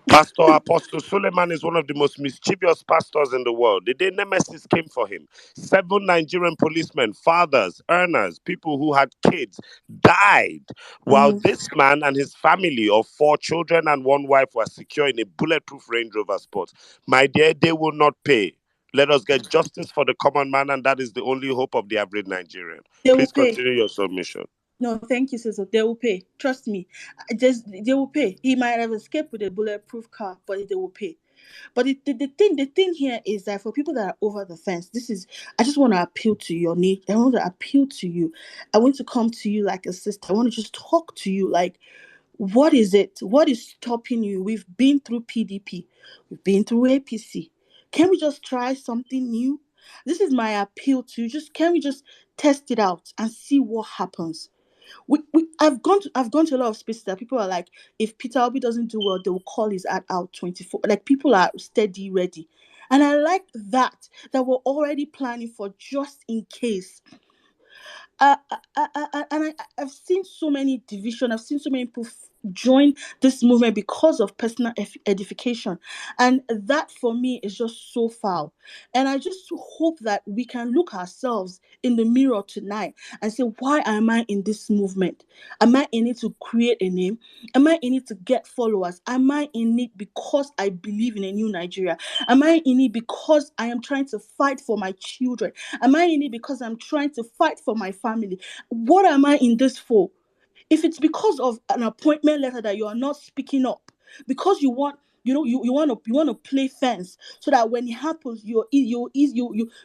Pastor Apostle Suleiman is one of the most mischievous pastors in the world. The day Nemesis came for him, 7 Nigerian policemen, fathers, earners, people who had kids, died, while this man and his family of 4 children and 1 wife were secure in a bulletproof Range Rover Sport. My dear, they will not pay. Let us get justice for the common man, and that is the only hope of the average Nigerian. They will Please pay. continue your submission. No, thank you, sister. They will pay. Trust me. They will pay. He might have escaped with a bulletproof car, but they will pay. But the thing here is that for people that are over the fence, I just want to appeal to your need. I want to appeal to you. I want to come to you like a sister. I want to just talk to you like, what is it? What is stopping you? We've been through PDP. We've been through APC. Can we just try something new? This is my appeal to you. Can we just test it out and see what happens? I've gone to a lot of spaces that people are like, if Peter Obi doesn't do well, they will call his ad out 24. Like, people are steady ready. And I like that we're already planning for just in case. I've seen so many division. I've seen so many people join this movement because of personal edification, and that for me is just so foul. And I just hope that we can look ourselves in the mirror tonight and say, why am I in this movement? Am I in it to create a name? Am I in it to get followers? Am I in it because I believe in a new Nigeria? Am I in it because I am trying to fight for my children? Am I in it because I'm trying to fight for my family? What am I in this for? If it's because of an appointment letter that you are not speaking up, because you want to play fence, so that when it happens, you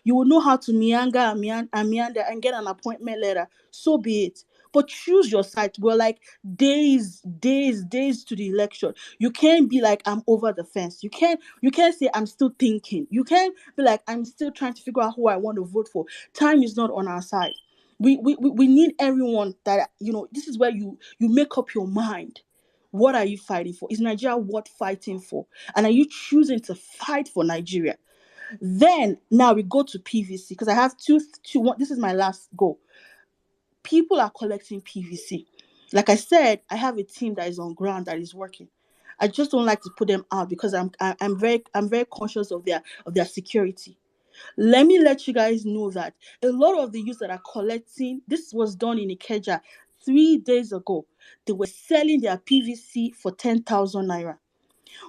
will know how to meander and get an appointment letter, so be it. But choose your side. We're like days to the election. You can't be like, I'm over the fence. You can't say, I'm still thinking. You can't be like, I'm still trying to figure out who I want to vote for. Time is not on our side. We need everyone that, this is where you make up your mind. What are you fighting for? Is Nigeria worth fighting for? And are you choosing to fight for Nigeria? Then now we go to PVC, because I have one. This is my last goal. People are collecting PVC. Like I said, I have a team that is on ground that is working. I just don't like to put them out because I'm very conscious of their security. Let me let you guys know that a lot of the youths that are collecting, this was done in Ikeja 3 days ago. They were selling their PVC for 10,000 naira.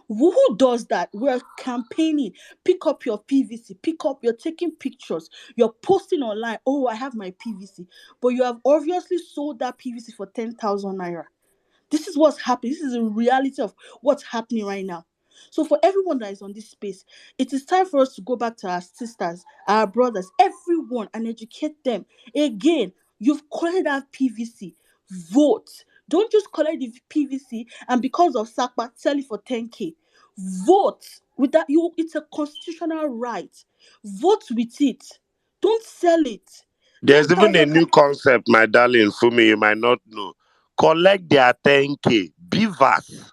Who does that? We're campaigning. Pick up your PVC. You're taking pictures. You're posting online. Oh, I have my PVC. But you have obviously sold that PVC for 10,000 naira. This is what's happening. This is a reality of what's happening right now. So for everyone that is on this space, it is time for us to go back to our sisters, our brothers, everyone, and educate them. Again, you've collected that PVC. Vote. Don't just collect the PVC and because of SACPA, sell it for 10K. Vote. With that, it's a constitutional right. Vote with it. Don't sell it. There's even a 10,000 new concept, my darling, for me, you might not know. Collect their 10K. Beavers.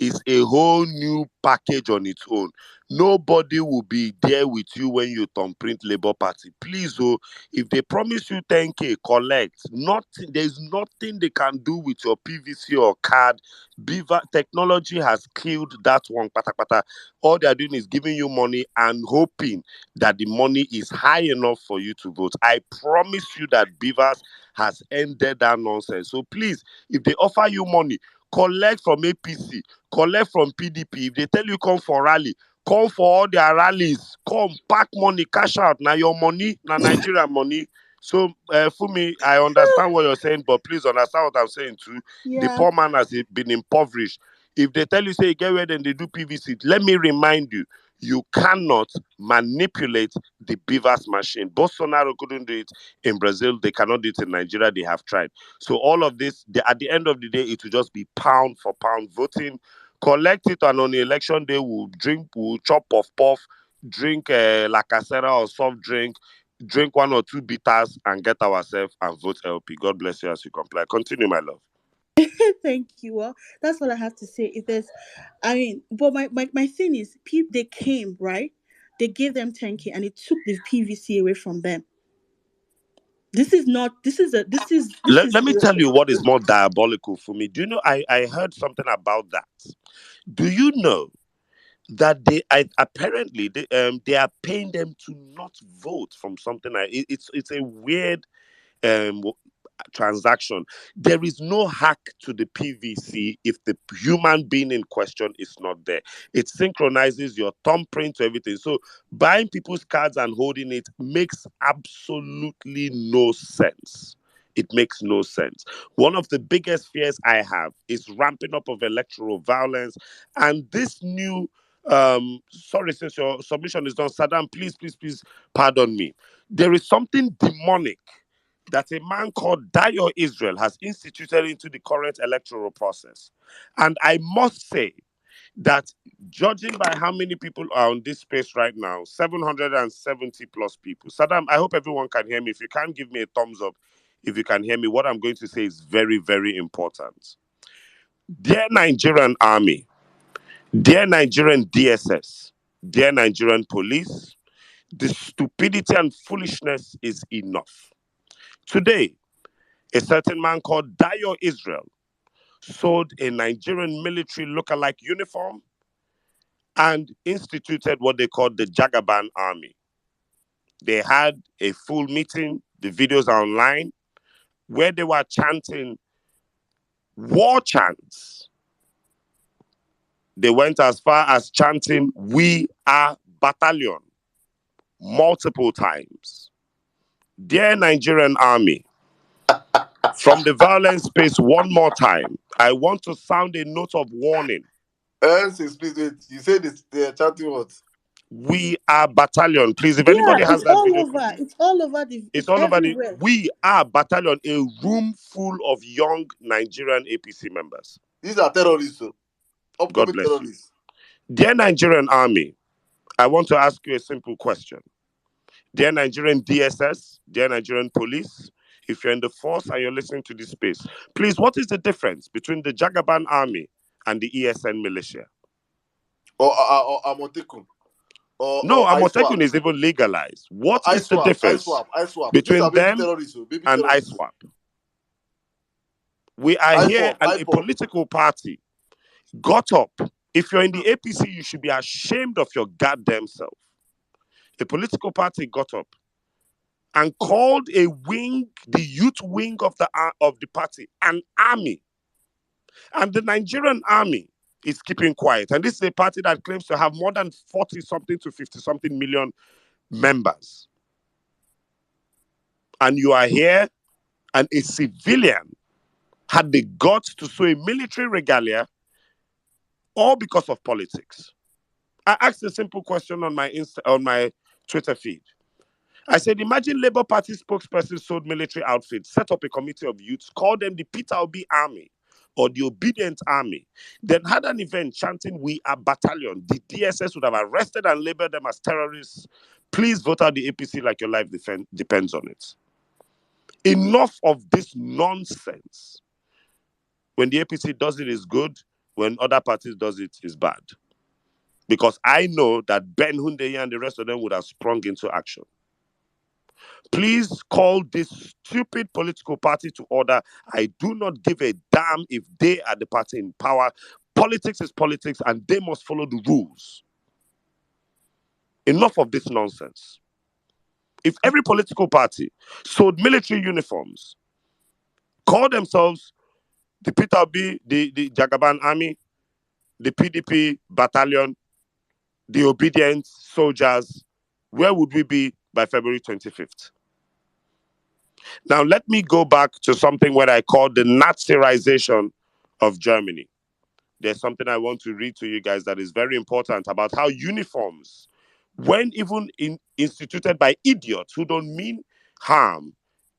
is a whole new package on its own. Nobody will be there with you when you thumbprint Labour Party. Please, oh, if they promise you 10K, collect. Nothing, there's nothing they can do with your PVC or card. Beaver technology has killed that one. Pata pata. All they are doing is giving you money and hoping that the money is high enough for you to vote. I promise you that Beavers has ended that nonsense. So please, if they offer you money, collect from APC, collect from PDP. If they tell you come for rally, come for all their rallies. Come, pack money, cash out. Now your money, now Nigeria money. So, Fumi, I understand what you're saying, but please understand what I'm saying too. The Yeah. poor man has been impoverished. If they tell you, say, get where then they do PVC, let me remind you, you cannot manipulate the Beavers machine. Bolsonaro couldn't do it in Brazil. They cannot do it in Nigeria. They have tried. So all of this, at the end of the day, it will just be pound for pound voting. Collect it, and on the election day, we'll chop puff, drink La Casera or soft drink one or two bitters, and get ourselves and vote LP. God bless you as you comply. Continue, my love. Thank you. Well, that's what I have to say. If there's, I mean, but my thing is, people they came right, they gave them 10K and it took the PVC away from them. This is not. Let me tell you what is more diabolical for me. Do you know? I heard something about that. Do you know that apparently they are paying them to not vote from something? It's a weird um transaction. There is no hack to the PVC if the human being in question is not there. It synchronizes your thumbprint to everything. So buying people's cards and holding it makes absolutely no sense. It makes no sense. One of the biggest fears I have is ramping up of electoral violence, and this new sorry, since your submission is done, Saddam, please pardon me. There is something demonic that a man called Dio Israel has instituted into the current electoral process. And I must say that, judging by how many people are on this space right now, 770 plus people. Saddam, I hope everyone can hear me. If you can't, give me a thumbs up. If you can hear me, what I'm going to say is very, very important. Dear Nigerian Army, dear Nigerian DSS, dear Nigerian police, the stupidity and foolishness is enough. Today, a certain man called Dio Israel sold a Nigerian military lookalike uniform and instituted what they called the Jagaban Army. They had a full meeting, the videos are online, where they were chanting war chants. They went as far as chanting, "We are battalion," multiple times. Dear Nigerian Army, from the violence space one more time, I want to sound a note of warning. Please wait. You said they're chanting what? We are battalion. Please, if Yeah, anybody has it's that all video, over. It's all over it's all over the. everywhere. We are battalion, a room full of young Nigerian APC members. These are terrorists, so God upcoming bless terrorists. you. Dear Nigerian Army, I want to ask you a simple question. Dear Nigerian DSS, dear Nigerian police, if you're in the force and you're listening to this space, please, what is the difference between the Jagaban Army and the ESN militia? Or Amotekun. No, Or Amotekun is even legalized. What is the difference ISWAP. These between are baby them terrorists, baby and terrorists. ISWAP? We are here, and a IPOB. political party got up. If you're in the APC, you should be ashamed of your goddamn self. A political party got up and called a wing, the youth wing of the party, an army. And the Nigerian army is keeping quiet. And this is a party that claims to have more than 40 something to 50 something million members. And you are here, and a civilian had the guts to sew a military regalia, all because of politics. I asked a simple question on my Twitter feed. I said, imagine Labour Party spokesperson sold military outfits, set up a committee of youths, called them the Peter Obi Army or the Obedient Army, then had an event chanting, "We are battalion." The DSS would have arrested and labeled them as terrorists. Please vote out the APC like your life depends on it. Enough of this nonsense. When the APC does it, it's good. when other parties does it is bad. Because I know that Ben Hundeyi and the rest of them would have sprung into action. Please call this stupid political party to order. I do not give a damn if they are the party in power. Politics is politics and they must follow the rules. Enough of this nonsense. If every political party sold military uniforms, call themselves the Peter Obi, the Jagaban Army, the PDP battalion, the obedient soldiers, where would we be by February 25th? Now, let me go back to something what I call the Nazierization of Germany. There's something I want to read to you guys that is very important about how uniforms, when even instituted by idiots who don't mean harm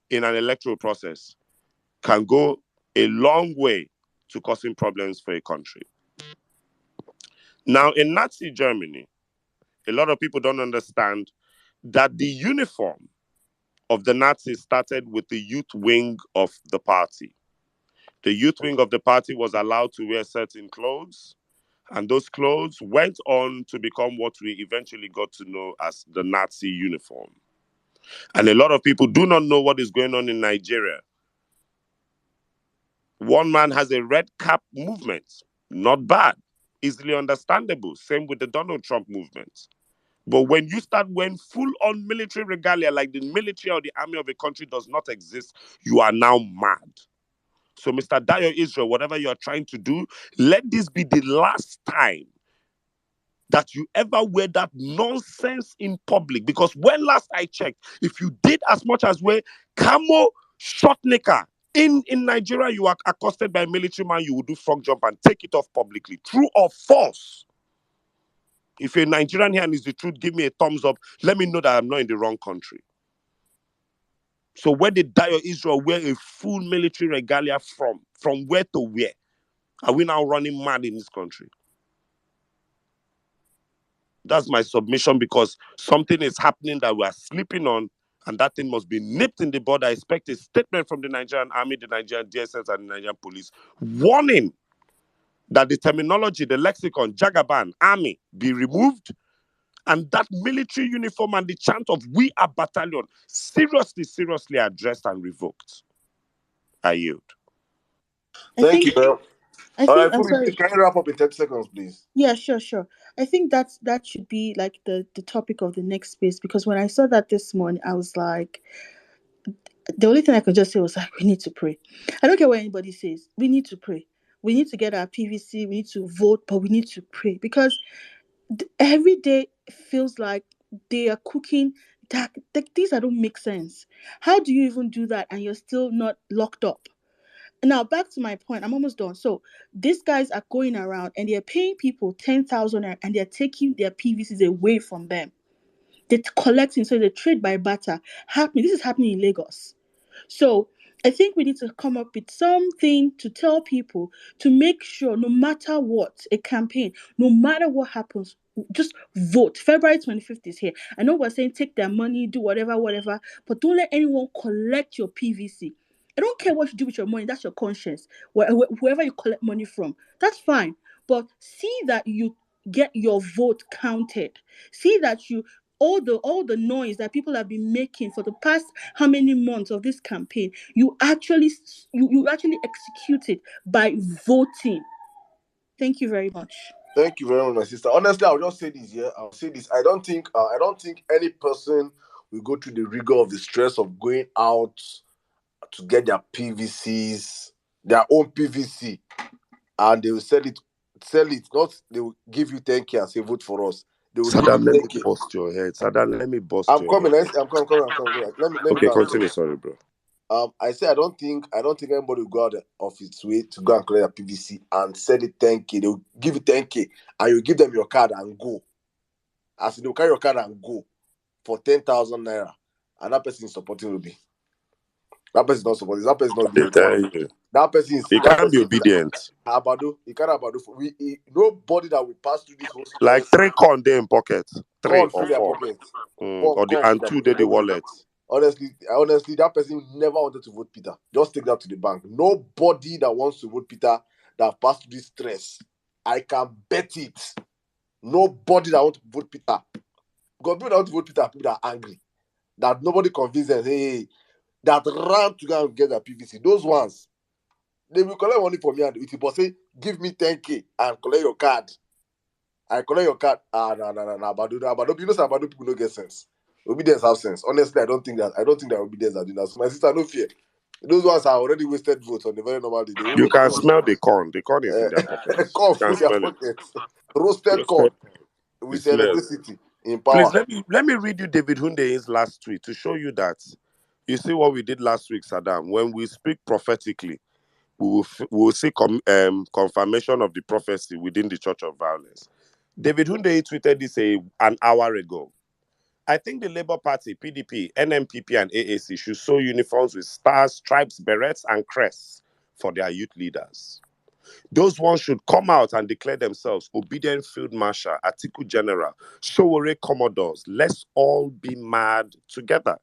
in an electoral process, can go a long way to causing problems for a country. Now, in Nazi Germany, a lot of people don't understand that the uniform of the Nazis started with the youth wing of the party. The youth wing of the party was allowed to wear certain clothes, and those clothes went on to become what we eventually got to know as the Nazi uniform. And a lot of people do not know what is going on in Nigeria. One man has a red cap movement. Not bad. Easily understandable. Same with the Donald Trump movement. But when you start wearing full-on military regalia, like the military or the army of a country does not exist, you are now mad. So, Mr. Dayo Israel, whatever you are trying to do, let this be the last time that you ever wear that nonsense in public. Because when last I checked, if you did as much as wear camo short knicker in Nigeria, you are accosted by a military man, you will do frog jump and take it off publicly. True or false? If you're a Nigerian here and it's the truth, give me a thumbs up. Let me know that I'm not in the wrong country. So where did Dayo Israel wear a full military regalia from? From where to where? Are we now running mad in this country? That's my submission, because something is happening that we are sleeping on, and that thing must be nipped in the bud. I expect a statement from the Nigerian Army, the Nigerian DSS, and the Nigerian police warning that the terminology, the lexicon, Jagaban, Army, be removed, and that military uniform and the chant of "We are battalion" seriously addressed and revoked. I yield. Thank you, bro. I All think right, I'm Fumi, sorry. please, can you wrap up in 30 seconds, please? Yeah, sure. I think that should be like the topic of the next space, because when I saw that this morning, I was like, the only thing I could just say was like, we need to pray. I don't care what anybody says. We need to pray. We need to get our PVC. We need to vote, but we need to pray, because every day feels like they are cooking that things that don't make sense. How do you even do that and you're still not locked up? Now back to my point, I'm almost done. So these guys are going around and they're paying people 10,000 and they're taking their PVCs away from them. They're collecting, so they trade by barter. This is happening in Lagos. So I think we need to come up with something to tell people to make sure, no matter what, a campaign, no matter what happens, just vote. February 25th is here. I know we're saying take their money, do whatever, but don't let anyone collect your PVC. I don't care what you do with your money, that's your conscience. Whoever you collect money from, that's fine. But see that you get your vote counted. See that you all the noise that people have been making for the past how many months of this campaign, you actually execute it by voting. Thank you very much. Thank you very much, my sister. Honestly, I'll just say this. Yeah, I'll say this. I don't think any person will go through the rigor of the stress of going out to get their PVCs, their own PVC, and they will sell it. Not they will give you 10K and say vote for us. They will give you Saddam, let me 10K. bust your head. Saddam, let me bust I'm your coming. head. I'm coming. Let me Okay, go and continue. Sorry, bro. I say I don't think anybody will go out of its way to go and collect a PVC and sell it 10K. They'll give you 10K and you give them your card and go. As they'll carry your card and go for 10,000 naira. And that person is supporting Ruby. That person is not supporting. That person is not I doing tell it. you. That person is He can't be obedient. Abado. He can't Abado. Nobody that will pass through this whole Like stress. 3 corn there in pocket. 3 Corn or fill their 4. pockets. Or the Corn fill and their 2 they the pockets. wallet. Honestly, that person never wanted to vote Peter. Just take that to the bank. Nobody that wants to vote Peter that have passed through this stress, I can bet it. Nobody that want to vote Peter, because people that want to vote Peter are people that are angry, that nobody convinced them, hey, that ran to go and get their PVC. Those ones, they will collect money from me and it but say, give me 10K and collect your card. I collect your card. No. Abado, you know, Abado people don't get sense. Obedience have sense. Honestly, I don't think that obedience are doing that. So my sister, no fear. Those ones are already wasted votes on the very normal day. They won't You vote can for smell the corn. The corn is in their pockets. corn You can in their smell it. pockets. Roasted corn Roasted corn. with It smells. electricity in Please power. let me read you David Hunde's last tweet to show you that you see what we did last week, Saddam. When we speak prophetically, we will see confirmation of the prophecy within the Church of Violence. David Hunde tweeted this an hour ago. I think the Labour Party, PDP, NMPP, and AAC should sew uniforms with stars, stripes, berets, and crests for their youth leaders. Those ones should come out and declare themselves obedient Field Marshal, Atiku General, Sowore Commodores. Let's all be mad together.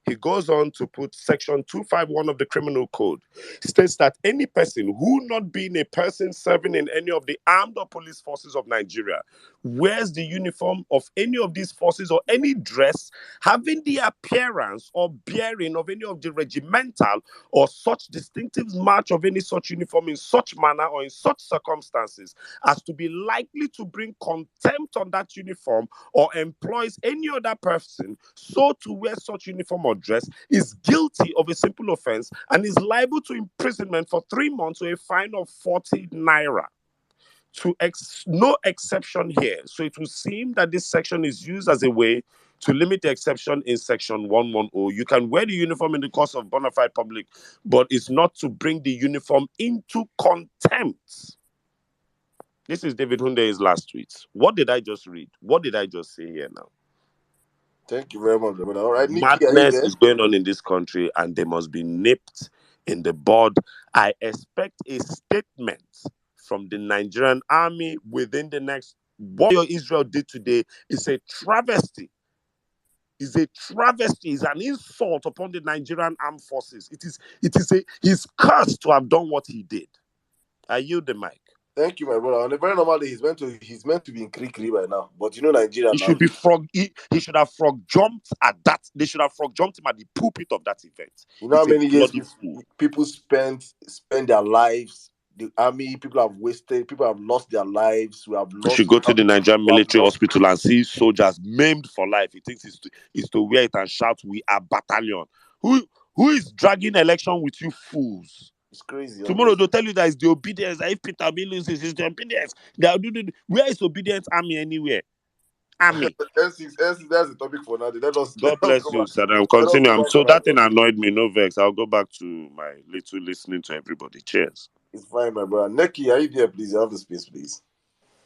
He goes on to put section 251 of the Criminal Code states that any person who, not being a person serving in any of the armed or police forces of Nigeria, wears the uniform of any of these forces or any dress having the appearance or bearing of any of the regimental or such distinctive march of any such uniform in such manner or in such circumstances as to be likely to bring contempt on that uniform or employs any other person so to wear such uniform or dress is guilty of a simple offense and is liable to imprisonment for 3 months or a fine of 40 naira. No exception here. So it will seem that this section is used as a way to limit the exception in section 110. You can wear the uniform in the course of bona fide public, but it's not to bring the uniform into contempt. This is David Hunde's last tweet. What did I just read? What did I just say here now? Thank you very much, brother. All right, Nikki, Madness is going on in this country and they must be nipped in the bud. I expect a statement from the Nigerian army within the next. What Israel did today is a travesty. Is an insult upon the Nigerian armed forces. He's cursed to have done what he did. I yield the mic. Thank you, my brother. On a very normal day, he's meant to be in Krikri right now. But you know Nigeria He now. should be he should have frog jumped at that. They should have frog jumped him at the pulpit of that event. You know how many years people spend their lives. The army, people have wasted, people have lost their lives. We have lost. You should go to the Nigerian military hospital and see soldiers maimed for life. He thinks is to wear it and shout, "We are battalion." Who is dragging election with you fools? It's crazy. Tomorrow they'll tell you that it's the obedience. That if Peter B loses, it's the obedience. Where is obedience army anywhere? Army. S6, that's the topic for now. God bless you, sir. I'm continuing. So that thing annoyed me. No vex. I'll go back to my little listening to everybody. Cheers. It's fine, my brother. Neki, are you there, please? You have the space, please.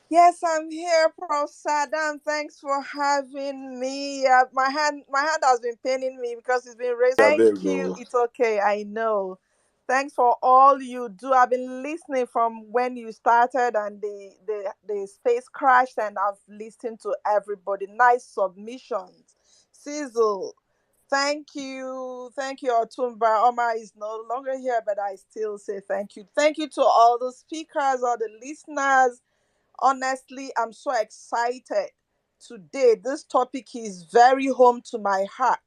Yes, I'm here, Prof. Saddam. Thanks for having me. My hand has been paining me because it's been raised. Thank you. It's okay. I know. Thanks for all you do. I've been listening from when you started and the space crashed, and I've listened to everybody. Nice submissions. Sizzle. Thank you. Thank you, Otumba. Omar is no longer here, but I still say thank you. Thank you to all the speakers, all the listeners. Honestly, I'm so excited today. This topic is very home to my heart.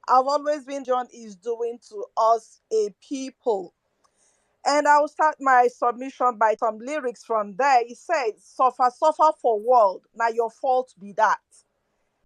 I've always been John is doing to us a people. And I'll start my submission by some lyrics from there. It says, suffer for world. Now your fault be that.